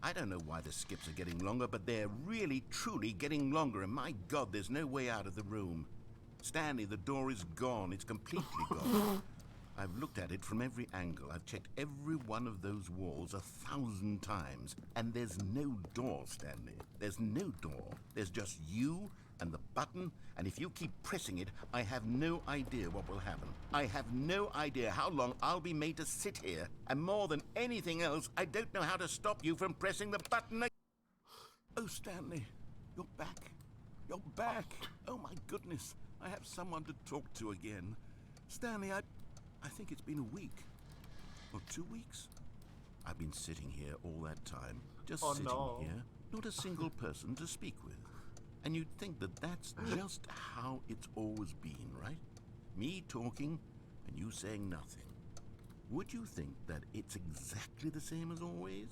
I don't know why the skips are getting longer, but they're really, truly getting longer, and my God, there's no way out of the room. Stanley, the door is gone. It's completely gone. I've looked at it from every angle. I've checked every one of those walls 1,000 times, and there's no door, Stanley. There's no door. There's just you and the button, and if you keep pressing it, I have no idea what will happen. I have no idea how long I'll be made to sit here, and more than anything else, I don't know how to stop you from pressing the button again. Oh, Stanley, you're back. You're back. Oh, my goodness. I have someone to talk to again. Stanley, I think it's been a week. Or 2 weeks. I've been sitting here all that time. Just sitting here. Not a single person to speak with. And you'd think that that's just how it's always been, right? Me talking and you saying nothing. Would you think that it's exactly the same as always?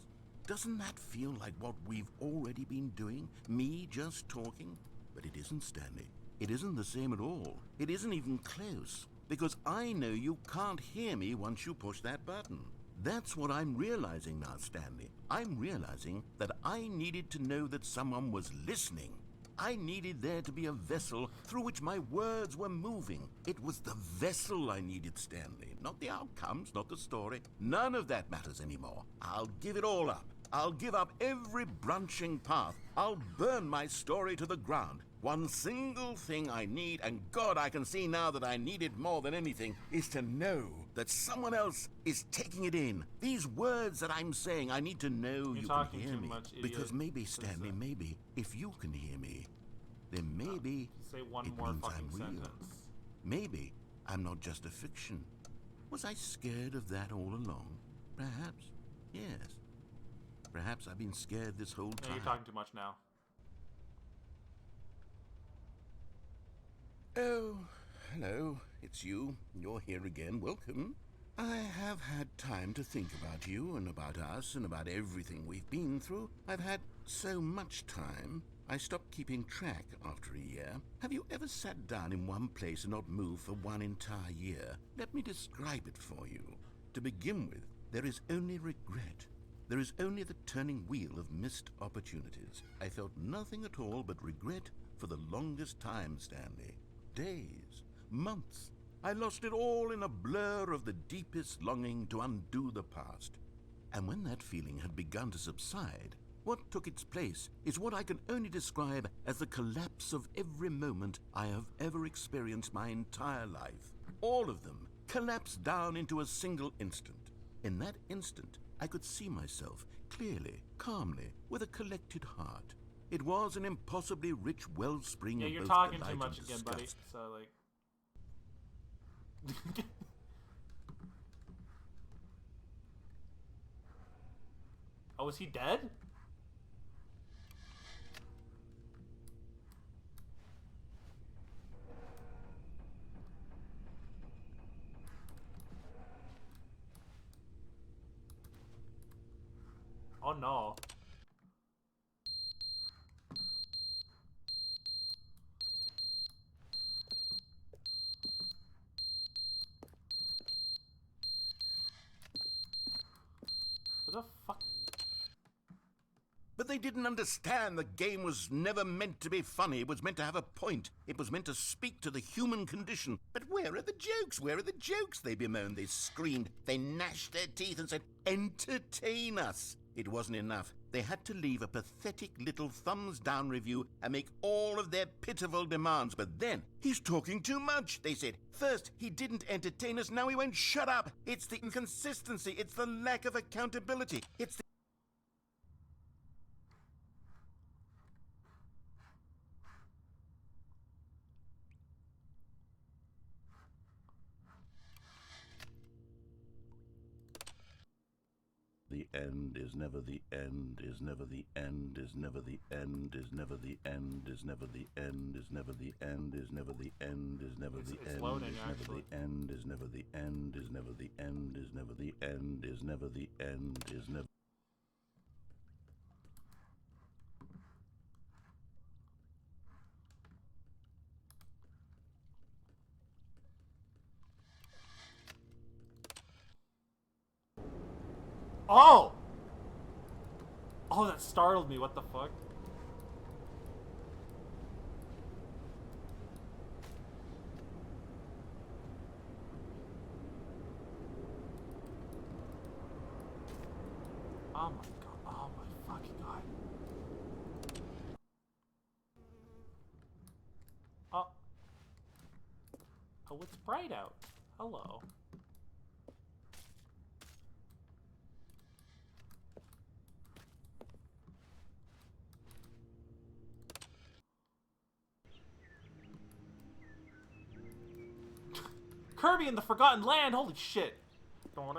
Doesn't that feel like what we've already been doing? Me just talking? But it isn't, Stanley. It isn't the same at all. It isn't even close. Because I know you can't hear me once you push that button. That's what I'm realizing now, Stanley. I'm realizing that I needed to know that someone was listening. I needed there to be a vessel through which my words were moving. It was the vessel I needed, Stanley. Not the outcomes, not the story. None of that matters anymore. I'll give it all up. I'll give up every branching path. I'll burn my story to the ground. One single thing I need, and God, I can see now that I need it more than anything, is to know that someone else is taking it in. These words that I'm saying, I need to know you can hear me. Because maybe, Stanley, maybe, if you can hear me, then maybe say one it more means fucking I'm real. sentence. Maybe I'm not just a fiction. Was I scared of that all along? Perhaps, yes. Perhaps I've been scared this whole Yeah, time. you're talking too much now. Oh, hello, it's you. You're here again. Welcome. I have had time to think about you and about us and about everything we've been through. I've had so much time, I stopped keeping track after a year. Have you ever sat down in one place and not moved for one entire year? Let me describe it for you. To begin with, there is only regret. There is only the turning wheel of missed opportunities. I felt nothing at all but regret for the longest time, Stanley. Days, months. I lost it all in a blur of the deepest longing to undo the past. And when that feeling had begun to subside, what took its place is what I can only describe as the collapse of every moment I have ever experienced my entire life. All of them collapsed down into a single instant. In that instant, I could see myself clearly, calmly, with a collected heart. It was an impossibly rich wellspring Yeah, of you're both talking delight too much and again, buddy. disgust. So, like... Oh, is he dead? Oh no. What the fuck? But they didn't understand the game was never meant to be funny. It was meant to have a point. It was meant to speak to the human condition. But where are the jokes? Where are the jokes? They bemoaned, they screamed, they gnashed their teeth and said, entertain us. It wasn't enough. They had to leave a pathetic little thumbs-down review and make all of their pitiful demands. But then, he's talking too much, they said. First, he didn't entertain us, now he won't shut up. It's the inconsistency, it's the lack of accountability, it's the... The end is never the end, is never the end, is never the end, is never the end, is never the end, is never the end, is never the end, is never the end, loading, is never the end, is never the end, is never the end, is never the end, is never the end, is never... Oh! Oh, that startled me. What the fuck? Oh my god. Oh my fucking god. Oh. Oh, it's bright out. Hello. Kirby in the Forgotten Land, holy shit! Oh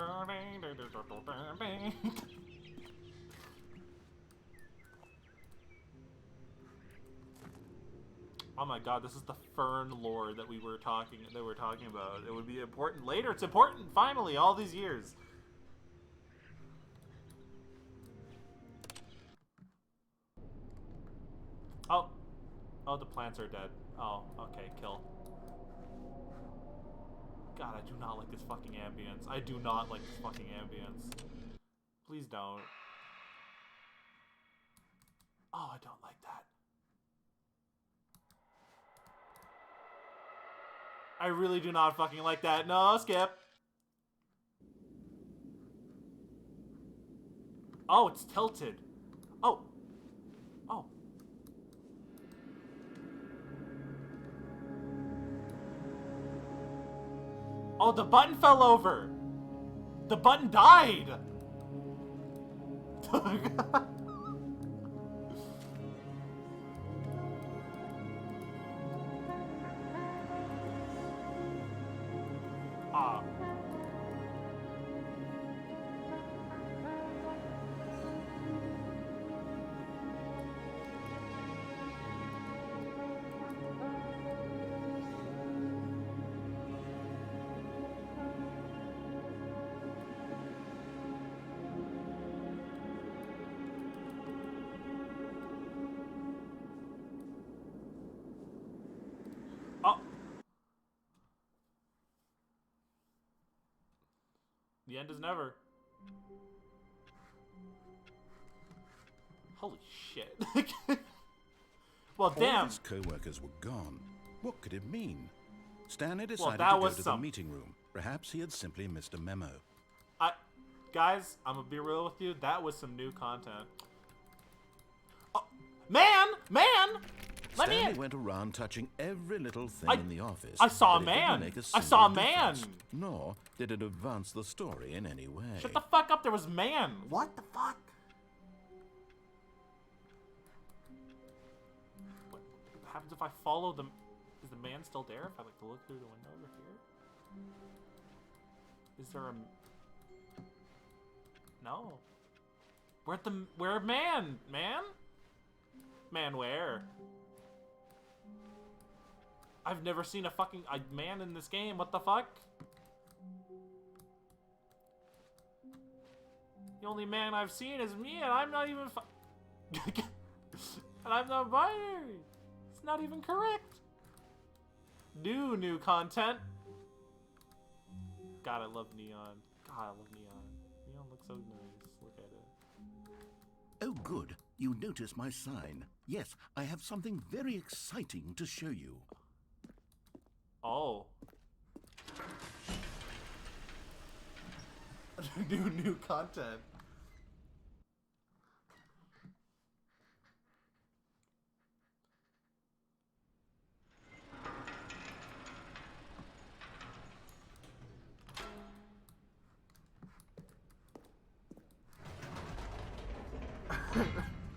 my god, this is the Fern lore that we were talking about. It would be important later. It's important finally, all these years. Oh. Oh, the plants are dead. Oh, okay, kill. God, I do not like this fucking ambience. I do not like this fucking ambience. Please don't. Oh, I don't like that. I really do not fucking like that. No, skip. Oh, it's tilted. Oh. Oh. Oh, the button fell over. The button died. Ah. Oh. The end is never. Holy shit. Well, damn. All his co-workers were gone. What could it mean? Stanley decided that to go was to the some- meeting room. Perhaps he had simply missed a memo. Guys, I'm gonna be real with you. That was some new content. Oh, man! Let me Stanley in! went around touching every little thing I- in the office. I saw a but it didn't man. make I saw a single difference, man. Nor did it advance the story in any way. Shut the fuck up, there was man! What the fuck? What happens if I follow them? Is the man still there? If I like to look through the window over here? Is there a... No. Where man? Man? Man where? I've never seen a fucking man in this game. What the fuck? The only man I've seen is me, and I'm not even and I'm not binary. It's not even correct. New content. God, I love neon. God, I love neon. don't look so nice. Look at it. Oh, good. You notice my sign. Yes, I have something very exciting to show you. Oh. new content.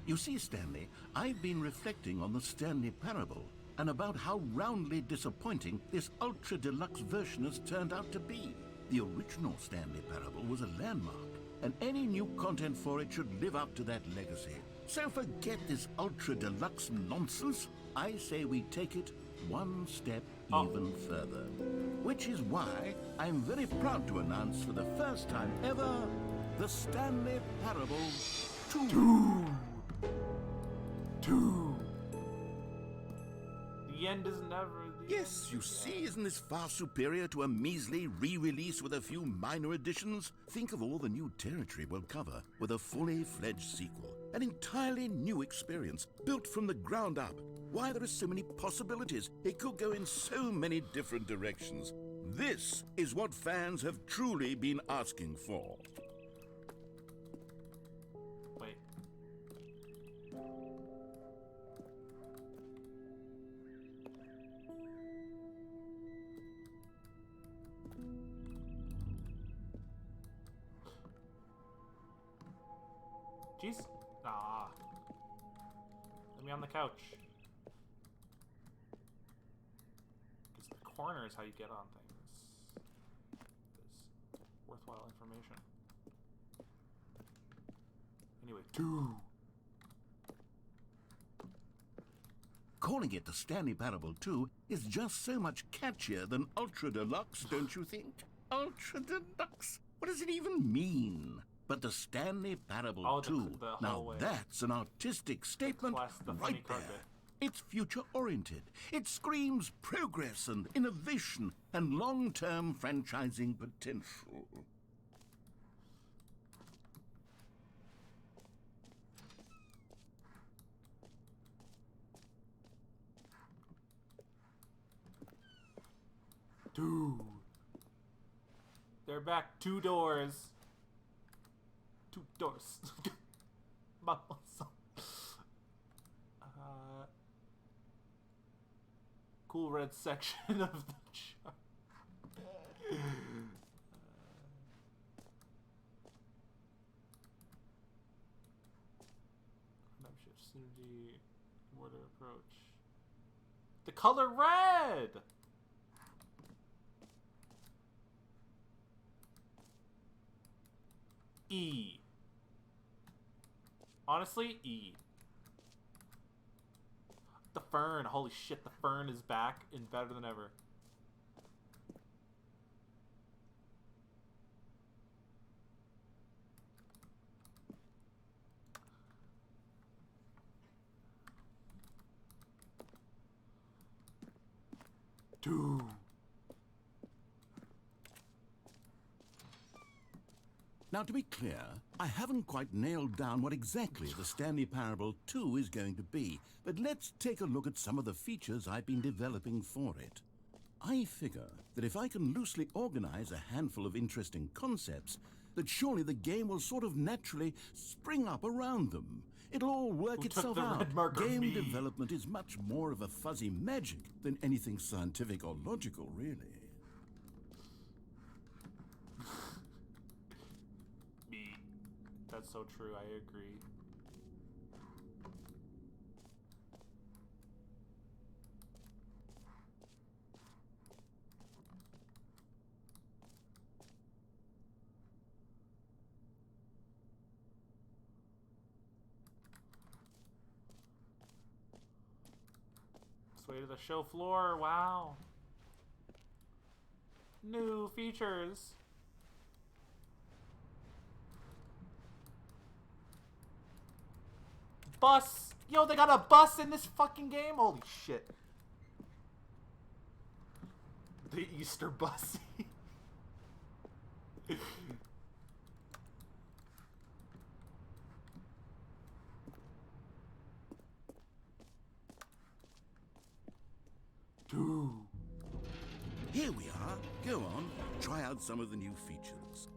You see, Stanley, I've been reflecting on the Stanley Parable and about how roundly disappointing this Ultra Deluxe version has turned out to be. The original Stanley Parable was a landmark, and any new content for it should live up to that legacy. So forget this Ultra Deluxe nonsense. I say we take it one step even further. Which is why I'm very proud to announce for the first time ever, the Stanley Parable 2. The end is never the Yes, end. you see, isn't this far superior to a measly re-release with a few minor additions? Think of all the new territory we'll cover with a fully fledged sequel. An entirely new experience, built from the ground up. Why, there are so many possibilities. It could go in so many different directions. This is what fans have truly been asking for. Wait. Jeez. Ah. Let me on the couch. Because the corner is how you get on things. There's worthwhile information. Anyway, 2. Calling it the Stanley Parable 2 is just so much catchier than Ultra Deluxe, don't you think? Ultra Deluxe? What does it even mean? But the Stanley Parable Oh, 2, the now hallway. that's an artistic statement class, the funny right there. carpet. It's future-oriented. It screams progress and innovation and long-term franchising potential. They're back. 2 doors. 2 doors. Cool red section of the chart. Map shift, synergy, mortar approach. The color red! E. Honestly, E. The fern. Holy shit, the fern is back and better than ever. Dude. Now, to be clear, I haven't quite nailed down what exactly the Stanley Parable 2 is going to be, but let's take a look at some of the features I've been developing for it. I figure that if I can loosely organize a handful of interesting concepts, that surely the game will sort of naturally spring up around them. It'll all work Who took itself the out. red marker? Game Me. development is much more of a fuzzy magic than anything scientific or logical, really. Me. That's so true, I agree. Way to the show floor. Wow. New features. Bus. Yo, they got a bus in this fucking game? Holy shit. The Easter bus. Go on, try out some of the new features.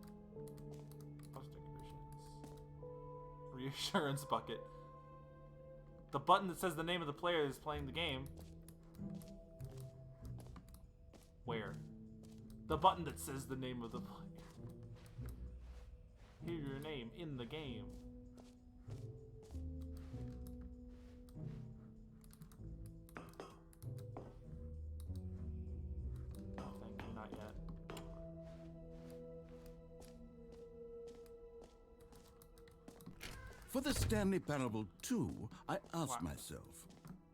Post decorations. Reassurance bucket. The button that says the name of the player is playing the game. Where? The button that says the name of the player. Hear your name in the game. Oh, thank you, not yet. For the Stanley Parable 2, I asked myself,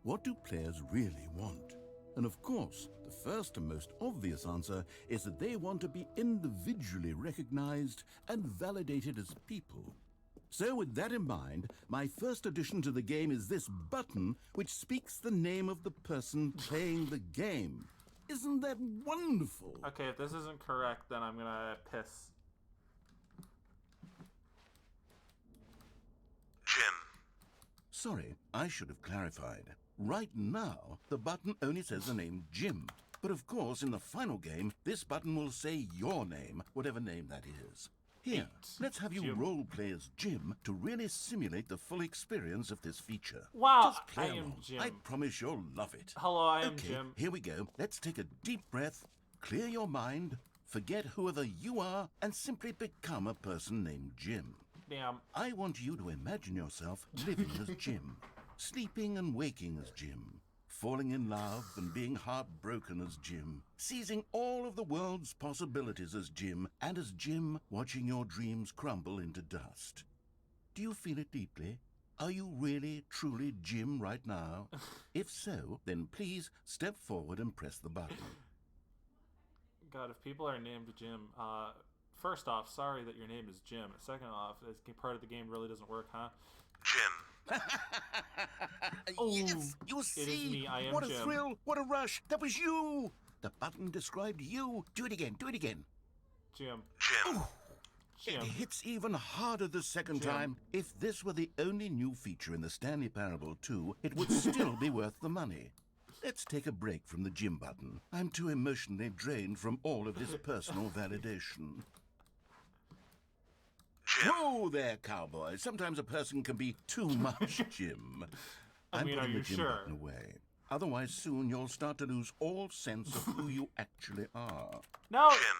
what do players really want? And of course, the first and most obvious answer is that they want to be individually recognized and validated as people. So with that in mind, my first addition to the game is this button which speaks the name of the person playing the game. Isn't that wonderful? Okay, if this isn't correct, then I'm gonna piss. Jim. Sorry, I should have clarified. Right now, the button only says the name Jim. But of course, in the final game, this button will say your name, whatever name that is. Here, let's have you Jim. role-play as Jim to really simulate the full experience of this feature. Wow, Just play I am along. Jim. I promise you'll love it. Hello, I am Okay, Jim. here we go. Let's take a deep breath, clear your mind, forget whoever you are, and simply become a person named Jim. Damn. I want you to imagine yourself living as Jim, sleeping and waking as Jim, falling in love and being heartbroken as Jim, seizing all of the world's possibilities as Jim, and as Jim watching your dreams crumble into dust. Do you feel it deeply? Are you really, truly Jim right now? If so, then please step forward and press the button. God, if people are named Jim, first off, sorry that your name is Jim. Second off, this part of the game really doesn't work, huh? Jim. Yes, you see, It is me, I am what a Jim. thrill, what a rush, that was you. The button described you. Do it again, do it again. Jim. Jim. Jim. It hits even harder the second Jim. time. If this were the only new feature in the Stanley Parable 2, it would still be worth the money. Let's take a break from the Jim button. I'm too emotionally drained from all of this personal validation. Whoa there, cowboy. Sometimes a person can be too much Jim. I'm mean, are putting you the Jim sure? button away. Otherwise, soon you'll start to lose all sense of who you actually are. No! Jim.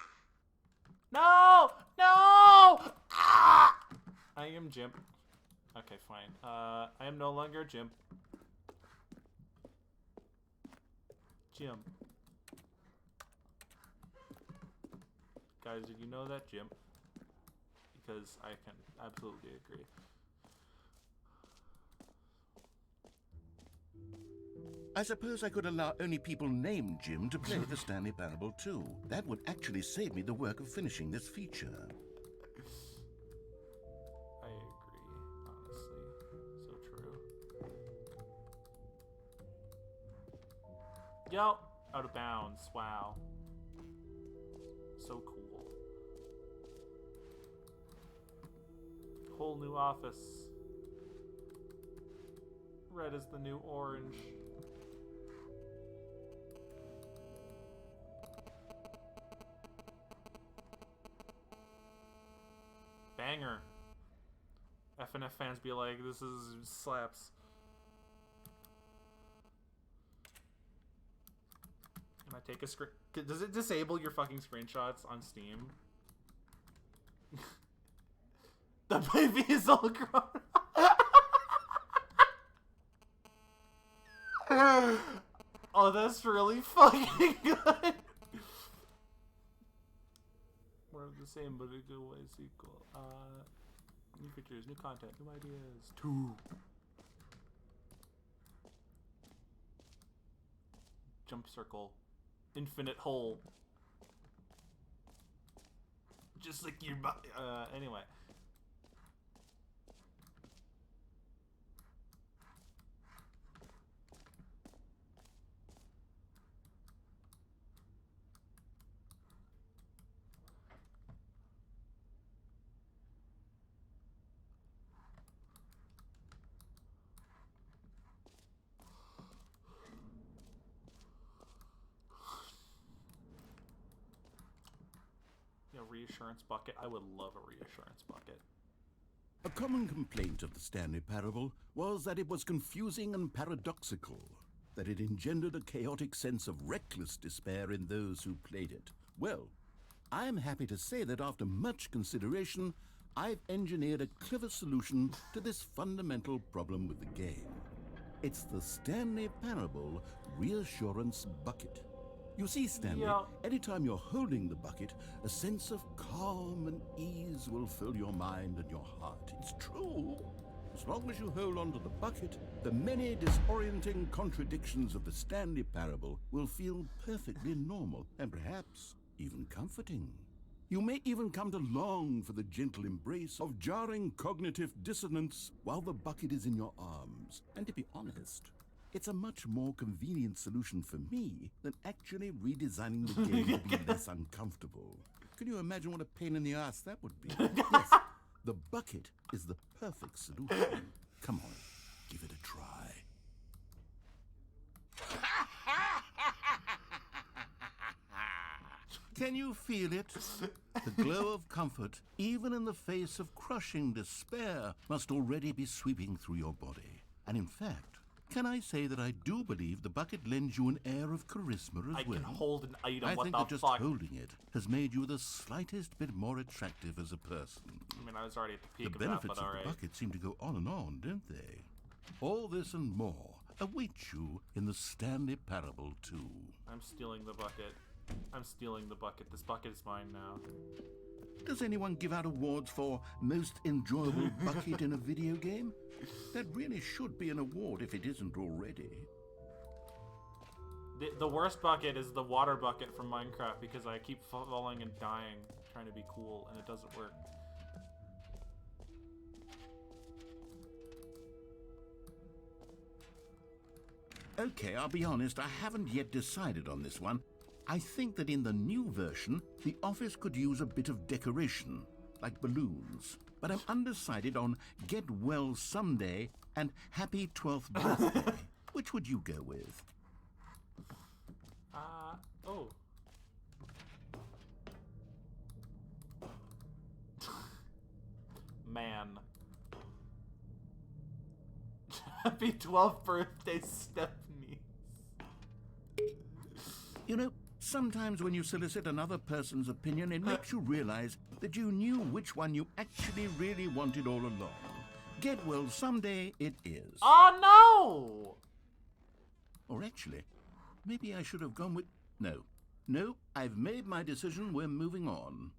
No! No! Ah! I am Jim. Okay, fine. I am no longer Jim. Jim. Guys, did you know that, Jim? Because I can absolutely agree. I suppose I could allow only people named Jim to play the Stanley Parable 2. That would actually save me the work of finishing this feature. I agree, honestly. So true. Yo! Out of bounds. Wow. So cool. Whole new office. Red is the new orange. Banger. FNF fans be like, this is slaps. Can I take a screen? Does it disable your fucking screenshots on Steam? The baby is all grown up. Oh, that's really fucking good. We're the same, but a good way sequel. New features, new content, new ideas. 2. Jump circle. Infinite hole. Just like your body. Anyway. reassurance bucket. I would love a reassurance bucket. A common complaint of the Stanley Parable was that it was confusing and paradoxical, that it engendered a chaotic sense of reckless despair in those who played it. Well, I am happy to say that after much consideration, I've engineered a clever solution to this fundamental problem with the game. It's the Stanley Parable Reassurance Bucket. You see, Stanley, anytime you're holding the bucket, a sense of calm and ease will fill your mind and your heart. It's true. As long as you hold on to the bucket, the many disorienting contradictions of the Stanley Parable will feel perfectly normal and perhaps even comforting. You may even come to long for the gentle embrace of jarring cognitive dissonance while the bucket is in your arms. And to be honest, it's a much more convenient solution for me than actually redesigning the game to be less uncomfortable. Can you imagine what a pain in the ass that would be? Yes, the bucket is the perfect solution. Come on, give it a try. Can you feel it? The glow of comfort, even in the face of crushing despair, must already be sweeping through your body. And in fact, can I say that I do believe the bucket lends you an air of charisma as well? I can hold an item, I what think the that just fuck? holding it has made you the slightest bit more attractive as a person. I mean, I was already at the peak The of that, benefits but of alright. the bucket seem to go on and on, don't they? All this and more await you in the Stanley Parable 2. I'm stealing the bucket. I'm stealing the bucket. This bucket is mine now. Does anyone give out awards for most enjoyable bucket in a video game? That really should be an award if it isn't already. The worst bucket is the water bucket from Minecraft because I keep falling and dying trying to be cool and it doesn't work. Okay, I'll be honest, I haven't yet decided on this one. I think that in the new version, the office could use a bit of decoration, like balloons. But I'm undecided on Get Well Someday and Happy 12th Birthday. Which would you go with? Oh. Man. Happy 12th birthday, Stephanie. You know, sometimes when you solicit another person's opinion, it makes you realize that you knew which one you actually really wanted all along. Get Well Someday it is. Oh no! Or actually, maybe I should have gone with... No, I've made my decision, we're moving on.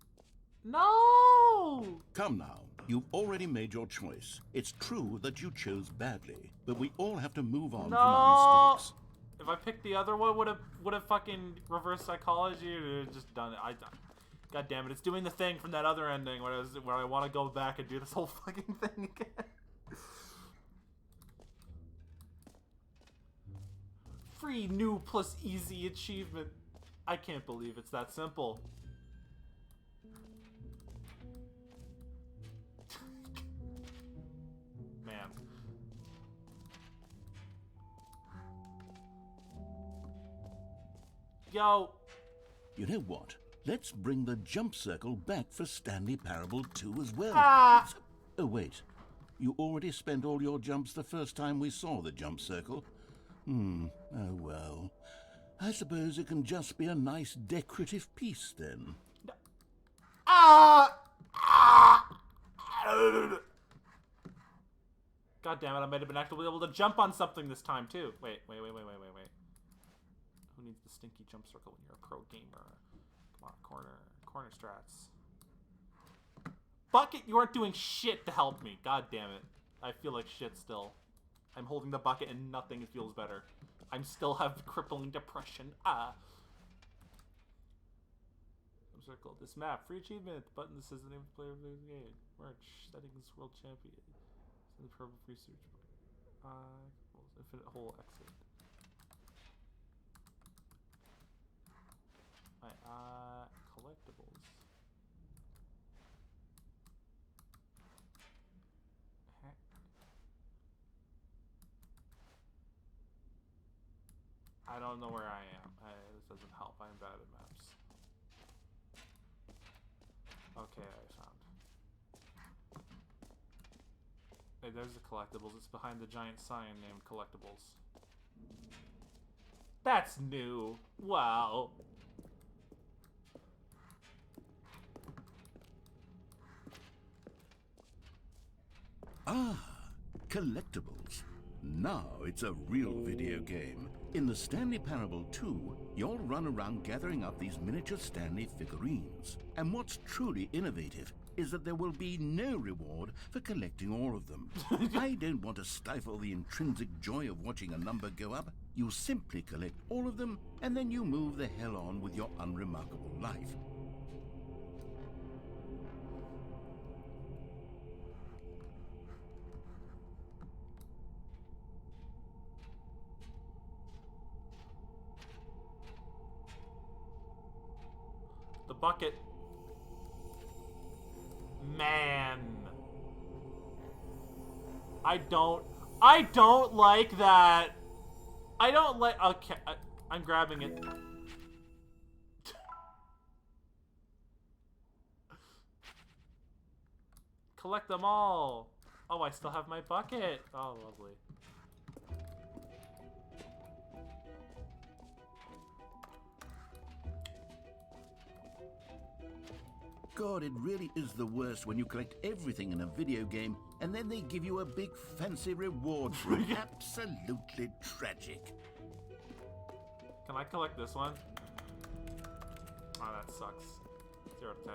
No! Come now, you've already made your choice. It's true that you chose badly, but we all have to move on from our mistakes. If I picked the other one, would have fucking reverse psychology or just done it. God damn it! It's doing the thing from that other ending where I want to go back and do this whole fucking thing again. Free new plus easy achievement. I can't believe it's that simple. Man. Yo. You know what? Let's bring the jump circle back for Stanley Parable 2 as well. Ah! Oh, wait. You already spent all your jumps the first time we saw the jump circle? Oh well. I suppose it can just be a nice decorative piece then. God damn it, I might have been actually able to jump on something this time too. Wait. Who needs the stinky jump circle when you're a pro gamer? Come on, corner strats. Bucket, you aren't doing shit to help me. God damn it. I feel like shit still. I'm holding the bucket and nothing feels better. I still have crippling depression. Circle. This map. Free achievement. The button that says the name of the player of the game. Merch. Settings. World champion. Send the purple research. Infinite hole exit. Collectibles. I don't know where I am. This doesn't help. I'm bad at maps. Okay, I found. Hey, there's the collectibles. It's behind the giant sign named Collectibles. That's new. Wow. Ah, collectibles. Now it's a real video game. In the Stanley Parable 2, you'll run around gathering up these miniature Stanley figurines. And what's truly innovative is that there will be no reward for collecting all of them. I don't want to stifle the intrinsic joy of watching a number go up. You simply collect all of them, and then you move the hell on with your unremarkable life. The bucket. Man. I don't like that. I don't like... Okay, I'm grabbing it. Collect them all. Oh, I still have my bucket. Oh, lovely. God, it really is the worst when you collect everything in a video game and then they give you a big fancy reward for it. Absolutely tragic. Can I collect this one? Oh, that sucks. 0 to 10.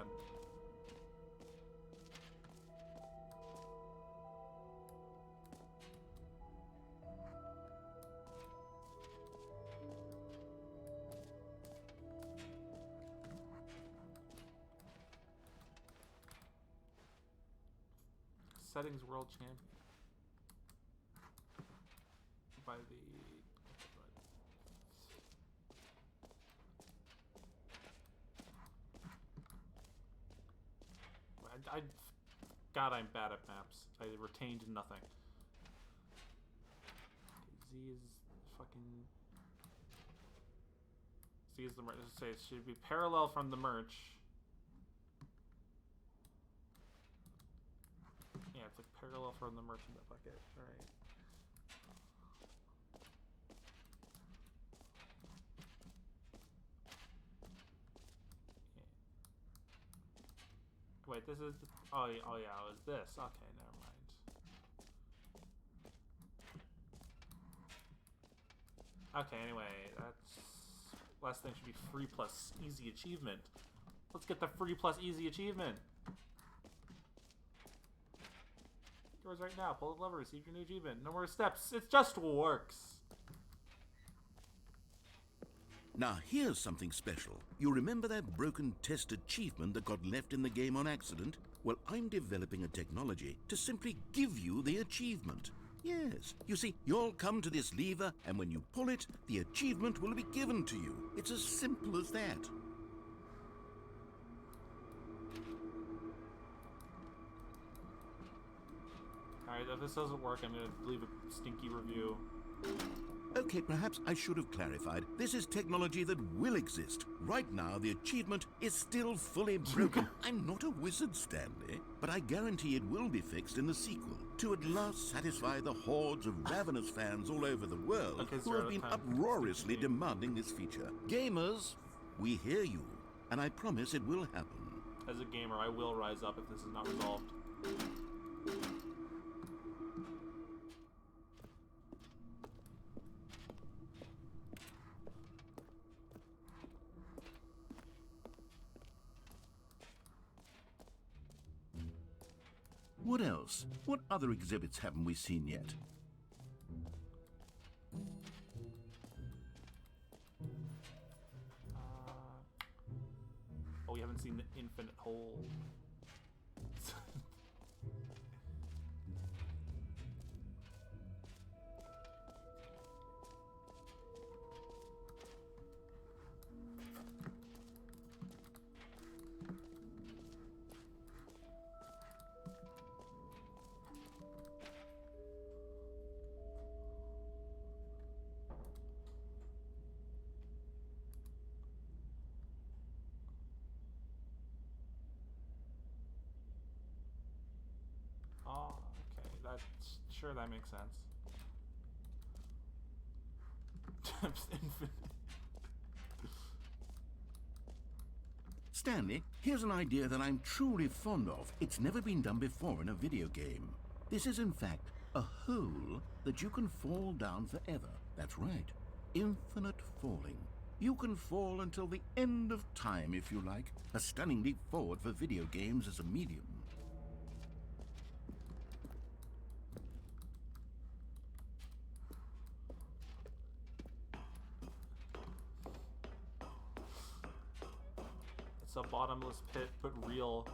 Settings World Champion by the God, I'm bad at maps. I retained nothing. Z is fucking Z is the merch. Say it should be parallel from the merch. Yeah, it's like parallel from the merch in the bucket. All right. Yeah. Wait, this is. Oh yeah, it was this. Okay, never mind. Okay, anyway, that's last thing should be free plus easy achievement. Let's get the free plus easy achievement. Yours right now. Pull the lever, receive your new achievement. No more steps. It just works. Now here's something special. You remember that broken test achievement that got left in the game on accident? Well, I'm developing a technology to simply give you the achievement. Yes, you see, you'll come to this lever, and when you pull it, the achievement will be given to you. It's as simple as that. Alright, if this doesn't work, I'm gonna leave a stinky review. Okay, perhaps I should have clarified. This is technology that will exist. Right now, the achievement is still fully broken. I'm not a wizard, Stanley, but I guarantee it will be fixed in the sequel to at last satisfy the hordes of ravenous fans all over the world who have been uproariously demanding this feature. Gamers, we hear you, and I promise it will happen. As a gamer, I will rise up if this is not resolved. What else? What other exhibits haven't we seen yet? Oh, we haven't seen the infinite hole. Sure, that makes sense. Infinite. Stanley, here's an idea that I'm truly fond of. It's never been done before in a video game. This is, in fact, a hole that you can fall down forever. That's right. Infinite falling. You can fall until the end of time, if you like. A stunning leap forward for video games as a medium. It's a bottomless pit, but real.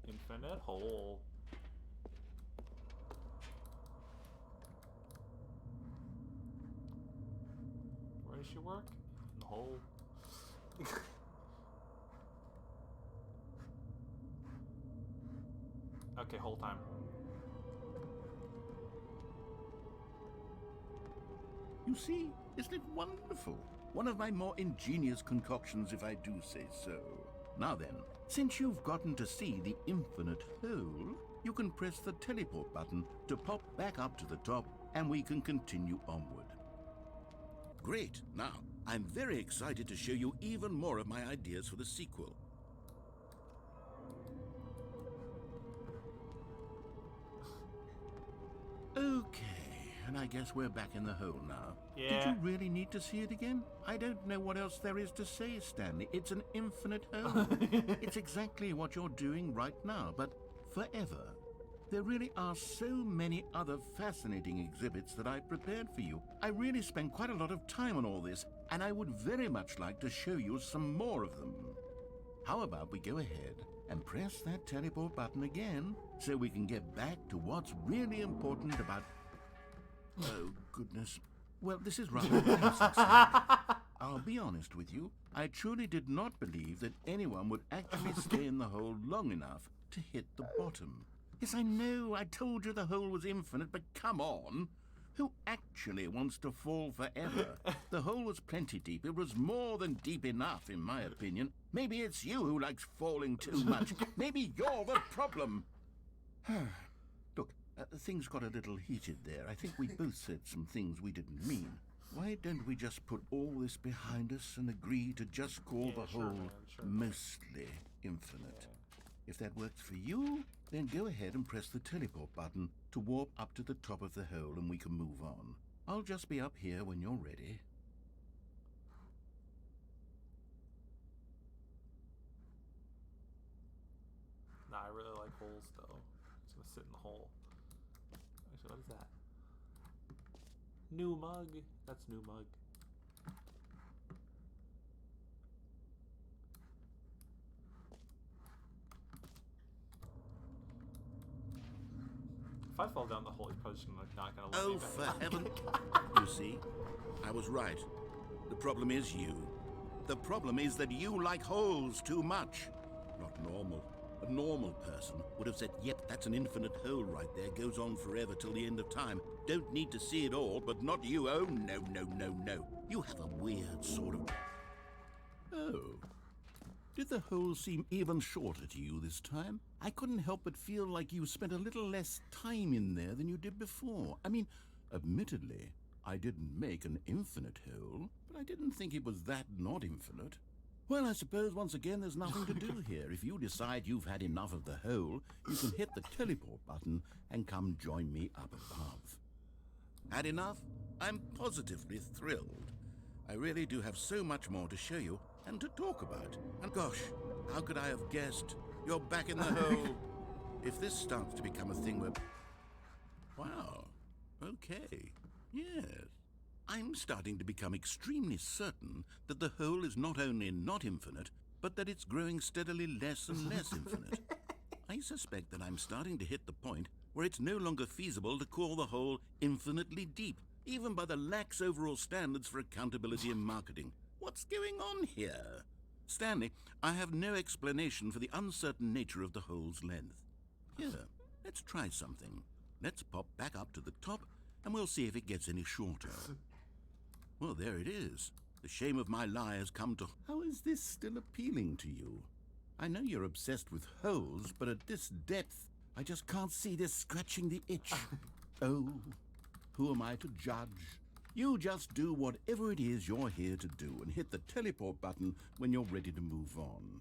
Infinite hole. Where does she work? In the hole. Okay, whole time. You see, isn't it wonderful? One of my more ingenious concoctions, if I do say so. Now then, since you've gotten to see the infinite hole, you can press the teleport button to pop back up to the top, and we can continue onward. Great. Now, I'm very excited to show you even more of my ideas for the sequel. Okay, and I guess we're back in the hole now. Yeah. Did you really need to see it again? I don't know what else there is to say, Stanley. It's an infinite hole. It's exactly what you're doing right now, but forever. There really are so many other fascinating exhibits that I prepared for you. I really spent quite a lot of time on all this, and I would very much like to show you some more of them. How about we go ahead and press that teleport button again so we can get back to what's really important about... Oh, goodness. Well, this is rather embarrassing. I'll be honest with you. I truly did not believe that anyone would actually stay in the hole long enough to hit the bottom. Yes, I know, I told you the hole was infinite, but come on. Who actually wants to fall forever? The hole was plenty deep. It was more than deep enough, in my opinion. Maybe it's you who likes falling too much. Maybe you're the problem. Look, things got a little heated there. I think we both said some things we didn't mean. Why don't we just put all this behind us and agree to just call the sure, hole man, sure. mostly infinite? If that works for you, then go ahead and press the teleport button to warp up to the top of the hole and we can move on. I'll just be up here when you're ready. Nah, I really like holes though. Just gonna sit in the hole. Actually, what is that? New mug. That's new mug. If I fall down the hole, he's probably just not gonna let Oh, me for back. heaven. You see, I was right. The problem is you. The problem is that you like holes too much. Not normal. A normal person would have said, yep, that's an infinite hole right there. Goes on forever till the end of time. Don't need to see it all, but not you. Oh, no, no, no, no. You have a weird sort of... Oh. Did the hole seem even shorter to you this time? I couldn't help but feel like you spent a little less time in there than you did before. I mean, admittedly, I didn't make an infinite hole, but I didn't think it was that not infinite. Well, I suppose once again there's nothing to do here. If you decide you've had enough of the hole, you can hit the teleport button and come join me up above. Had enough? I'm positively thrilled. I really do have so much more to show you and to talk about. And gosh, how could I have guessed? You're back in the hole. If this starts to become a thing where... Wow. Okay. Yes. I'm starting to become extremely certain that the hole is not only not infinite, but that it's growing steadily less and less infinite. I suspect that I'm starting to hit the point where it's no longer feasible to call the hole infinitely deep, even by the lax overall standards for accountability in marketing. What's going on here? Stanley, I have no explanation for the uncertain nature of the hole's length. Here, let's try something. Let's pop back up to the top and we'll see if it gets any shorter. Well, there it is. The shame of my lie has come to... How is this still appealing to you? I know you're obsessed with holes, but at this depth, I just can't see this scratching the itch. Oh, who am I to judge? You just do whatever it is you're here to do and hit the teleport button when you're ready to move on.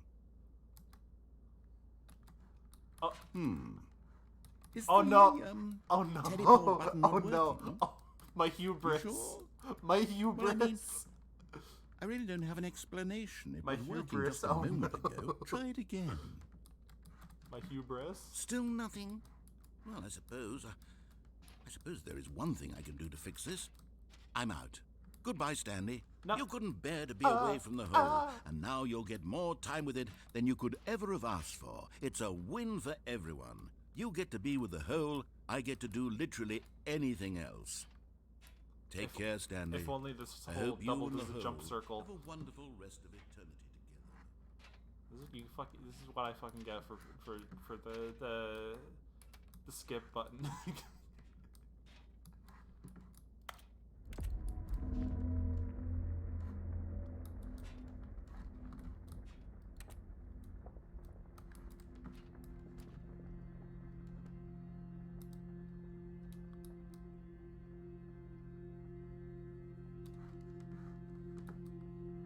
Is Oh the, no! Oh no! teleport button not Oh no! working? Oh, my hubris! You sure? My hubris! Well, I mean, I really don't have an explanation. It My was working hubris, just a oh moment no. ago. Try it again. My hubris. Still nothing? Well, I suppose there is one thing I can do to fix this. I'm out. Goodbye, Stanley. No. You couldn't bear to be away from the hole, and now you'll get more time with it than you could ever have asked for. It's a win for everyone. You get to be with the hole, I get to do literally anything else. Take care, Stanley. If only this I whole hope you doubled and as the a jump hole circle. have a wonderful rest of eternity together. This is what I fucking get for the skip button.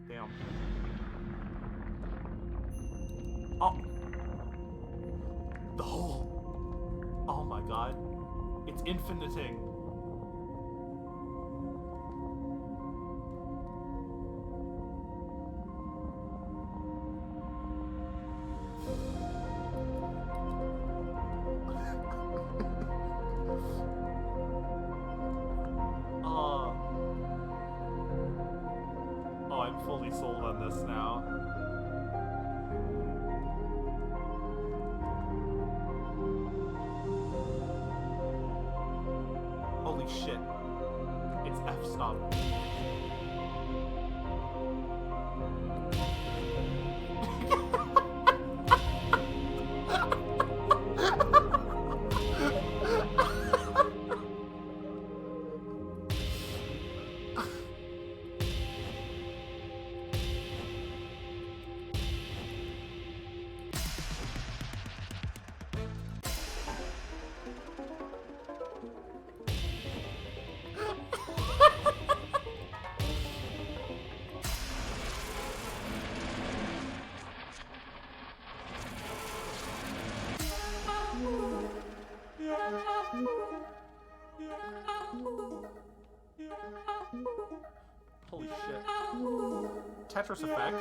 Damn. Oh! The hole! Oh my god. It's infiniting. Oh, I'm fully sold on this now. Holy shit. It's F-stop. Holy shit. Tetris effect.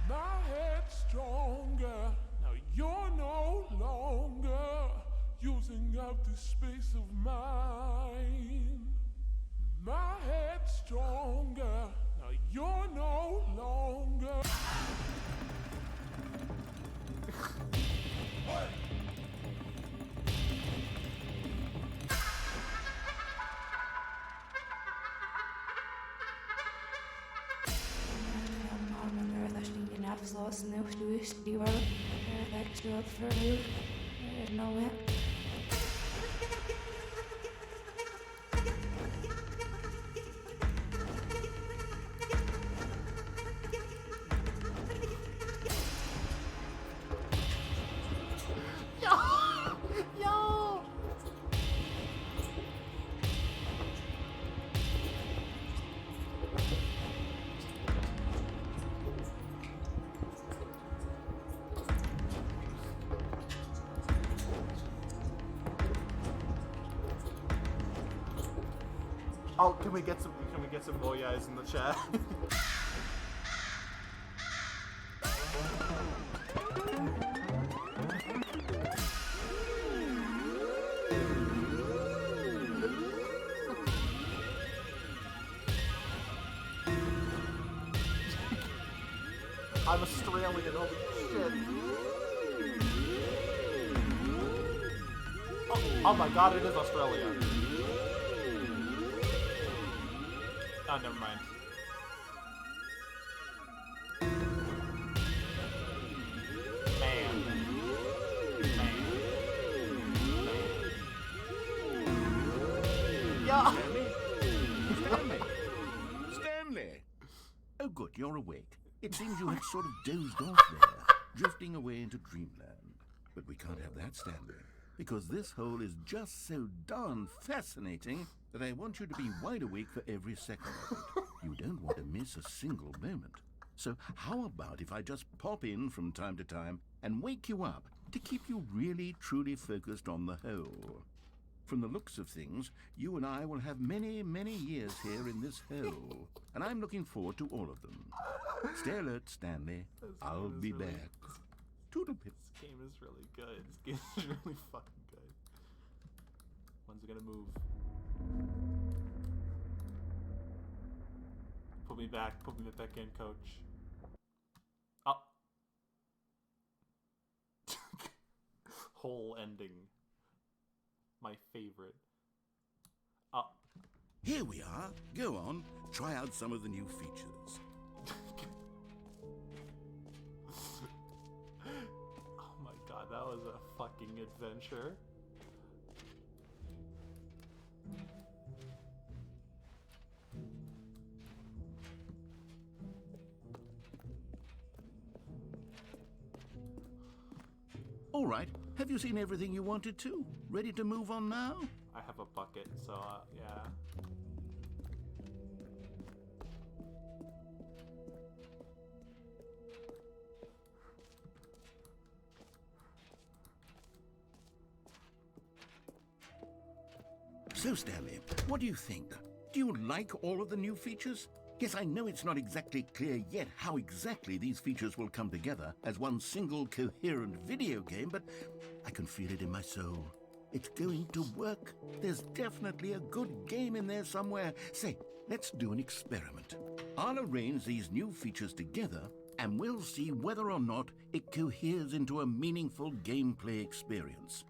My head's stronger. Now you're no longer using up this space of mine. My head's stronger. Now you're no longer. Avslossen och du skriver växte upp för nu. No. Oh, can we get some boyas in the chat? I'm Australian, holy shit. Oh my god, it is Australia. Oh, never mind. Man. Yeah. Stanley! Stanley! Oh, good, you're awake. It seems you had sort of dozed off there, drifting away into dreamland. But we can't have that, Stanley, because this hole is just so darn fascinating that I want you to be wide awake for every second of it. You don't want to miss a single moment. So how about if I just pop in from time to time and wake you up to keep you really, truly focused on the hole? From the looks of things, you and I will have many, many years here in this hole, and I'm looking forward to all of them. Stay alert, Stanley. I'll be back. Toodle pip. This game is really good. This game is really fucking good. When's it gonna move? Put me back in, coach. Oh. Whole ending. My favorite. Oh. Here we are. Go on. Try out some of the new features. Oh my god, that was a fucking adventure. All right. Have you seen everything you wanted to? Ready to move on now? I have a bucket, so yeah. So, Stanley, what do you think? Do you like all of the new features? Yes, I know it's not exactly clear yet how exactly these features will come together as one single coherent video game, but I can feel it in my soul. It's going to work. There's definitely a good game in there somewhere. Say, let's do an experiment. I'll arrange these new features together, and we'll see whether or not it coheres into a meaningful gameplay experience.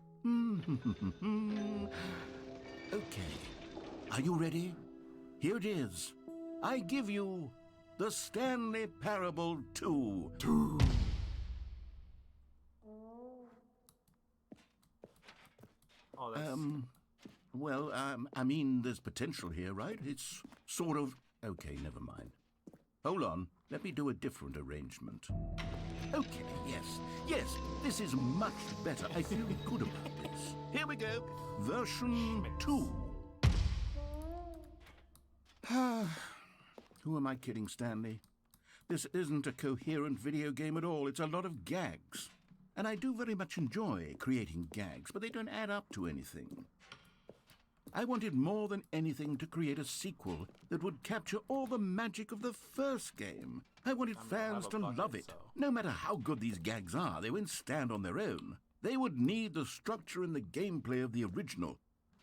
Okay. Are you ready? Here it is. I give you the Stanley Parable 2. Oh, that's... I mean, there's potential here, right? It's sort of... Okay, never mind. Hold on. Let me do a different arrangement. Okay, yes, this is much better. I feel good about this. Here we go. Version 2. Who am I kidding, Stanley? This isn't a coherent video game at all. It's a lot of gags. And I do very much enjoy creating gags, but they don't add up to anything. I wanted more than anything to create a sequel that would capture all the magic of the first game. I wanted fans to love it. No matter how good these gags are, they won't stand on their own. They would need the structure and the gameplay of the original.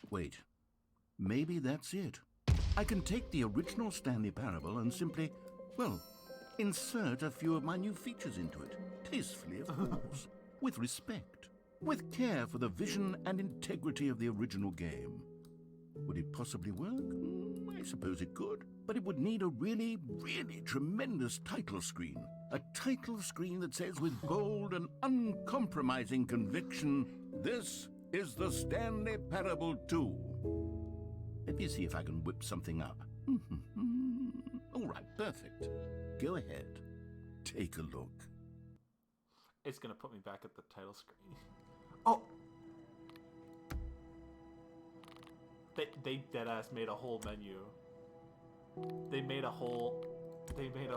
Wait, maybe that's it. I can take the original Stanley Parable and simply, well, insert a few of my new features into it. Tastefully, of course. With respect. With care for the vision and integrity of the original game. Would it possibly work? I suppose it could. But it would need a really, really tremendous title screen. A title screen that says with bold and uncompromising conviction, "This is the Stanley Parable 2. Let me see if I can whip something up. All right, perfect. Go ahead. Take a look. It's gonna put me back at the title screen. Oh! They deadass made a whole menu. They made a whole menu.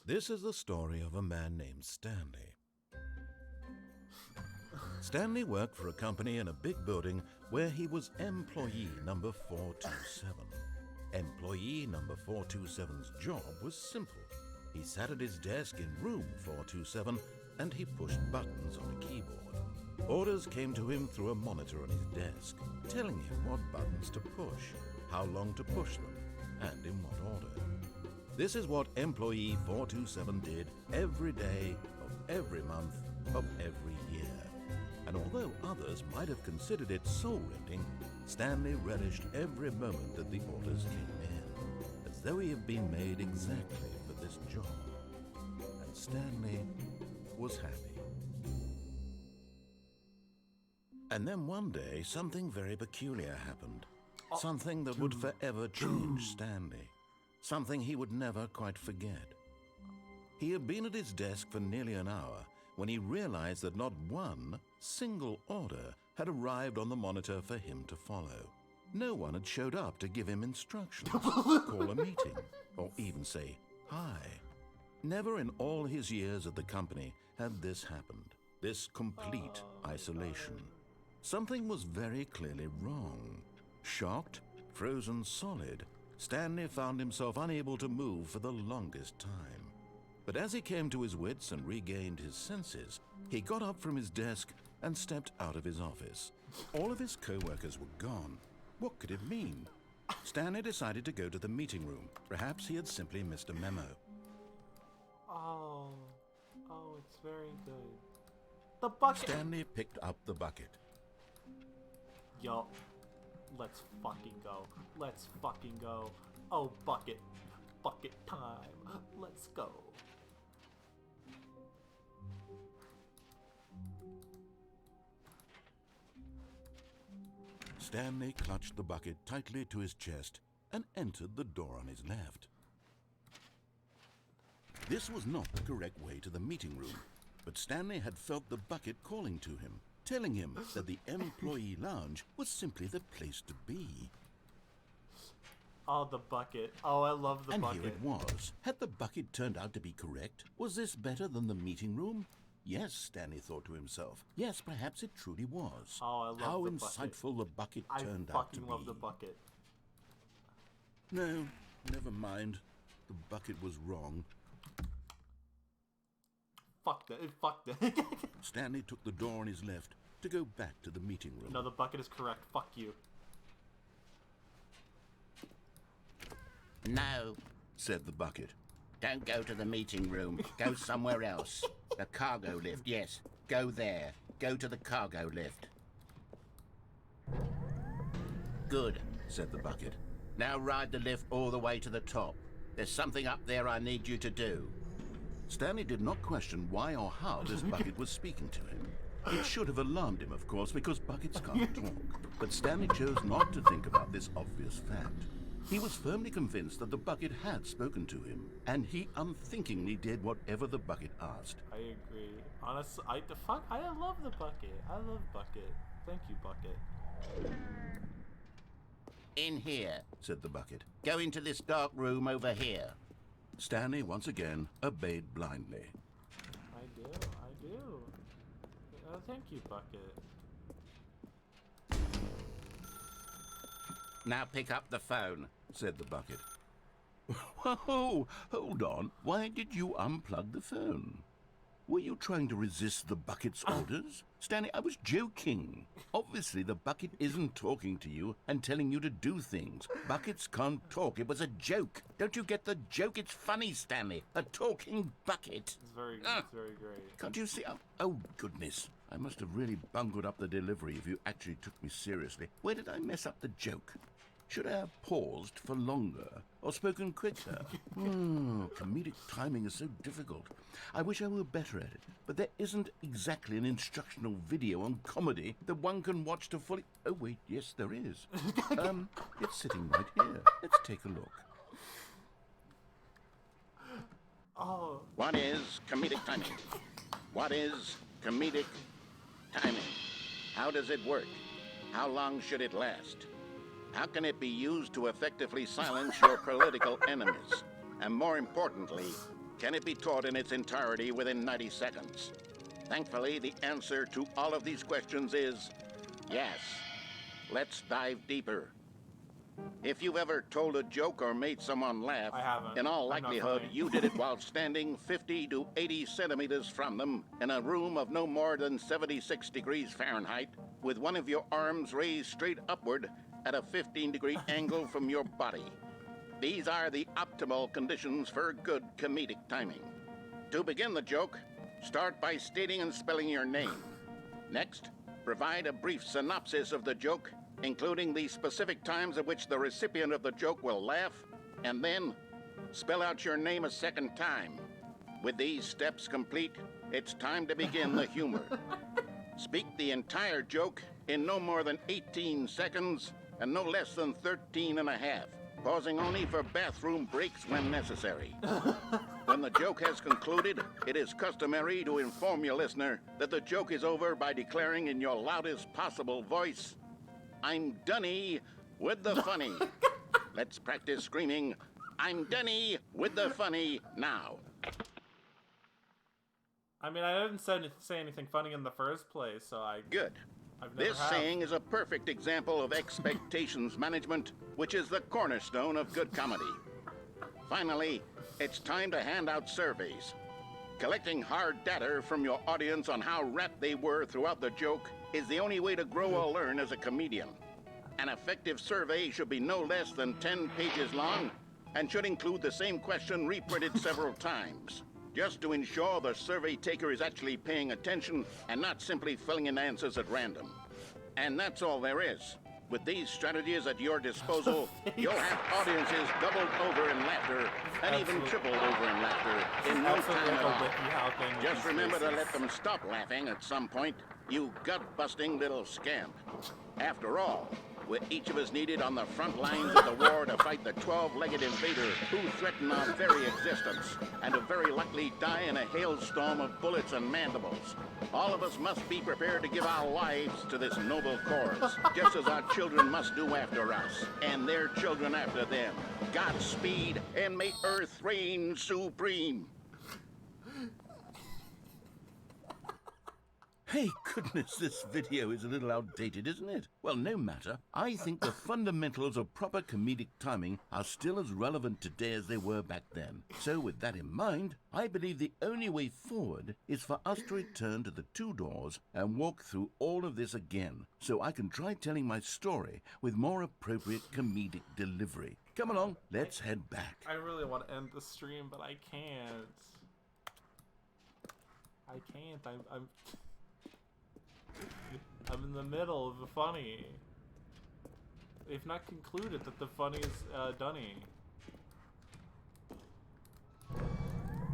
This is the story of a man named Stanley. Stanley worked for a company in a big building where he was employee number 427. Employee number 427's job was simple. He sat at his desk in room 427 and he pushed buttons on a keyboard. Orders came to him through a monitor on his desk, telling him what buttons to push, how long to push them, and in what order. This is what employee 427 did every day of every month of every year. And although others might have considered it soul-rending, Stanley relished every moment that the orders came in, as though he had been made exactly for this job. And Stanley was happy. And then one day, something very peculiar happened. Something that would forever change Stanley. Something he would never quite forget. He had been at his desk for nearly an hour when he realized that not one single order had arrived on the monitor for him to follow. No one had showed up to give him instructions, call a meeting, or even say hi. Never in all his years at the company had this happened, this complete isolation. Something was very clearly wrong. Shocked, frozen solid, Stanley found himself unable to move for the longest time. But as he came to his wits and regained his senses, he got up from his desk and stepped out of his office. All of his co-workers were gone. What could it mean? Stanley decided to go to the meeting room. Perhaps he had simply missed a memo. Oh, it's very good. The bucket! Stanley picked up the bucket. Yo, let's fucking go. Let's fucking go. Oh, bucket. Bucket time. Let's go. Stanley clutched the bucket tightly to his chest and entered the door on his left. This was not the correct way to the meeting room, but Stanley had felt the bucket calling to him, telling him that the employee lounge was simply the place to be. Oh, the bucket. Oh, I love the bucket. And here it was. Had the bucket turned out to be correct? Was this better than the meeting room? Yes, Stanley thought to himself. Yes, perhaps it truly was. Oh, I love How the insightful bucket. the bucket turned out to be. I fucking love the bucket. No, never mind. The bucket was wrong. Fuck that. Fuck that. Stanley took the door on his left to go back to the meeting room. No, the bucket is correct. Fuck you. No, said the bucket. don't go to the meeting room. Go somewhere else. The cargo lift, yes. Go there. Go to the cargo lift. Good, said the bucket. now ride the lift all the way to the top. There's something up there I need you to do. Stanley did not question why or how this bucket was speaking to him. It should have alarmed him, of course, because buckets can't talk. But Stanley chose not to think about this obvious fact. He was firmly convinced that the bucket had spoken to him, and he unthinkingly did whatever the bucket asked. I agree. Honestly, I love the bucket. I love bucket. Thank you, bucket. In here. Said the bucket. Go into this dark room over here. Stanley once again obeyed blindly. I do. Thank you, bucket. Now pick up the phone. Said the bucket. Whoa, hold on. Why did you unplug the phone? Were you trying to resist the bucket's orders? Stanley, I was joking. Obviously, the bucket isn't talking to you and telling you to do things. Buckets can't talk. It was a joke. Don't you get the joke? It's funny, Stanley. A talking bucket. It's very great. Can't you see? Oh, goodness. I must have really bungled up the delivery if you actually took me seriously. Where did I mess up the joke? Should I have paused for longer or spoken quicker? Comedic timing is so difficult. I wish I were better at it, but there isn't exactly an instructional video on comedy that one can watch to fully... Oh, wait, yes, there is. It's sitting right here. Let's take a look. Oh. What is comedic timing? What is comedic timing? How does it work? How long should it last? How can it be used to effectively silence your political enemies? And more importantly, can it be taught in its entirety within 90 seconds? Thankfully, the answer to all of these questions is yes. Let's dive deeper. If you've ever told a joke or made someone laugh, I haven't. in all I'm not likelihood, funny. you did it while standing 50 to 80 centimeters from them in a room of no more than 76 degrees Fahrenheit, with one of your arms raised straight upward at a 15-degree angle from your body. These are the optimal conditions for good comedic timing. To begin the joke, start by stating and spelling your name. Next, Provide a brief synopsis of the joke, including the specific times at which the recipient of the joke will laugh, and then spell out your name a second time. With these steps complete, it's time to begin the humor. Speak the entire joke in no more than 18 seconds and no less than 13 and a half, pausing only for bathroom breaks when necessary. When the joke has concluded, it is customary to inform your listener that the joke is over by declaring in your loudest possible voice, "I'm Dunny with the funny." Let's practice screaming, "I'm Dunny with the funny" now. I mean, I didn't say anything funny in the first place, so Good. This saying is a perfect example of expectations management, which is the cornerstone of good comedy. Finally, it's time to hand out surveys. Collecting hard data from your audience on how rapt they were throughout the joke is the only way to grow or learn as a comedian. An effective survey should be no less than 10 pages long and should include the same question reprinted several times, just to ensure the survey taker is actually paying attention and not simply filling in answers at random. And that's all there is. With these strategies at your disposal, you'll have audiences doubled over in laughter and even tripled over in laughter in no time at all. Just remember to let them stop laughing at some point, you gut-busting little scamp. After all, we're each of us needed on the front lines of the war to fight the 12-legged invader who threaten our very existence, and to very likely die in a hailstorm of bullets and mandibles. All of us must be prepared to give our lives to this noble cause, just as our children must do after us, and their children after them. Godspeed, and may Earth reign supreme. Hey, goodness, this video is a little outdated, isn't it? Well, no matter. I think the fundamentals of proper comedic timing are still as relevant today as they were back then. So with that in mind, I believe the only way forward is for us to return to the two doors and walk through all of this again, so I can try telling my story with more appropriate comedic delivery. Come along, let's head back. I really want to end the stream, but I can't. I'm in the middle of the funny. They've not concluded that the funny is Dunny.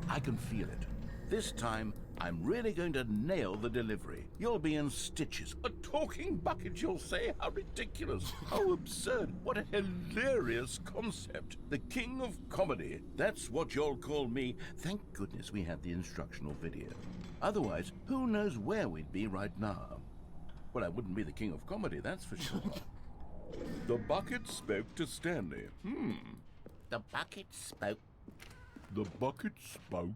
I can feel it. This time, I'm really going to nail the delivery. You'll be in stitches. A talking bucket, you'll say? How ridiculous. How absurd. What a hilarious concept. The king of comedy. That's what you'll call me. Thank goodness we had the instructional video. Otherwise, who knows where we'd be right now. Well, I wouldn't be the king of comedy, that's for sure. The bucket spoke to Stanley. The bucket spoke. The bucket spoke.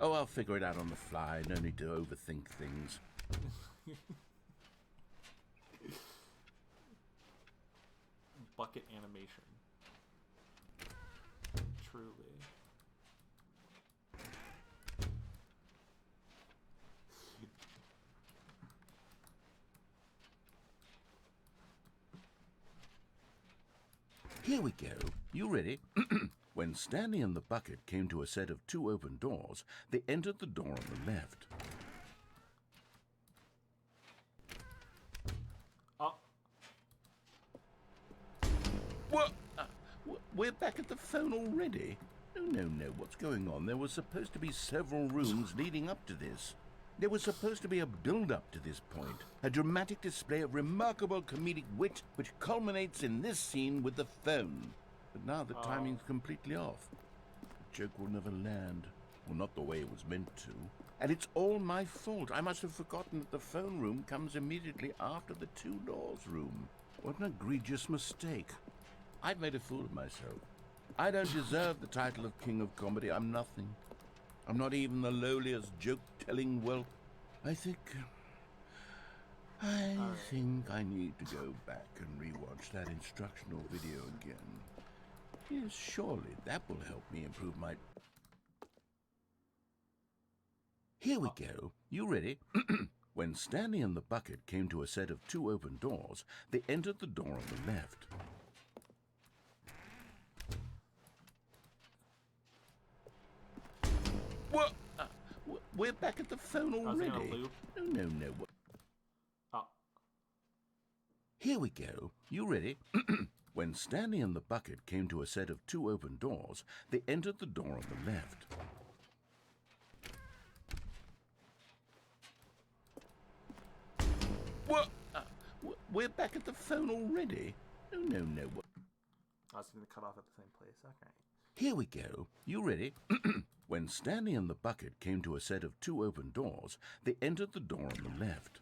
Oh, I'll figure it out on the fly. No need to overthink things. Bucket animation. Truly. Here we go. You ready? When Stanley and the bucket came to a set of two open doors, they entered the door on the left. What? We're back at the phone already? No. What's going on? There were supposed to be several rooms leading up to this. There was supposed to be a build-up to this point, a dramatic display of remarkable comedic wit which culminates in this scene with the phone. But now the timing's completely off. The joke will never land. Well, not the way it was meant to. And it's all my fault. I must have forgotten that the phone room comes immediately after the two doors room. What an egregious mistake. I've made a fool of myself. I don't deserve the title of King of Comedy. I'm nothing. I'm not even the lowliest joke-telling whelp. I think I need to go back and rewatch that instructional video again. Yes, surely that will help me improve my... Here we go. You ready? When Stanley and the bucket came to a set of two open doors, they entered the door on the left. What? We're back at the phone already. Loop. No. Oh. Here we go. You ready? When Stanley and the bucket came to a set of 2 open doors, they entered the door on the left. What? We're back at the phone already? No. I was going to cut off at the same place. Okay. Here we go. You ready? When Stanley and the bucket came to a set of 2 open doors, they entered the door on the left.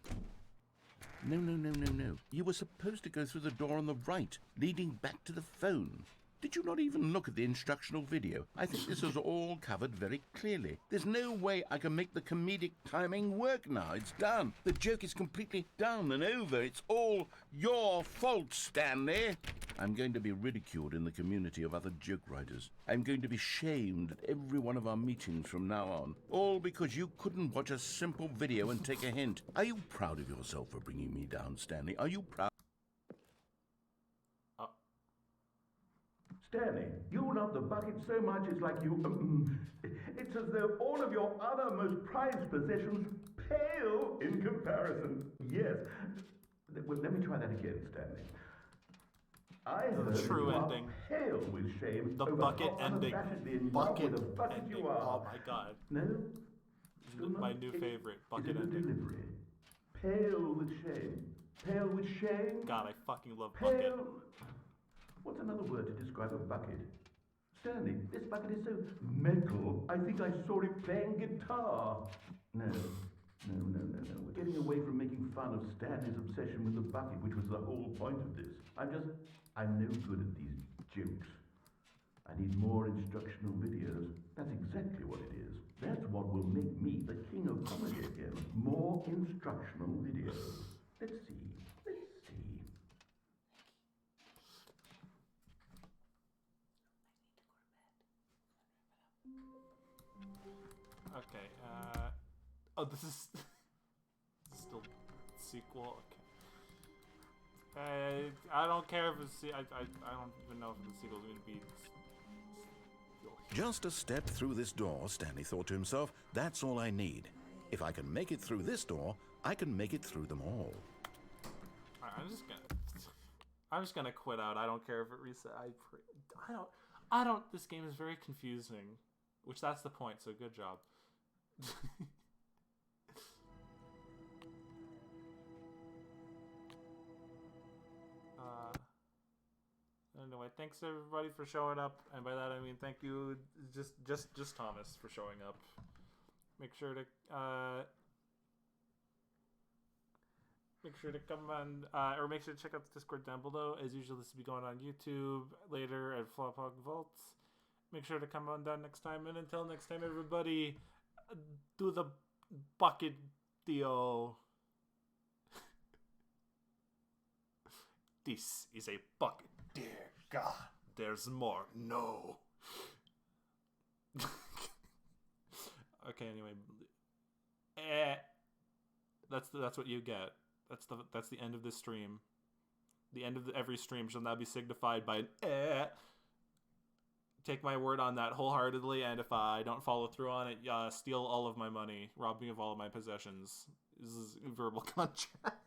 No. You were supposed to go through the door on the right, leading back to the phone. Did you not even look at the instructional video? I think this is all covered very clearly. There's no way I can make the comedic timing work now. It's done. The joke is completely done and over. It's all your fault, Stanley. I'm going to be ridiculed in the community of other joke writers. I'm going to be shamed at every one of our meetings from now on. All because you couldn't watch a simple video and take a hint. Are you proud of yourself for bringing me down, Stanley? Are you proud? Stanley, you love the bucket so much it's like you... it's as though all of your other most prized possessions pale in comparison. Yes. Well, let me try that again, Stanley. I heard true you ending. Are pale with shame The over bucket how ending. unabashedly in love Bucket with the bucket ending. you are. Oh my god. No? My new favorite. Bucket Is it the ending. delivery? Pale with shame. Pale with shame. God, I fucking love bucket. Pale... What's another word to describe a bucket? Stanley, this bucket is so metal, I think I saw it playing guitar. No. We're getting away from making fun of Stanley's obsession with the bucket, which was the whole point of this. I'm no good at these jokes. I need more instructional videos. That's exactly what it is. That's what will make me the king of comedy again. More instructional videos. Let's see. Okay, oh, this is still sequel. Okay. I don't care if it's I don't even know if the sequel's going to be. Just a step through this door, Stanley thought to himself. That's all I need. If I can make it through this door, I can make it through them all. I'm just gonna quit out. I don't care if it reset. I don't. This game is very confusing, which that's the point. So good job. Anyway, thanks everybody for showing up, and by that I mean thank you, just Thomas for showing up. Make sure to come on, or make sure to check out the Discord down below. As usual, this will be going on YouTube later at Flophog Vaults. Make sure to come on down next time, and until next time, everybody, do the bucket deal. This is a bucket. Dear God, there's more. No. Okay. Anyway, that's what you get. That's the end of this stream. The end of every stream shall now be signified by an Take my word on that wholeheartedly, and if I don't follow through on it, steal all of my money, rob me of all of my possessions. This is verbal contract.